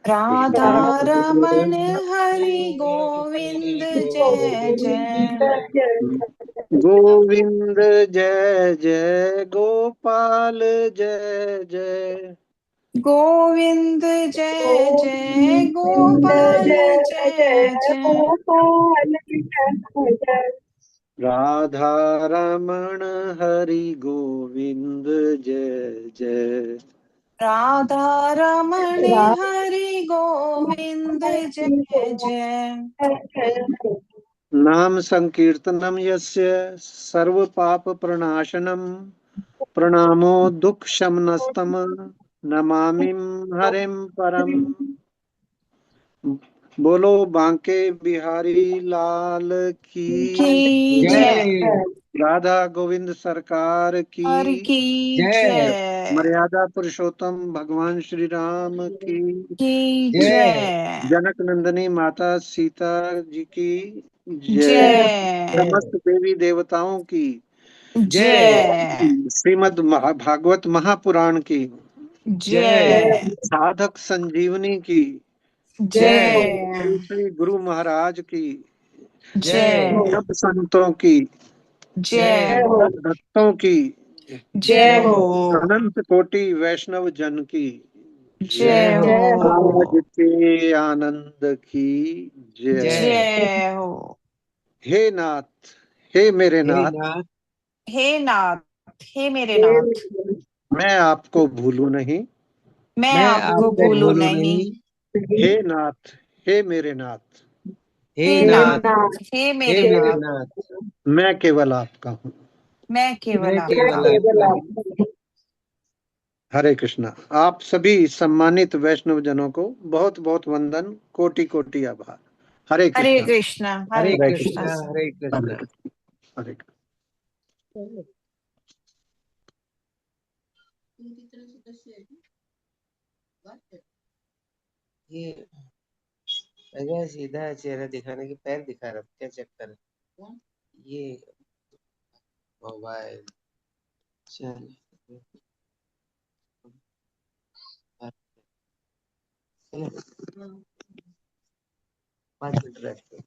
राधा रमण हरि गोविंद जय जय गोविंद जय जय गोपाल जय जय गोविंद जय जय गोपाल जय जय राधा रमण हरि गोविंद जय जय राधा रमण हरि गोविंद जय जय नाम संकीर्तनम यस्य सर्व पाप प्रणाशनम प्रणामो दुख शमनस्तम नमामिम हरिम परम। बोलो बांके बिहारी लाल की की जय जय राधा गोविंद सरकार हर की की जय जय मर्यादा पुरुषोत्तम भगवान श्री राम की जय जय जनक नंदनी माता सीता जी की जय जय समस्त देवी देवताओं की जय जय श्रीमद् भागवत महापुराण की जय जय साधक संजीवनी की जय जय श्री श्री गुरु महाराज की जय जय सब संतों की जय हो सब भक्तों की जय हो अनंत कोटि वैष्णव जन की जय हो आज के आनंद की जय। जय जय हो हे नाथ, हे मेरे हे नाथ, नाथ हे नाथ हे मेरे नाथ मैं आपको भूलूं नहीं। मैं मैं आपको आपको भूलू भूलू नहीं। नहीं। हे नाथ, हे मेरे नाथ, हे हे नाथ नाथ हे हे मेरे मेरे नाथ नाथ मैं केवल आपका हूँ। मैं केवल मैं आपका केवल हूँ। आपका हूँ। हरे कृष्णा। आप सभी सम्मानित वैष्णव जनों को बहुत बहुत वंदन, कोटि कोटि आभार। हरे हरे कृष्णा। कृष्णा हरे हरे हरे कृष्णा कृष्णा कृष्णा। सर। हरे हरे कृष्णा। कृष्णा। हरे कृष्णा। ये अगर सीधा चेहरा दिखाने के पैर दिखा रहा, क्या चक्कर है? ये मोबाइल चल 5 मिनट रखते।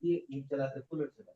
ये चलाते कूलर चला